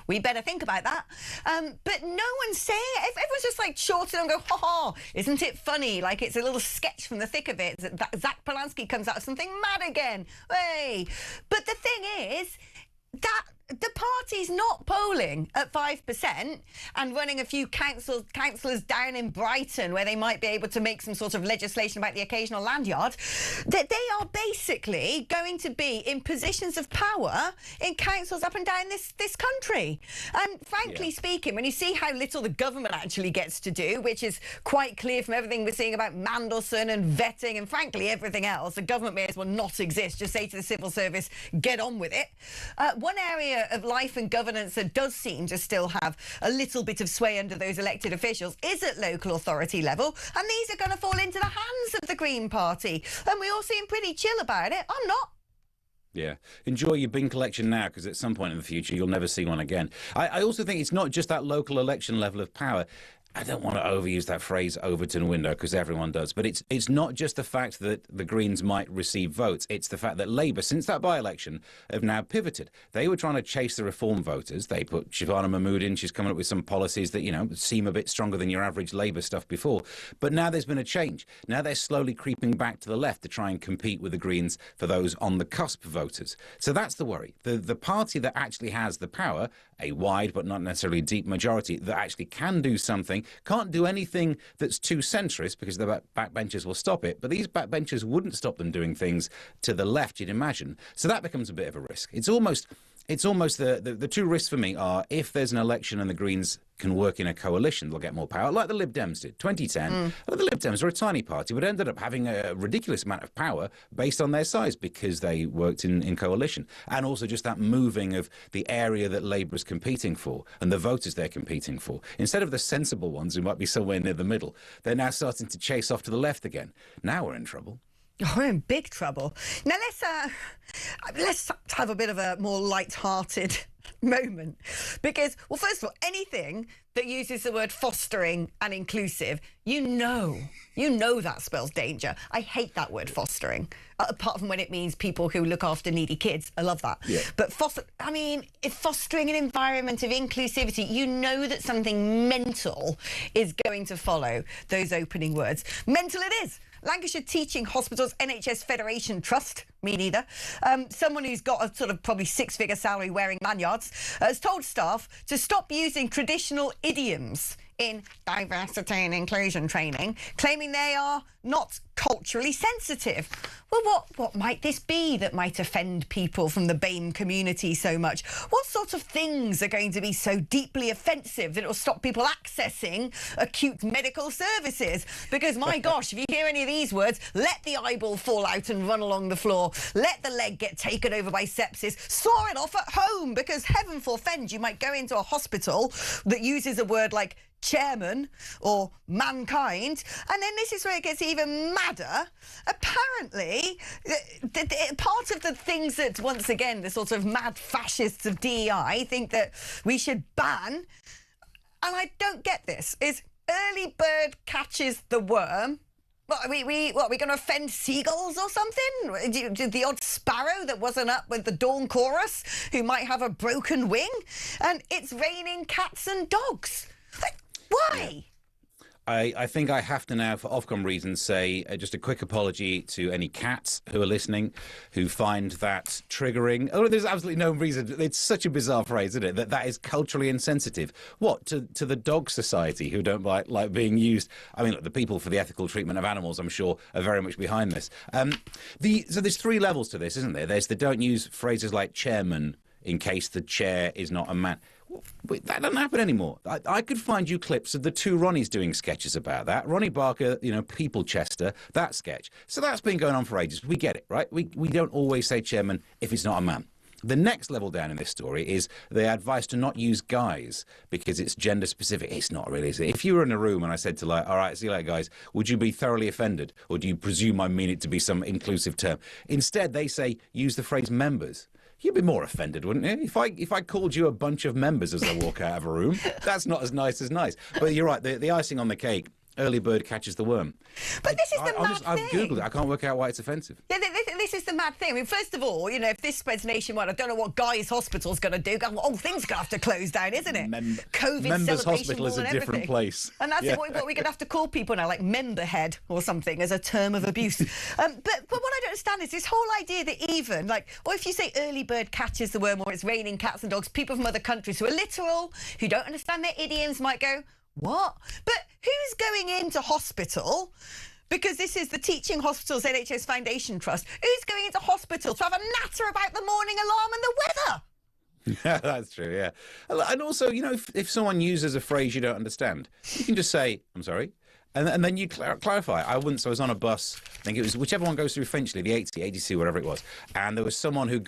We better think about that. But no one's saying it. Everyone's just like shorting and go, ha ha, isn't it funny? Like it's a little sketch from the thick of it. Zach Polanski comes out of something mad again. Hey. But the thing is that the party's not polling at 5% and running a few councillors down in Brighton where they might be able to make some sort of legislation about the occasional land yard. That they are basically going to be in positions of power in councils up and down this country. And frankly speaking, when you see how little the government actually gets to do, which is quite clear from everything we're seeing about Mandelson and vetting and frankly everything else, the government may as well not exist. Just say to the civil service, get on with it. One area of life and governance that does seem to still have a little bit of sway under those elected officials is at local authority level, and these are going to fall into the hands of the Green Party, and we all seem pretty chill about it. I'm not. Yeah. Enjoy your bin collection now, because at some point in the future you'll never see one again. I also think it's not just that local election level of power. I don't want to overuse that phrase Overton window, because everyone does, but it's not just the fact that the Greens might receive votes. It's the fact that Labour, since that by-election, have now pivoted. They were trying to chase the Reform voters. They put Shavana Mahmood in. She's coming up with some policies that, seem a bit stronger than your average Labour stuff before. But now there's been a change. Now they're slowly creeping back to the left to try and compete with the Greens for those on the cusp voters. So that's the worry. The party that actually has the power, a wide but not necessarily deep majority, that actually can do something, can't do anything that's too centrist because the backbenchers will stop it, but these backbenchers wouldn't stop them doing things to the left, you'd imagine. So that becomes a bit of a risk. It's almost the two risks for me are, if there's an election and the Greens can work in a coalition, they'll get more power, like the Lib Dems did. 2010, the Lib Dems were a tiny party, but ended up having a ridiculous amount of power based on their size because they worked in coalition. And also just that moving of the area that Labour is competing for and the voters they're competing for. Instead of the sensible ones who might be somewhere near the middle, they're now starting to chase off to the left again. Now we're in trouble. Oh, we're in big trouble. Now let's have a bit of a more light-hearted moment, because, well, first of all, anything that uses the word fostering and inclusive, you know that spells danger. I hate that word fostering, apart from when it means people who look after needy kids. I love that. Yeah. But if fostering an environment of inclusivity, you know that something mental is going to follow those opening words. Mental it is. Lancashire Teaching Hospitals NHS Federation Trust, me neither, someone who's got a sort of probably six-figure salary wearing lanyards, has told staff to stop using traditional idioms in diversity and inclusion training, claiming they are not culturally sensitive. Well, what might this be that might offend people from the BAME community so much? What sort of things are going to be so deeply offensive that it will stop people accessing acute medical services? Because, my gosh, if you hear any of these words, let the eyeball fall out and run along the floor. Let the leg get taken over by sepsis. Saw it off at home, because heaven forfend, you might go into a hospital that uses a word like chairman or mankind, and then this is where it gets even madder. Apparently, part of the things that, once again, the sort of mad fascists of DEI think that we should ban, and I don't get this, is early bird catches the worm. What, are we going to offend seagulls or something? The odd sparrow that wasn't up with the dawn chorus, who might have a broken wing? And it's raining cats and dogs. Why? I think I have to now, for Ofcom reasons, say just a quick apology to any cats who are listening who find that triggering. Oh, there's absolutely no reason. It's such a bizarre phrase, isn't it? That is culturally insensitive. What, to the dog society who don't like being used? I mean, look, the people for the ethical treatment of animals, I'm sure, are very much behind this. So there's three levels to this, isn't there? There's the don't use phrases like chairman in case the chair is not a man. Wait, that doesn't happen anymore. I could find you clips of the two Ronnies doing sketches about that. Ronnie Barker, People Chester, that sketch. So that's been going on for ages. We get it, right? We don't always say chairman if it's not a man. The next level down in this story is the advice to not use guys because it's gender specific. It's not really, is it? If you were in a room and I said to all right, see you later, guys, would you be thoroughly offended? Or do you presume I mean it to be some inclusive term? Instead, they say use the phrase members. You'd be more offended, wouldn't you? If I called you a bunch of members as I walk out of a room, that's not as nice as nice. But you're right, the icing on the cake, early bird catches the worm. But this is the mad thing. I've Googled it. I can't work out why it's offensive. Yeah, this is the mad thing. I mean, first of all, if this spreads nationwide, I don't know what Guy's Hospital's going to do. Things going to have to close down, isn't it? COVID Members celebration Hospital is a different place. And that's what we're going to have to call people now, like memberhead or something, as a term of abuse. But what I don't understand is this whole idea that even, or if you say early bird catches the worm or it's raining cats and dogs, people from other countries who are literal, who don't understand their idioms might go, what? But who's going into hospital? Because this is the Teaching Hospitals NHS Foundation Trust. Who's going into hospital to have a natter about the morning alarm and the weather? Yeah, that's true, yeah. And also, if someone uses a phrase you don't understand, you can just say, I'm sorry. And then you clarify. I was on a bus, I think it was whichever one goes through Finchley, the 80, 82, whatever it was. And there was someone who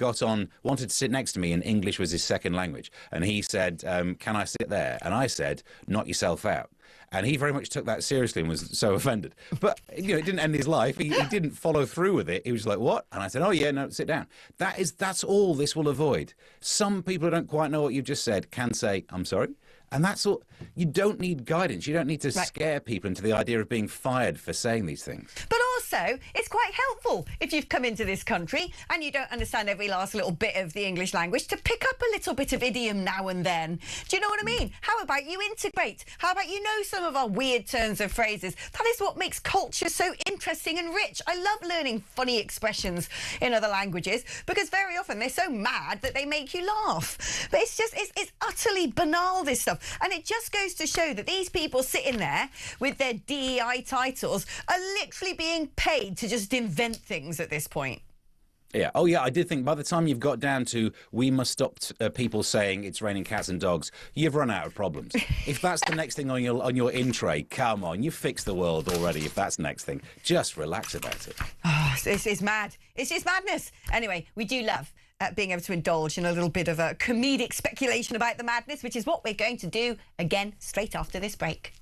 wanted to sit next to me, and English was his second language. And he said, can I sit there? And I said, knock yourself out. And he very much took that seriously and was so offended. But, it didn't end his life. He didn't follow through with it. He was like, what? And I said, oh, yeah, no, sit down. That's all this will avoid. Some people who don't quite know what you've just said can say, I'm sorry. And that's all. You don't need guidance. You don't need to scare people into the idea of being fired for saying these things. But also, it's quite helpful if you've come into this country and you don't understand every last little bit of the English language to pick up a little bit of idiom now and then. Do you know what I mean? How about you integrate? How about you know some of our weird turns of phrases? That is what makes culture so interesting and rich. I love learning funny expressions in other languages because very often they're so mad that they make you laugh. But it's utterly banal, this stuff. And it just goes to show that these people sitting there with their DEI titles are literally being paid to just invent things at this point. Yeah. Oh, yeah. I did think by the time you've got down to we must stop people saying it's raining cats and dogs, you've run out of problems. If that's the next thing on your in tray, come on, you fixed the world already. If that's the next thing, just relax about it. Oh, this is mad. It's just madness. Anyway, we do love being able to indulge in a little bit of a comedic speculation about the madness, which is what we're going to do again straight after this break.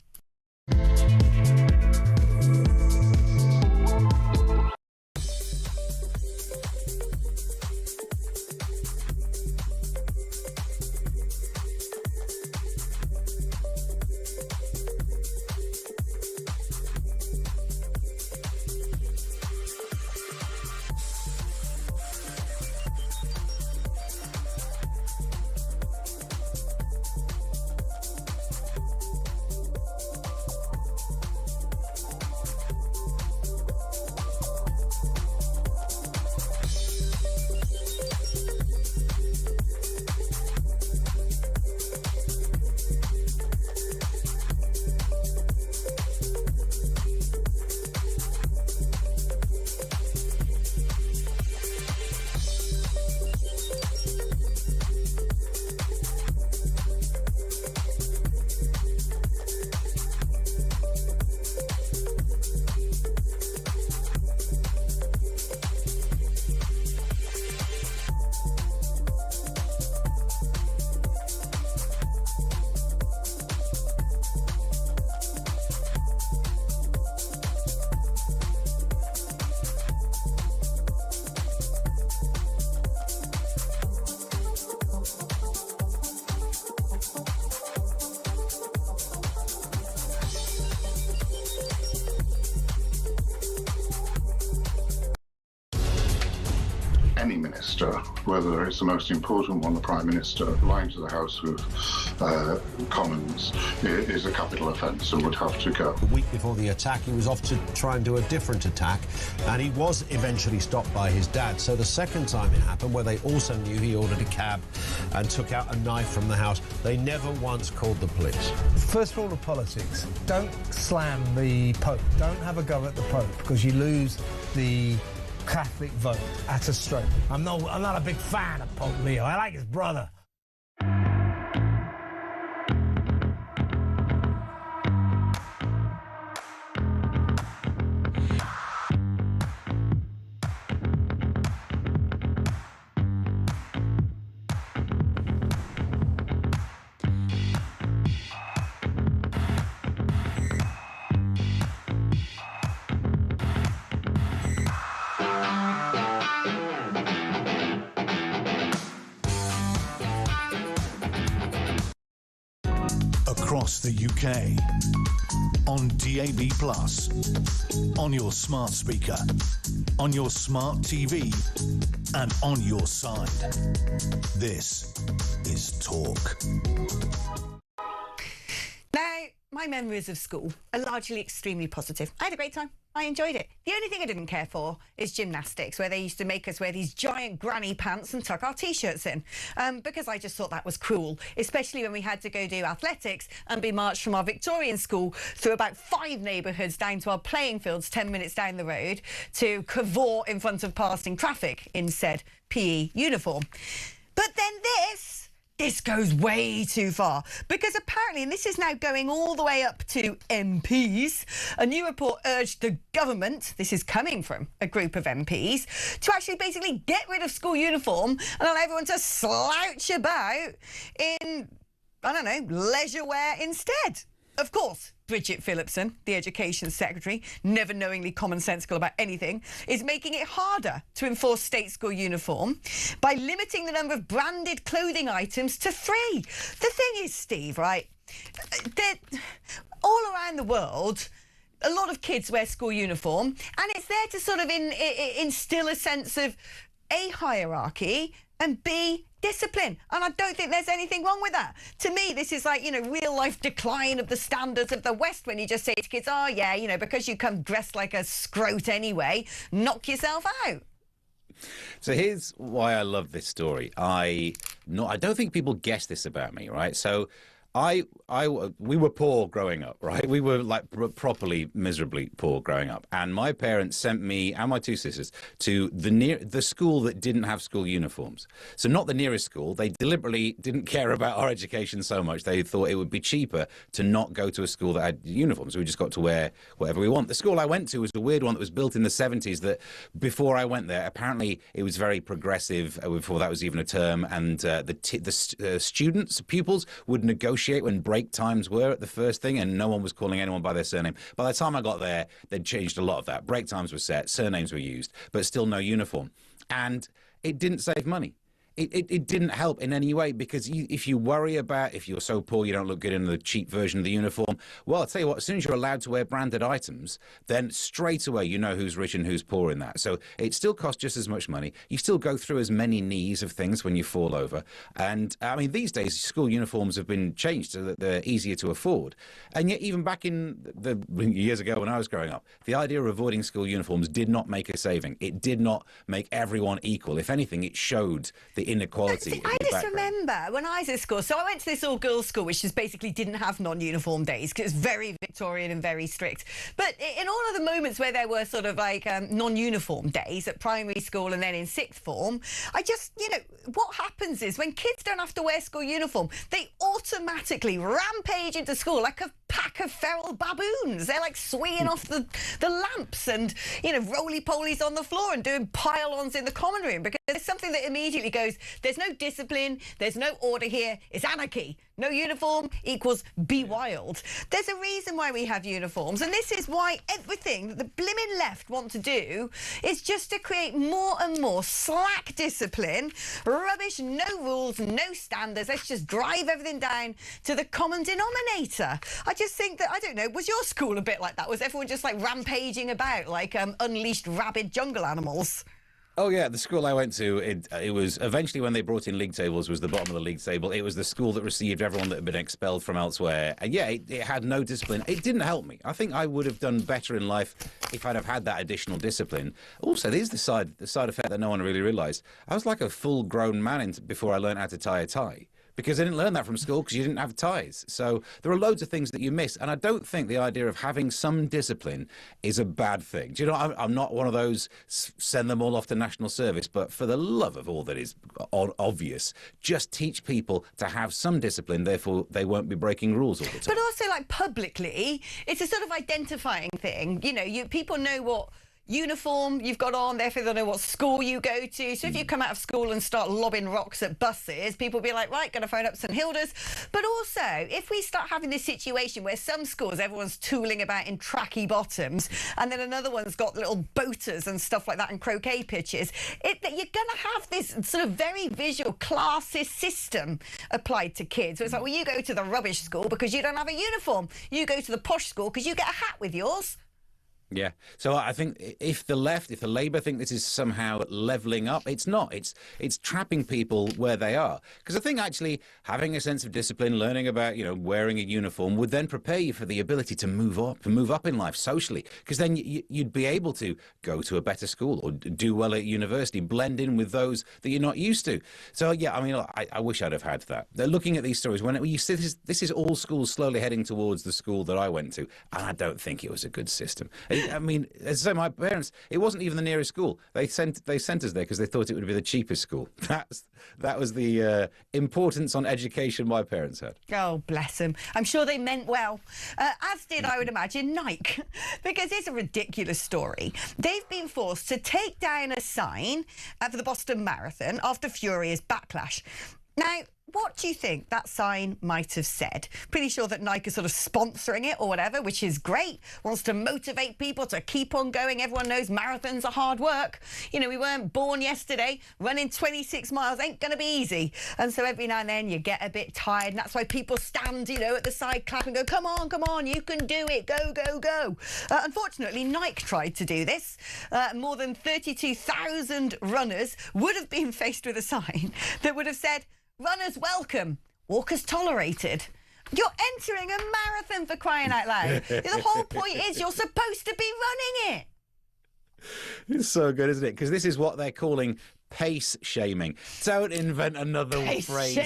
Minister, whether it's the most important one, the Prime Minister, lying to the House of Commons is a capital offence and would have to go. A week before the attack, he was off to try and do a different attack, and he was eventually stopped by his dad. So the second time it happened, where they also knew he ordered a cab and took out a knife from the house, they never once called the police. First rule of politics, don't slam the Pope. Don't have a go at the Pope, because you lose the Catholic vote at a stroke. I'm not a big fan of Pope Leo. I like his brother. Across the UK, on DAB+, on your smart speaker, on your smart TV, and on your side. This is Talk. Now, my memories of school are largely extremely positive. I had a great time. I enjoyed it. The only thing I didn't care for is gymnastics, where they used to make us wear these giant granny pants and tuck our T-shirts in, because I just thought that was cruel, especially when we had to go do athletics and be marched from our Victorian school through about 5 neighbourhoods down to our playing fields 10 minutes down the road to cavort in front of passing traffic in said PE uniform. But then this goes way too far, because apparently, and this is now going all the way up to MPs, a new report urged the government, this is coming from a group of MPs, to actually basically get rid of school uniform and allow everyone to slouch about in, I don't know, leisure wear instead. Of course, Bridget Phillipson, the Education Secretary, never knowingly commonsensical about anything, is making it harder to enforce state school uniform by limiting the number of branded clothing items to 3. The thing is, Steve, right, all around the world, a lot of kids wear school uniform, and it's there to sort of instill a sense of A, hierarchy, and B, discipline. And I don't think there's anything wrong with that. To me, this is like, real life decline of the standards of the West, when you just say to kids, oh yeah, because you come dressed like a scrote anyway, knock yourself out. So here's why I love this story. I don't think people guess this about me, right? So we were poor growing up, right? We were like properly miserably poor growing up, and my parents sent me and my 2 sisters to the school that didn't have school uniforms. So not the nearest school. They deliberately didn't care about our education so much. They thought it would be cheaper to not go to a school that had uniforms. We just got to wear whatever we want. The school I went to was a weird one that was built in the 70s. That before I went there, apparently it was very progressive. Before that was even a term, and the pupils would negotiate when break times were at the first thing, and no one was calling anyone by their surname. By the time I got there, they'd changed a lot of that. Break times were set, surnames were used, but still no uniform. And it didn't save money. It didn't help in any way, because if you worry about if you're so poor you don't look good in the cheap version of the uniform, well, I'll tell you what, as soon as you're allowed to wear branded items, then straight away you know who's rich and who's poor in that. So it still costs just as much money. You still go through as many knees of things when you fall over. And I mean, these days school uniforms have been changed so that they're easier to afford. And yet even back in the years ago when I was growing up, the idea of avoiding school uniforms did not make a saving. It did not make everyone equal. If anything, it showed the inequality. I just remember when I was at school, so I went to this all-girls school, which just basically didn't have non-uniform days, because it was very Victorian and very strict. But in all of the moments where there were sort of like non-uniform days at primary school and then in 6th form, I just, what happens is when kids don't have to wear school uniform, they automatically rampage into school like a pack of feral baboons. They're like swinging off the lamps and, roly-polies on the floor and doing pile-ons in the common room, because there's something that immediately goes, there's no discipline, there's no order here, it's anarchy. No uniform equals be wild. There's a reason why we have uniforms, and this is why everything that the blimmin' left want to do is just to create more and more slack discipline, rubbish, no rules, no standards. Let's just drive everything down to the common denominator. I just think that, I don't know, was your school a bit like that? Was everyone just like rampaging about like unleashed rabid jungle animals? Oh yeah, the school I went to, it was eventually when they brought in league tables, was the bottom of the league table. It was the school that received everyone that had been expelled from elsewhere. And yeah, it had no discipline. It didn't help me. I think I would have done better in life if I'd have had that additional discipline. Also, there's the side effect that no one really realised. I was like a full-grown man before I learned how to tie a tie. Because I didn't learn that from school because you didn't have ties. So there are loads of things that you miss. And I don't think the idea of having some discipline is a bad thing. Do you know, I'm not one of those send them all off to national service, but for the love of all that is obvious, just teach people to have some discipline, therefore they won't be breaking rules all the time. But also, like, publicly, it's a sort of identifying thing. You know, people know what uniform you've got on, therefore they'll know what school you go to. So if you come out of school and start lobbing rocks at buses, people will be like, right, going to phone up St Hilda's. But also, if we start having this situation where some schools, everyone's tooling about in tracky bottoms, and then another one's got little boaters and stuff like that and croquet pitches, you're going to have this sort of very visual classist system applied to kids. So it's like, well, you go to the rubbish school because you don't have a uniform. You go to the posh school because you get a hat with yours. Yeah. So I think if the Labour think this is somehow levelling up, it's not. It's trapping people where they are. Because I think actually having a sense of discipline, learning about, wearing a uniform would then prepare you for the ability to move up in life socially. Because then you'd be able to go to a better school or do well at university, blend in with those that you're not used to. So, yeah, I mean, I wish I'd have had that. They're looking at these stories, when you see this is all schools slowly heading towards the school that I went to, and I don't think it was a good system. I mean, as I say, my parents, it wasn't even the nearest school. They sent us there because they thought it would be the cheapest school. That was the importance on education my parents had. Oh, bless them. I'm sure they meant well. As did, I would imagine, Nike. Because it's a ridiculous story. They've been forced to take down a sign for the Boston Marathon after furious backlash. Now, what do you think that sign might have said? Pretty sure that Nike is sort of sponsoring it or whatever, which is great. Wants to motivate people to keep on going. Everyone knows marathons are hard work. We weren't born yesterday. Running 26 miles ain't going to be easy. And so every now and then you get a bit tired. And that's why people stand, at the side clap and go, come on, you can do it. Go, go, go. Unfortunately, Nike tried to do this. More than 32,000 runners would have been faced with a sign that would have said, runners welcome, walkers tolerated. You're entering a marathon, for crying out loud. The whole point is you're supposed to be running it. It's so good, isn't it? Because this is what they're calling pace shaming. Don't invent another phrase.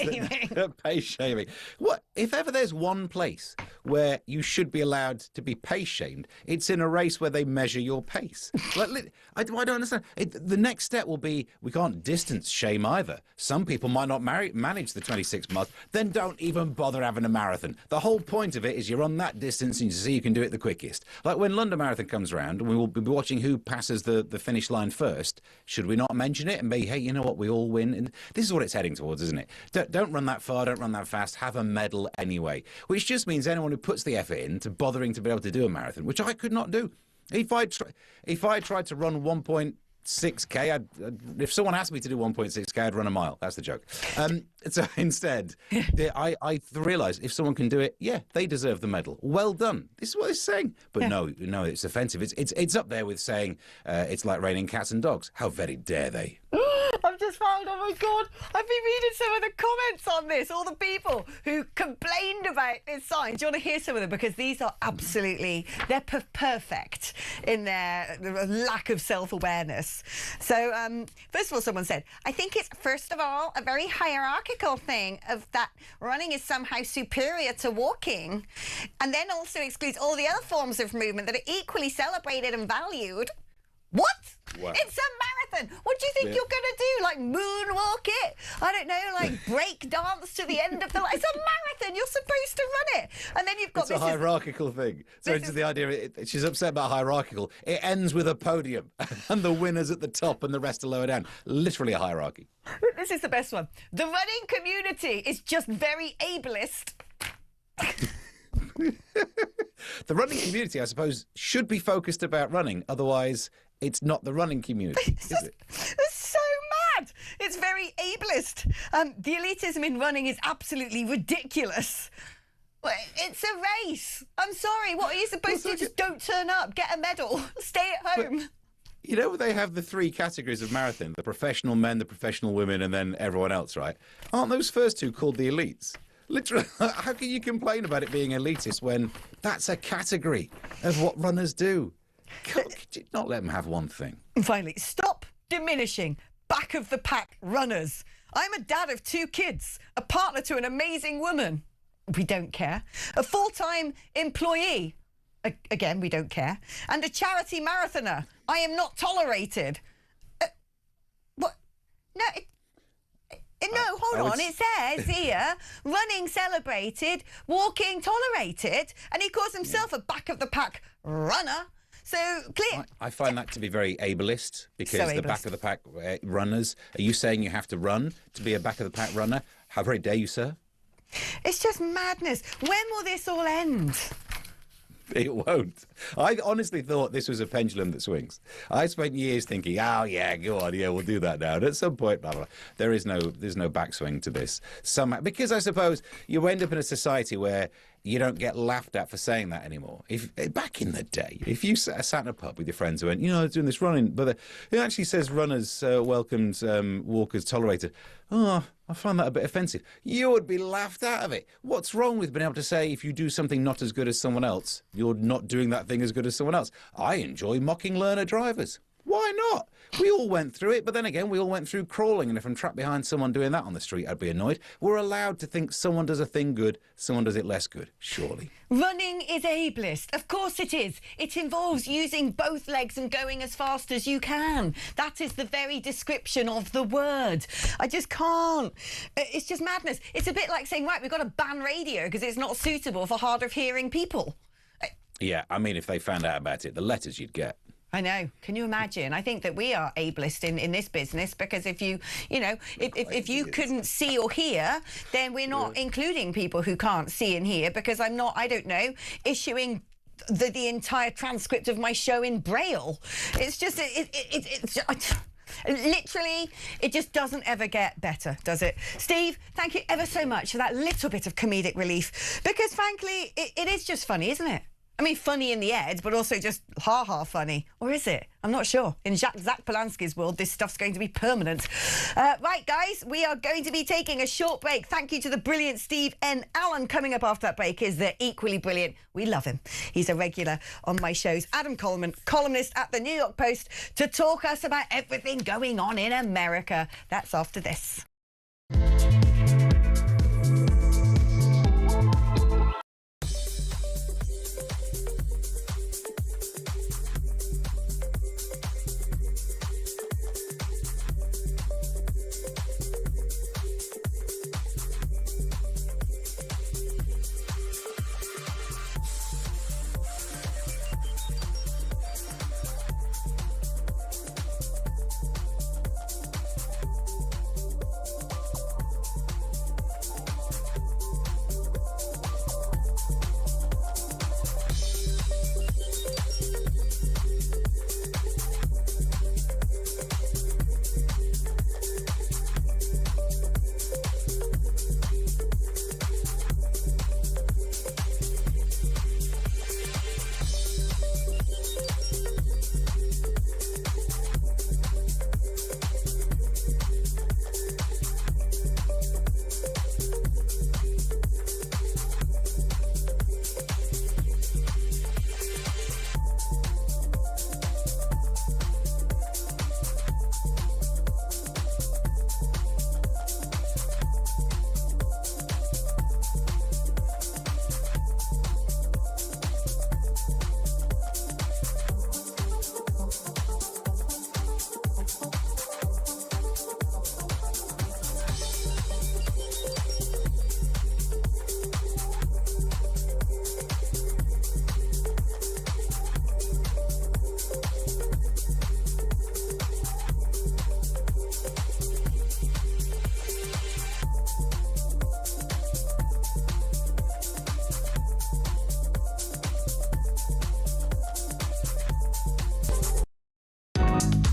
Pace shaming. What if ever there's one place where you should be allowed to be pace shamed, it's in a race where they measure your pace. I don't understand. The next step will be we can't distance shame either. Some people might not manage the 26 miles, then don't even bother having a marathon. The whole point of it is you're on that distance and you see you can do it the quickest. Like when London Marathon comes around, we will be watching who passes the finish line first. Should we not mention it and be, hey, you know what, we all win? And this is what it's heading towards, isn't it? Don't run that far, don't run that fast, have a medal anyway. Which just means anyone who puts the effort into bothering to be able to do a marathon, which I could not do. If I tried to run 1.6k, if someone asked me to do 1.6k, I'd run a mile. That's the joke. So instead, I realised if someone can do it, yeah, they deserve the medal. Well done. This is what it's saying. But no, it's offensive. It's up there with saying it's like raining cats and dogs. How very dare they? I've just found, oh my God, I've been reading some of the comments on this, all the people who complained about this sign. Do you want to hear some of them? Because these are absolutely, they're perfect in their lack of self-awareness. So, first of all, someone said, I think it's, first of all, a very hierarchical thing of that running is somehow superior to walking, and then also excludes all the other forms of movement that are equally celebrated and valued. What? Wow. It's a marathon. What do you think you're going to do? Like moonwalk it? I don't know, like break dance to the end of the line. It's a marathon. You're supposed to run it. And then you've got it's a hierarchical thing. So it's the idea, she's upset about hierarchical. It ends with a podium and the winner's at the top and the rest are lower down. Literally a hierarchy. This is the best one. The running community is just very ableist. The running community, I suppose, should be focused about running. Otherwise, it's not the running community, is it? It's so mad. It's very ableist. The elitism in running is absolutely ridiculous. It's a race. I'm sorry. What are you supposed to do? Just don't turn up. Get a medal. Stay at home. You know, they have the 3 categories of marathon, the professional men, the professional women, and then everyone else, right? Aren't those first 2 called the elites? Literally, how can you complain about it being elitist when that's a category of what runners do? Could you not let them have one thing? And finally, stop diminishing back of the pack runners. I'm a dad of 2 kids, a partner to an amazing woman. We don't care. A full-time employee. Again, we don't care. And a charity marathoner. I am not tolerated. What? No, no, hold on. It says here, running celebrated, walking tolerated, and he calls himself a back-of-the-pack runner. So, clear. I find that to be very ableist, because So the ableist. back-of-the-pack runners... Are you saying you have to run to be a back-of-the-pack runner? How very dare you, sir? It's just madness. When will this all end? It won't. I honestly thought this was a pendulum that swings. I spent years thinking, oh, yeah, go on, yeah, we'll do that now. And at some point, blah, blah, blah. There's no backswing to this. Somehow, because I suppose you end up in a society where you don't get laughed at for saying that anymore. Back in the day, if you sat in a pub with your friends who went, I was doing this running, but it actually says runners welcomed, walkers tolerated. Oh, I find that a bit offensive. You would be laughed out of it. What's wrong with being able to say if you do something not as good as someone else, you're not doing that thing as good as someone else? I enjoy mocking learner drivers. Why not? We all went through it, but then again, we all went through crawling, and if I'm trapped behind someone doing that on the street, I'd be annoyed. We're allowed to think someone does a thing good, someone does it less good, surely. Running is ableist. Of course it is. It involves using both legs and going as fast as you can. That is the very description of the word. I just can't. It's just madness. It's a bit like saying, right, we've got to ban radio because it's not suitable for hard of hearing people. Yeah, I mean, if they found out about it, the letters you'd get. I know. Can you imagine? I think that we are ableist in this business, because if you couldn't see or hear, then we're not including people who can't see and hear, because I don't know, issuing the entire transcript of my show in Braille. It's just, literally, it just doesn't ever get better, does it? Steve, thank you ever so much for that little bit of comedic relief, because frankly, it is just funny, isn't it? I mean, funny in the head, but also just ha-ha funny. Or is it? I'm not sure. In Zach Polanski's world, this stuff's going to be permanent. Right, guys, we are going to be taking a short break. Thank you to the brilliant Steve N. Allen. Coming up after that break is the equally brilliant, we love him, he's a regular on my shows, Adam Coleman, columnist at the New York Post, to talk us about everything going on in America. That's after this.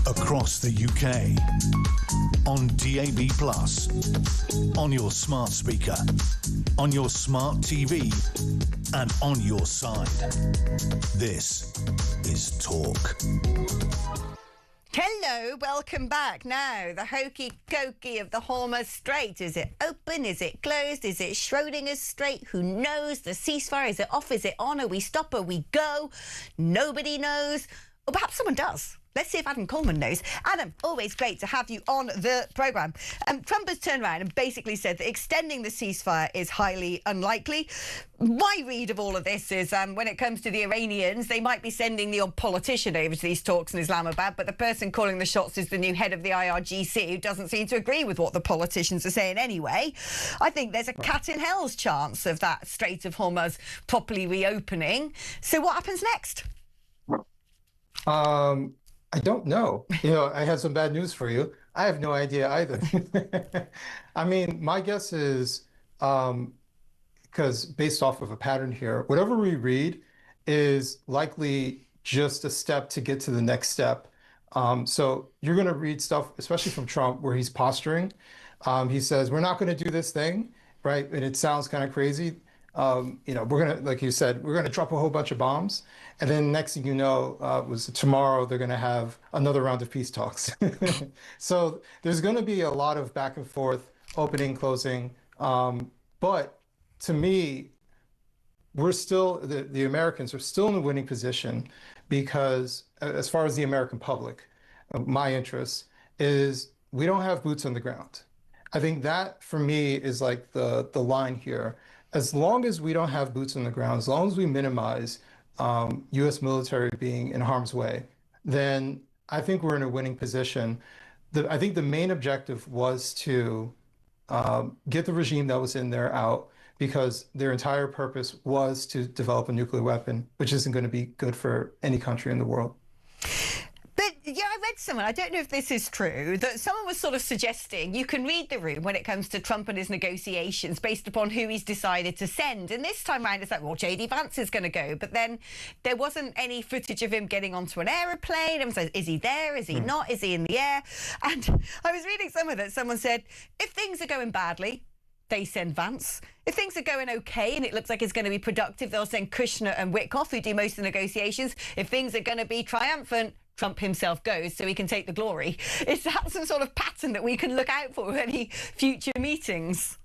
Across the UK, on DAB+, on your smart speaker, on your smart TV, and on your side. This is Talk. Hello, welcome back. Now, the hokey-cokey of the Hormuz Strait. Is it open? Is it closed? Is it Schrodinger's Strait? Who knows? The ceasefire, is it off? Is it on? Are we stop? Are we go? Nobody knows. Or perhaps someone does. Let's see if Adam Coleman knows. Adam, always great to have you on the programme. Trump has turned around and basically said that extending the ceasefire is highly unlikely. My read of all of this is when it comes to the Iranians, they might be sending the odd politician over to these talks in Islamabad, but the person calling the shots is the new head of the IRGC, who doesn't seem to agree with what the politicians are saying anyway. I think there's a cat in hell's chance of that Strait of Hormuz properly reopening. So what happens next? I don't know. I had some bad news for you. I have no idea either. I mean, my guess is, because based off of a pattern here, whatever we read is likely just a step to get to the next step. So you're going to read stuff, especially from Trump, where he's posturing. He says, we're not going to do this thing, right? And it sounds kind of crazy. We're going to, like you said, we're going to drop a whole bunch of bombs. And then next thing you know, was tomorrow, they're going to have another round of peace talks. So there's going to be a lot of back and forth, opening, closing. But to me, we're still, the Americans are still in a winning position because as far as the American public, my interest is we don't have boots on the ground. I think that for me is like the line here. As long as we don't have boots on the ground, as long as we minimize U.S. military being in harm's way, then I think we're in a winning position. I think the main objective was to get the regime that was in there out, because their entire purpose was to develop a nuclear weapon, which isn't going to be good for any country in the world. But yeah, I read somewhere, I don't know if this is true, that someone was sort of suggesting you can read the room when it comes to Trump and his negotiations based upon who he's decided to send. And this time round, it's like, well, J.D. Vance is going to go. But then there wasn't any footage of him getting onto an aeroplane. Everyone says, is he there? Is he not? Is he in the air? And I was reading somewhere that someone said, if things are going badly, they send Vance. If things are going okay and it looks like it's going to be productive, they'll send Kushner and Witkoff, who do most of the negotiations. If things are going to be triumphant, Trump himself goes so he can take the glory. Is that some sort of pattern that we can look out for any future meetings?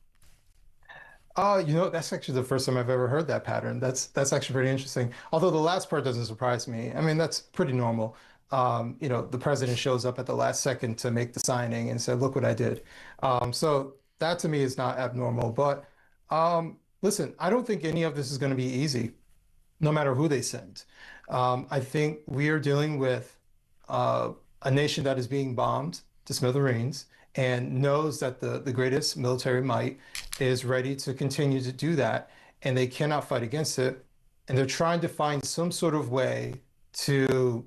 That's actually the first time I've ever heard that pattern. That's actually pretty interesting. Although the last part doesn't surprise me. I mean, that's pretty normal. The president shows up at the last second to make the signing and said, look what I did. So that to me is not abnormal. But listen, I don't think any of this is going to be easy, no matter who they send. I think we are dealing with a nation that is being bombed to smithereens and knows that the greatest military might is ready to continue to do that, and they cannot fight against it. And they're trying to find some sort of way to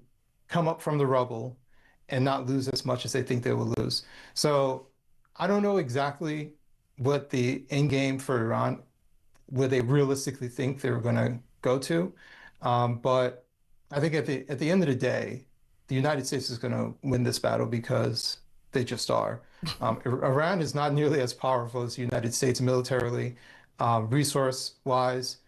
come up from the rubble and not lose as much as they think they will lose. So I don't know exactly what the end game for Iran, where they realistically think they're going to go to. But I think at the end of the day, the United States is going to win this battle because they just are. Iran is not nearly as powerful as the United States militarily, resource-wise,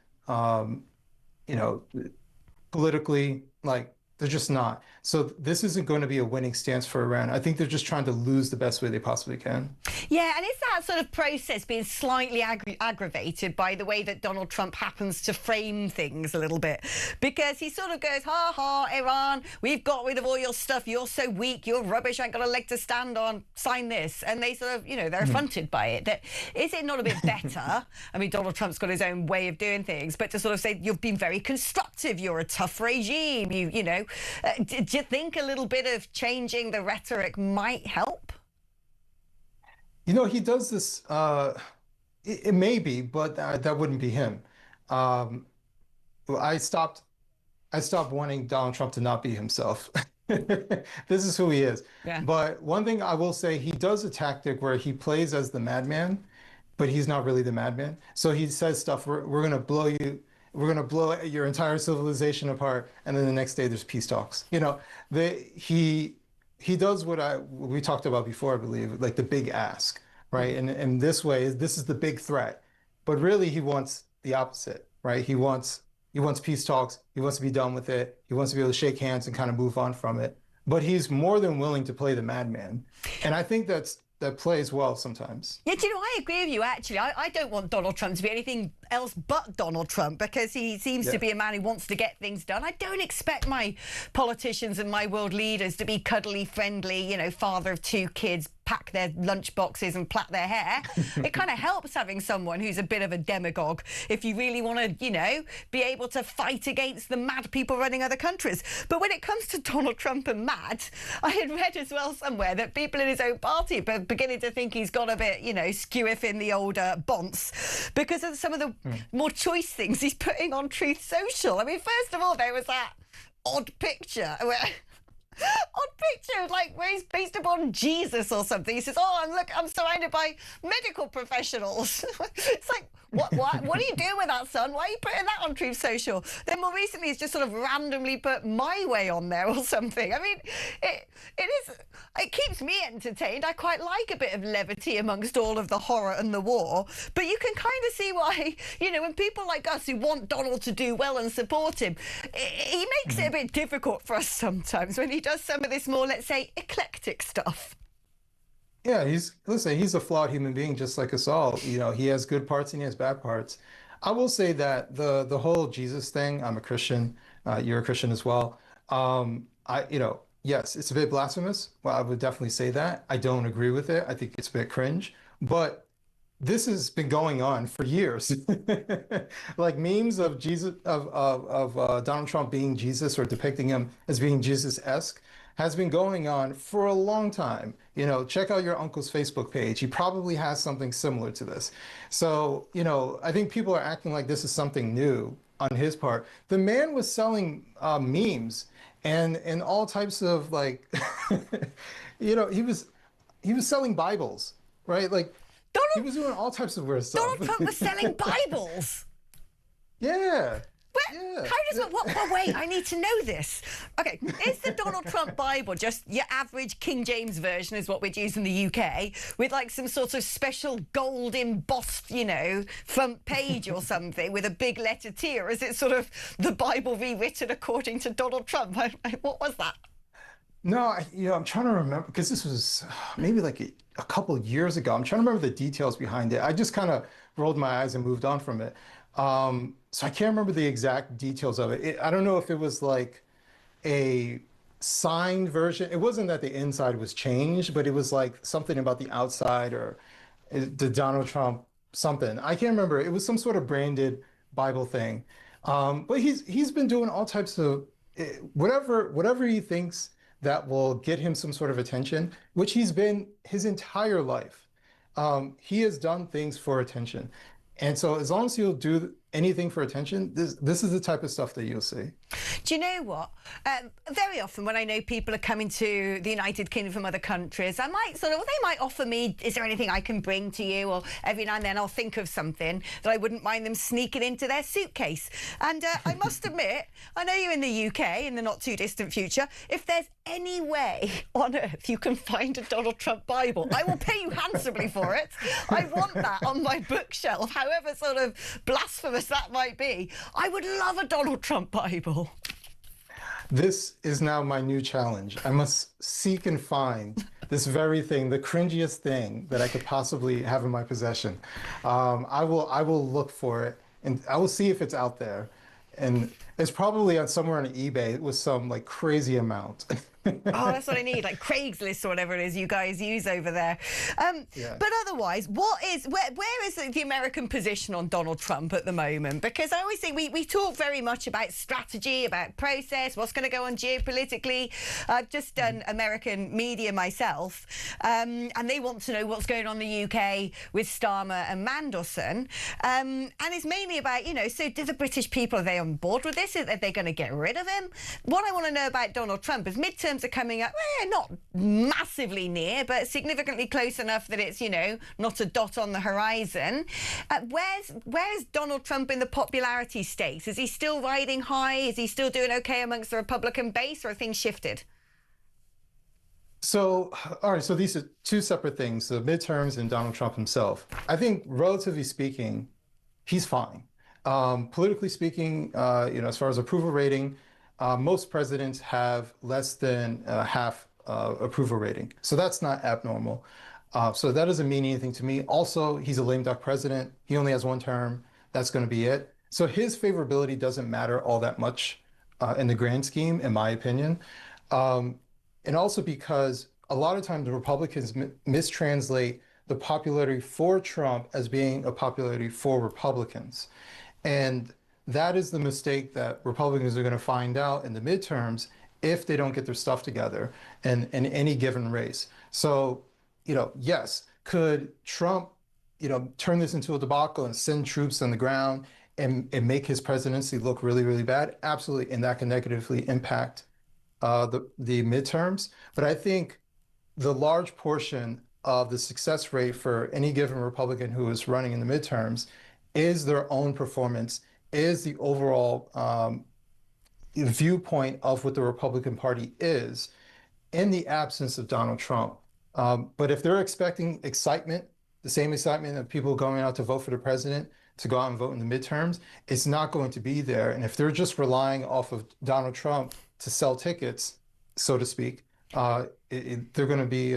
politically, like they're just not. So this isn't going to be a winning stance for Iran. I think they're just trying to lose the best way they possibly can. Yeah, and is that sort of process being slightly aggravated by the way that Donald Trump happens to frame things a little bit? Because he sort of goes, ha ha, Iran, we've got rid of all your stuff, you're so weak, you're rubbish, I ain't got a leg to stand on, sign this. And they sort of, they're affronted by it. Is it not a bit better? I mean, Donald Trump's got his own way of doing things, but to sort of say, you've been very constructive, you're a tough regime, do you think a little bit of changing the rhetoric might help? He does this, it may be, but that wouldn't be him. I stopped wanting Donald Trump to not be himself. This is who he is. Yeah. But one thing I will say, he does a tactic where he plays as the madman, but he's not really the madman. So he says stuff, we're going to blow you. We're going to blow your entire civilization apart, and then the next day there's peace talks. He does what we talked about before, I believe, like the big ask, right? And this way, this is the big threat, but really he wants the opposite, right? He wants peace talks. He wants to be done with it. He wants to be able to shake hands and kind of move on from it. but he's more than willing to play the madman. And I think that plays well sometimes. Yeah, do you know, I agree with you, actually. I don't want Donald Trump to be anything else but Donald Trump, because he seems to be a man who wants to get things done. I don't expect my politicians and my world leaders to be cuddly, friendly, you know, father of 2 kids, pack their lunch boxes and plait their hair. It kind of helps having someone who's a bit of a demagogue if you really want to, you know, be able to fight against the mad people running other countries. But when it comes to Donald Trump and mad, I had read as well somewhere that people in his own party are beginning to think he's got a bit, you know, skewiff in the old bonce because of some of the more choice things he's putting on Truth Social. I mean, first of all, there was that odd picture where... like where he's based upon Jesus or something. He says, "Oh, and look, I'm surrounded by medical professionals." It's like, what are you doing with that, son? Why are you putting that on Truth Social? Then more recently, he's just sort of randomly put "my way" on there or something. I mean, it keeps me entertained. I quite like a bit of levity amongst all of the horror and the war. But you can kind of see why, you know, when people like us who want Donald to do well and support him, he makes it a bit difficult for us sometimes when he does some of this more, let's say, eclectic stuff. Yeah, he's a flawed human being just like us all. You know, he has good parts and he has bad parts. I will say that the whole Jesus thing, I'm a Christian, you're a Christian as well. Yes, it's a bit blasphemous. Well, I would definitely say that. I don't agree with it. I think it's a bit cringe, but this has been going on for years. Like memes of Jesus, of Donald Trump being Jesus or depicting him as being Jesus-esque has been going on for a long time. You know, check out your uncle's Facebook page. He probably has something similar to this. So, you know, I think people are acting like this is something new on his part. The man was selling memes and all types of like, you know, he was selling Bibles, right? Like he was doing all types of weird stuff. Donald Trump was selling Bibles. Yeah. How does it? Wait, I need to know this. Okay, is the Donald Trump Bible just your average King James version, is what we'd use in the UK, with like some sort of special gold embossed, you know, front page or something with a big letter T, or is it sort of the Bible rewritten according to Donald Trump? What was that? No, I'm trying to remember because this was maybe like a couple of years ago. I'm trying to remember the details behind it. I just kind of rolled my eyes and moved on from it. So I can't remember the exact details of it. I don't know if it was like a signed version. It wasn't that the inside was changed, but it was like something about the outside or the Donald Trump something. I can't remember. It was some sort of branded Bible thing. But he's been doing all types of whatever he thinks that will get him some sort of attention, which he's been his entire life. He has done things for attention. And so as long as he'll do anything for attention, this is the type of stuff that you'll see. Do you know what? Very often when I know people are coming to the United Kingdom from other countries, I might they might offer me, is there anything I can bring to you? Or every now and then I'll think of something that I wouldn't mind them sneaking into their suitcase. And I must admit, I know you're in the UK in the not too distant future. If there's any way on earth you can find a Donald Trump Bible, I will pay you handsomely for it. I want that on my bookshelf, however sort of blasphemous that might be. I would love a Donald Trump Bible. This is now my new challenge. I must seek and find this very thing, the cringiest thing that I could possibly have in my possession. I will look for it and I will see if it's out there. And it's probably on somewhere on eBay with some like crazy amount. Oh, that's what I need, like Craigslist or whatever it is you guys use over there. But otherwise, where is the American position on Donald Trump at the moment? Because I always think we talk very much about strategy, about process, what's going to go on geopolitically. I've just done American media myself, and they want to know what's going on in the UK with Starmer and Mandelson. And it's mainly about, you know, so do the British people, are they on board with this? Are they going to get rid of him? What I want to know about Donald Trump is midterms are coming up, not massively near, but significantly close enough that it's, you know, not a dot on the horizon. Where's Donald Trump in the popularity stakes? Is he still riding high? Is he still doing okay amongst the Republican base, or have things shifted? So, all right, so these are two separate things, the midterms and Donald Trump himself. I think, relatively speaking, he's fine. Politically speaking, you know, as far as approval rating, most presidents have less than half approval rating. So that's not abnormal. So that doesn't mean anything to me. Also, he's a lame duck president. He only has one term. That's going to be it. So his favorability doesn't matter all that much in the grand scheme, in my opinion. And also because a lot of times the Republicans mistranslate the popularity for Trump as being a popularity for Republicans. And that is the mistake that Republicans are going to find out in the midterms if they don't get their stuff together in any given race. So, yes, could Trump, turn this into a debacle and send troops on the ground and make his presidency look really, really bad? Absolutely. And that can negatively impact the midterms. But I think the large portion of the success rate for any given Republican who is running in the midterms is their own performance, is the overall viewpoint of what the Republican Party is in the absence of Donald Trump. But if they're expecting excitement, the same excitement of people going out to vote for the president, to go out and vote in the midterms, it's not going to be there. And if they're just relying off of Donald Trump to sell tickets, so to speak, they're going to be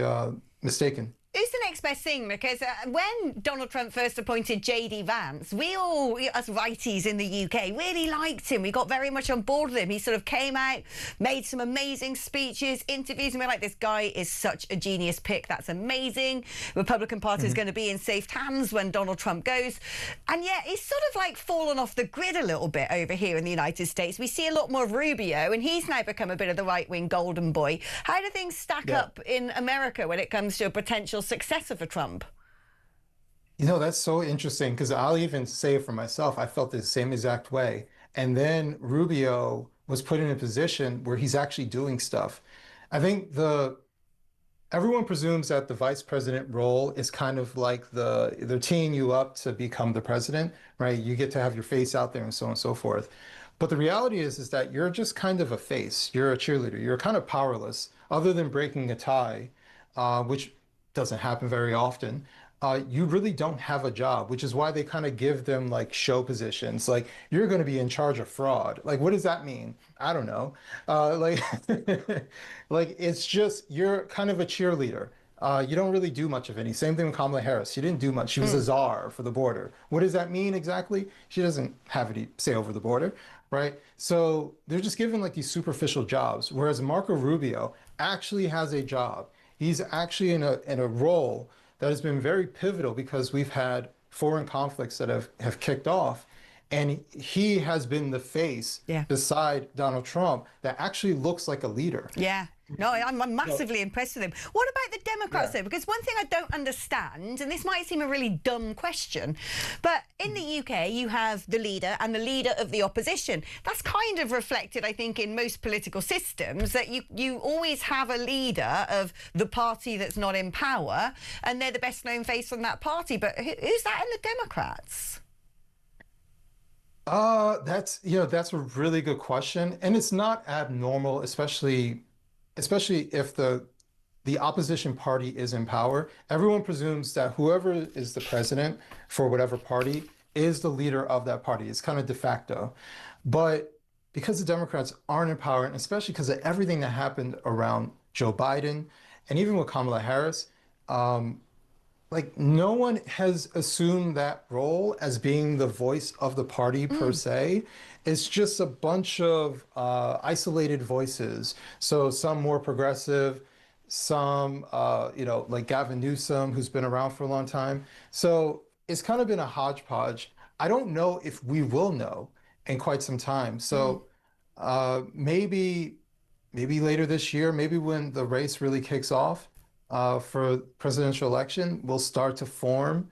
mistaken. Who's the next best thing? Because when Donald Trump first appointed J.D. Vance, we all, us righties in the UK, really liked him. We got very much on board with him. He sort of came out, made some amazing speeches, interviews, and we're like, this guy is such a genius pick. That's amazing. Republican Party is going to be in safe hands when Donald Trump goes. And yet he's sort of like fallen off the grid a little bit over here in the United States. We see a lot more of Rubio, and he's now become a bit of the right-wing golden boy. How do things stack up in America when it comes to a potential successor for Trump? That's so interesting because I'll even say for myself, I felt the same exact way. And then Rubio was put in a position where he's actually doing stuff. I think everyone presumes that the vice president role is kind of like they're teeing you up to become the president, right? You get to have your face out there and so on and so forth. But the reality is that you're just kind of a face. You're a cheerleader. You're kind of powerless other than breaking a tie, which doesn't happen very often. You really don't have a job, which is why they kind of give them like show positions. Like, you're going to be in charge of fraud. Like, what does that mean? I don't know. Like it's just, you're kind of a cheerleader. You don't really do much of any. Same thing with Kamala Harris. She didn't do much. She was a czar for the border. What does that mean exactly? She doesn't have any say over the border, right? So they're just given like these superficial jobs, whereas Marco Rubio actually has a job. He's actually in a role that has been very pivotal because we've had foreign conflicts that have kicked off. And he has been the face beside Donald Trump that actually looks like a leader. Yeah. No, I'm massively impressed with him. What about the Democrats, though? Because one thing I don't understand, and this might seem a really dumb question, but in the UK, you have the leader and the leader of the opposition. That's kind of reflected, I think, in most political systems, that you always have a leader of the party that's not in power, and they're the best-known face on that party. But who's that in the Democrats? That's a really good question. And it's not abnormal, especially if the opposition party is in power. Everyone presumes that whoever is the president for whatever party is the leader of that party. It's kind of de facto. But because the Democrats aren't in power, and especially because of everything that happened around Joe Biden, and even with Kamala Harris, like, no one has assumed that role as being the voice of the party per se. It's just a bunch of isolated voices. So some more progressive, some, like Gavin Newsom, who's been around for a long time. So it's kind of been a hodgepodge. I don't know if we will know in quite some time. So maybe later this year, maybe when the race really kicks off, for presidential election will start to form.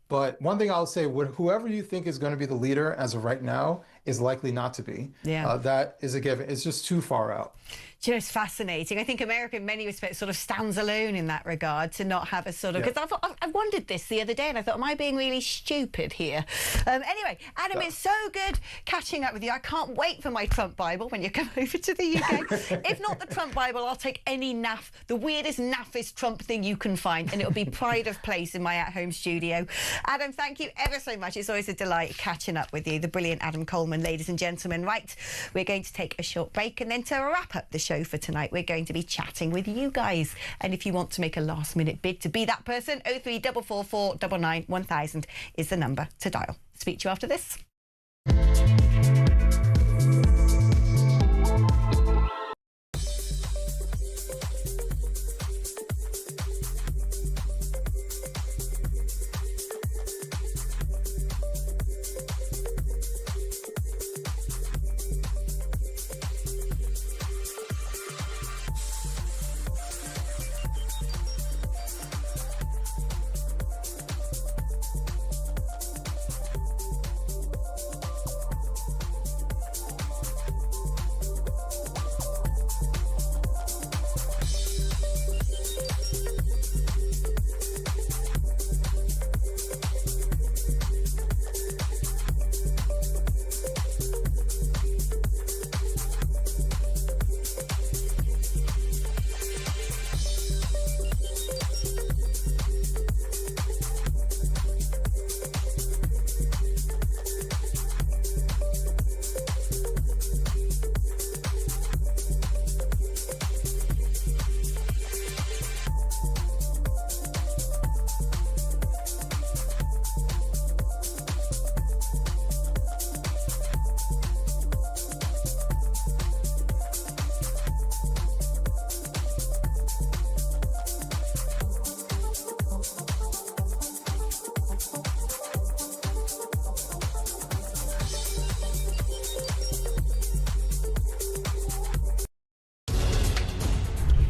But one thing I'll say, whoever you think is going to be the leader as of right now is likely not to be. Yeah. That is a given. It's just too far out. just fascinating. I think America, in many respects, sort of stands alone in that regard to not have a sort of... Because I wondered this the other day, and I thought, am I being really stupid here? Anyway, Adam, it's so good catching up with you. I can't wait for my Trump Bible when you come over to the UK. If not the Trump Bible, I'll take any naff, the weirdest, naffest Trump thing you can find, and it'll be pride of place in my at-home studio. Adam, thank you ever so much. It's always a delight catching up with you. The brilliant Adam Coleman, ladies and gentlemen. Right, we're going to take a short break, and then to wrap up the show for tonight, we're going to be chatting with you guys. And if you want to make a last-minute bid to be that person, 03444 99 1000 is the number to dial. Speak to you after this.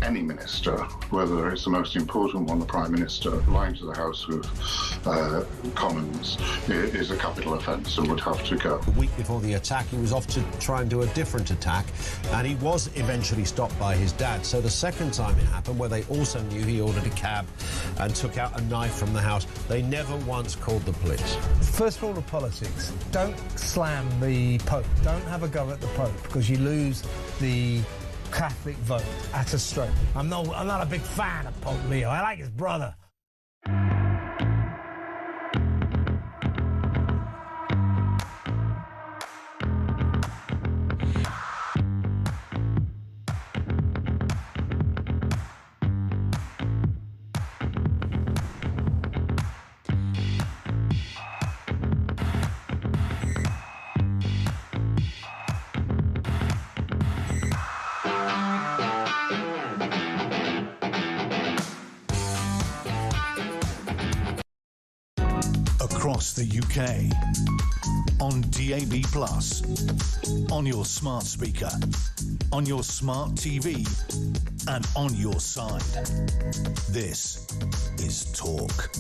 Any minister, whether it's the most important one, the Prime Minister, lying to the House of Commons is a capital offence and would have to go. A week before the attack, he was off to try and do a different attack, and he was eventually stopped by his dad. So the second time it happened, where they also knew he ordered a cab and took out a knife from the house, they never once called the police. First rule of politics, don't slam the Pope. Don't have a go at the Pope, because you lose the Catholic vote at a stroke. I'm not a big fan of Pope Leo. I like his brother. Across the UK, on DAB+, on your smart speaker, on your smart TV, and on your side. This is Talk.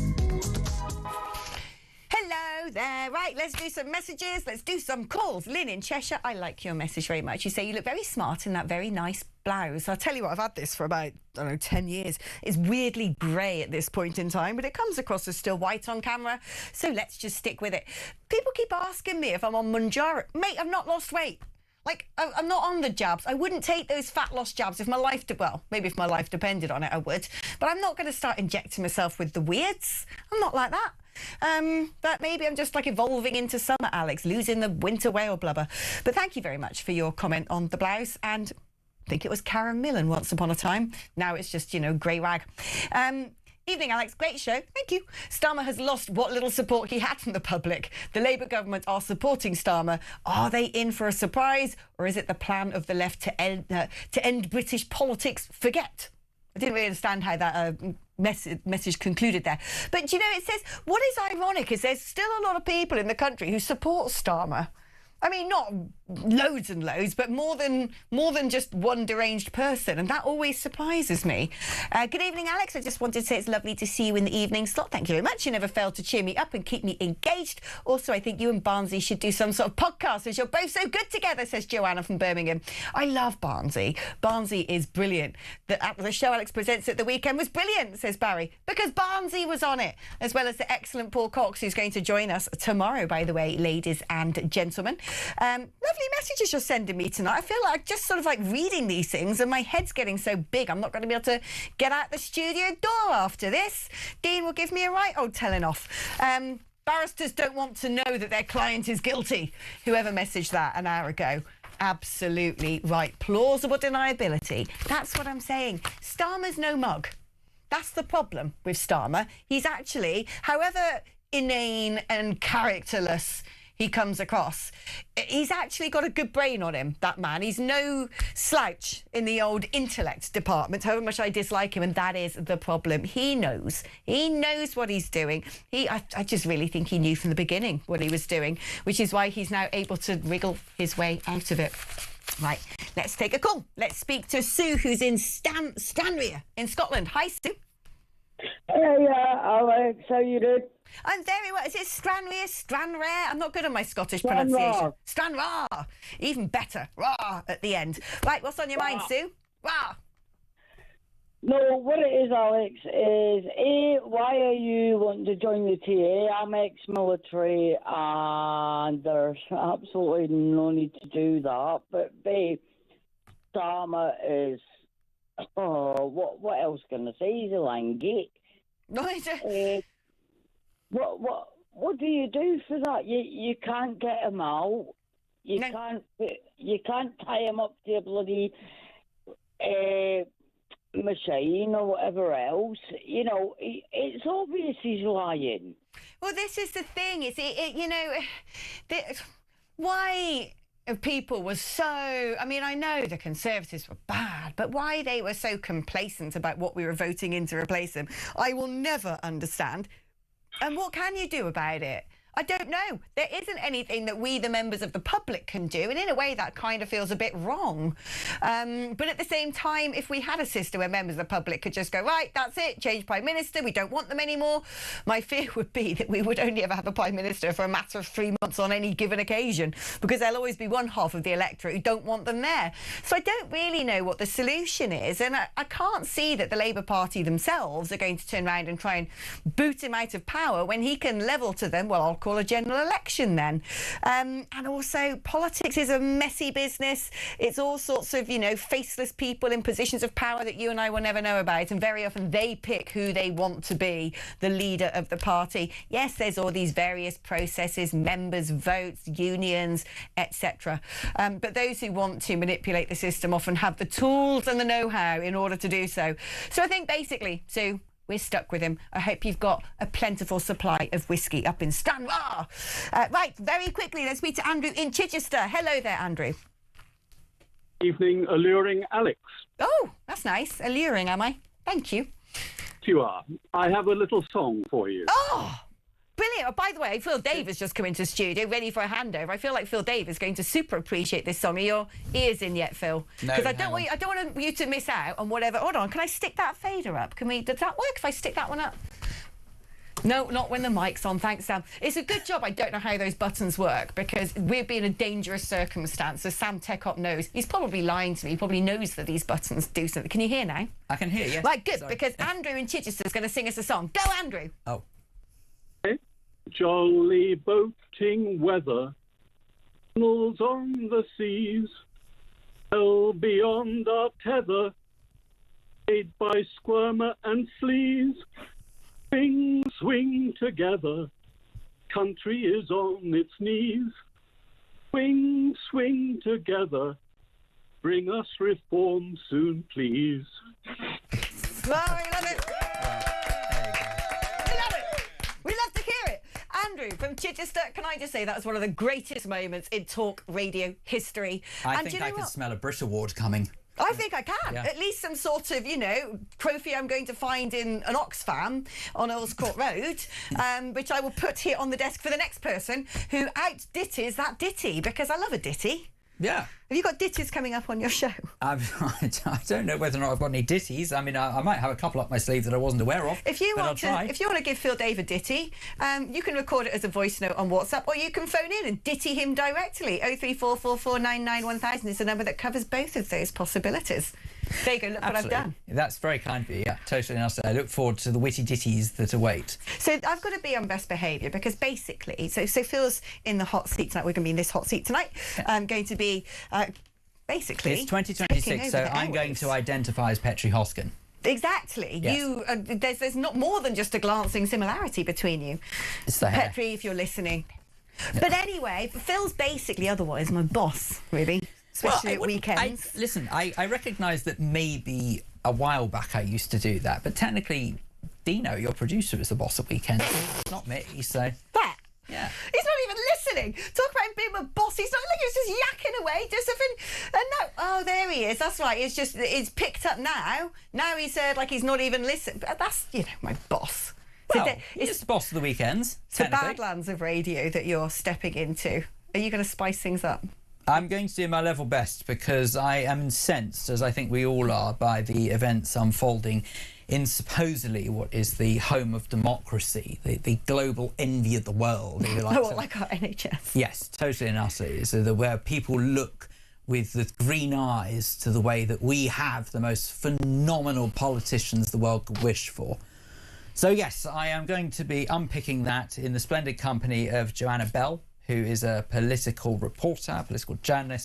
Hello there. Right, let's do some messages. Let's do some calls. Lynn in Cheshire, I like your message very much. You say you look very smart in that very nice blouse. I'll tell you what, I've had this for about, I don't know, 10 years. It's weirdly grey at this point in time, but it comes across as still white on camera. So let's just stick with it. People keep asking me if I'm on Mounjaro. Mate, I've not lost weight. Like, I'm not on the jabs. I wouldn't take those fat loss jabs if my life... Well, maybe if my life depended on it, I would. But I'm not going to start injecting myself with the weirds. I'm not like that. But maybe I'm just like evolving into summer, Alex, losing the winter whale blubber. But thank you very much for your comment on the blouse. And I think it was Karen Millen once upon a time. Now it's just, you know, grey rag. Evening, Alex. Great show. Thank you. Starmer has lost what little support he had from the public. The Labour government are supporting Starmer. Are they in for a surprise, or is it the plan of the left to end British politics? Forget. I didn't really understand how that message concluded there. But, you know, it says, what is ironic is there's still a lot of people in the country who support Starmer. I mean, not loads and loads, but more than just one deranged person, and that always surprises me. Good evening, Alex. I just wanted to say it's lovely to see you in the evening slot. Thank you very much. You never fail to cheer me up and keep me engaged. Also, I think you and Barnsley should do some sort of podcast, as you're both so good together, says Joanna from Birmingham. I love Barnsley. Barnsley is brilliant. The show Alex presents at the weekend was brilliant, says Barry, because Barnsley was on it, as well as the excellent Paul Cox, who's going to join us tomorrow, by the way, ladies and gentlemen. Lovely messages you're sending me tonight. I feel like just sort of like reading these things and my head's getting so big I'm not going to be able to get out the studio door after this. Dean will give me a right old telling off. Barristers don't want to know that their client is guilty. Whoever messaged that an hour ago. Absolutely right. Plausible deniability. That's what I'm saying. Starmer's no mug. That's the problem with Starmer. He's actually, however inane and characterless he comes across, he's actually got a good brain on him, that man. He's no slouch in the old intellect department, however much I dislike him, and that is the problem. He knows what he's doing. I just really think he knew from the beginning what he was doing, which is why he's now able to wriggle his way out of it. Right, let's take a call. Let's speak to Sue, who's in Stranraer in Scotland. Hi, Sue. Hey, Alex, how you doing? I'm very well. Is it Stranraer? I'm not good at my Scottish pronunciation. Stranraer. Even better. Rah at the end. Right, what's on your mind, Sue? Rah. No, what it is, Alex, is A, why are you wanting to join the TA? I'm ex-military and there's absolutely no need to do that. But B, Starmer is, what else can I say? He's a lying geek. What do you do for that? You can't get him out. You can't tie him up to a bloody machine or whatever else. You know, it's obvious he's lying. Well, this is the thing. Why people were so... I mean, I know the Conservatives were bad, but why they were so complacent about what we were voting in to replace them, I will never understand. And what can you do about it? I don't know. There isn't anything that we, the members of the public, can do. And in a way, that kind of feels a bit wrong. But at the same time, if we had a system where members of the public could just go, right, that's it, change Prime Minister, we don't want them anymore, my fear would be that we would only ever have a Prime Minister for a matter of 3 months on any given occasion, because there'll always be one half of the electorate who don't want them there. So I don't really know what the solution is. And I can't see that the Labour Party themselves are going to turn around and try and boot him out of power when he can level to them, well, I'll call a general election then. And also, politics is a messy business. It's all sorts of, faceless people in positions of power that you and I will never know about. And very often they pick who they want to be the leader of the party. Yes, there's all these various processes, members, votes, unions, etc. But those who want to manipulate the system often have the tools and the know-how in order to do so. So I think basically, Sue, we're stuck with him. I hope you've got a plentiful supply of whiskey up in Stranraer. Right, very quickly, let's speak to Andrew in Chichester. Hello there, Andrew. Evening, alluring Alex. Oh, that's nice. Alluring, am I? Thank you. You are. I have a little song for you. Oh, brilliant. Oh, by the way, Phil Dave has just come into the studio, ready for a handover. I feel like Phil Dave is going to super appreciate this song. Are your ears in yet, Phil? No, because I don't want you to miss out on whatever. Hold on, can I stick that fader up? Does that work if I stick that one up? No, not when the mic's on. Thanks, Sam. It's a good job I don't know how those buttons work, because we'd be in a dangerous circumstance, as Sam Techop knows. He's probably lying to me. He probably knows that these buttons do something. Can you hear now? I can hear, yes. Right, good, Sorry. because Andrew in Chichester is going to sing us a song. Go, Andrew. Oh. Jolly boating weather, tunnels on the seas, hell beyond our tether, made by squirmer and sleaze. Swing, swing together, country is on its knees. Swing, swing together, bring us reform soon, please. Oh, we love it. We love it. We love to hear it. Andrew from Chichester, can I just say that was one of the greatest moments in talk radio history. I think I can smell a Brit Award coming. I think I can. Yeah. At least some sort of, trophy I'm going to find in an Oxfam on Earls Court Road, which I will put here on the desk for the next person who outditties that ditty, because I love a ditty. Yeah. Have you got ditties coming up on your show? I don't know whether or not I've got any ditties. I mean, I might have a couple up my sleeve that I wasn't aware of. If you want to give Phil Dave a ditty, you can record it as a voice note on WhatsApp, or you can phone in and ditty him directly. 03444991000 is the number that covers both of those possibilities. There you go, look what I've done. That's very kind of you, yeah, totally. And I look forward to the witty ditties that await. So I've got to be on best behaviour because basically, so Phil's in the hot seat tonight. We're going to be in this hot seat tonight. I'm going to be basically... It's 2026, so I'm going to identify as Petri Hoskin. Exactly. Yes. You there's not more than just a glancing similarity between you. It's the hair. Petri, if you're listening. Yeah. But anyway, Phil's basically otherwise my boss, really. Especially at weekends. Listen, I recognise that maybe a while back I used to do that, but technically, Dino, your producer, is the boss at weekends. Not me, so... That? Yeah. He's not even listening. Talk about him being my boss. He's not like he's just yakking away. Just no. Oh, there he is. That's right. It's picked up now. Now he's like he's not even listening. But that's, my boss. Well, it's the boss of the weekends. It's the badlands of radio that you're stepping into. Are you going to spice things up? I'm going to do my level best because I am incensed, as I think we all are, by the events unfolding in supposedly what is the home of democracy, the global envy of the world. If you like, like our NHS. Yes, totally and utterly. So where people look with the green eyes to the way that we have the most phenomenal politicians the world could wish for. So yes, I am going to be unpicking that in the splendid company of Joanna Bell, who is a political reporter, political journalist,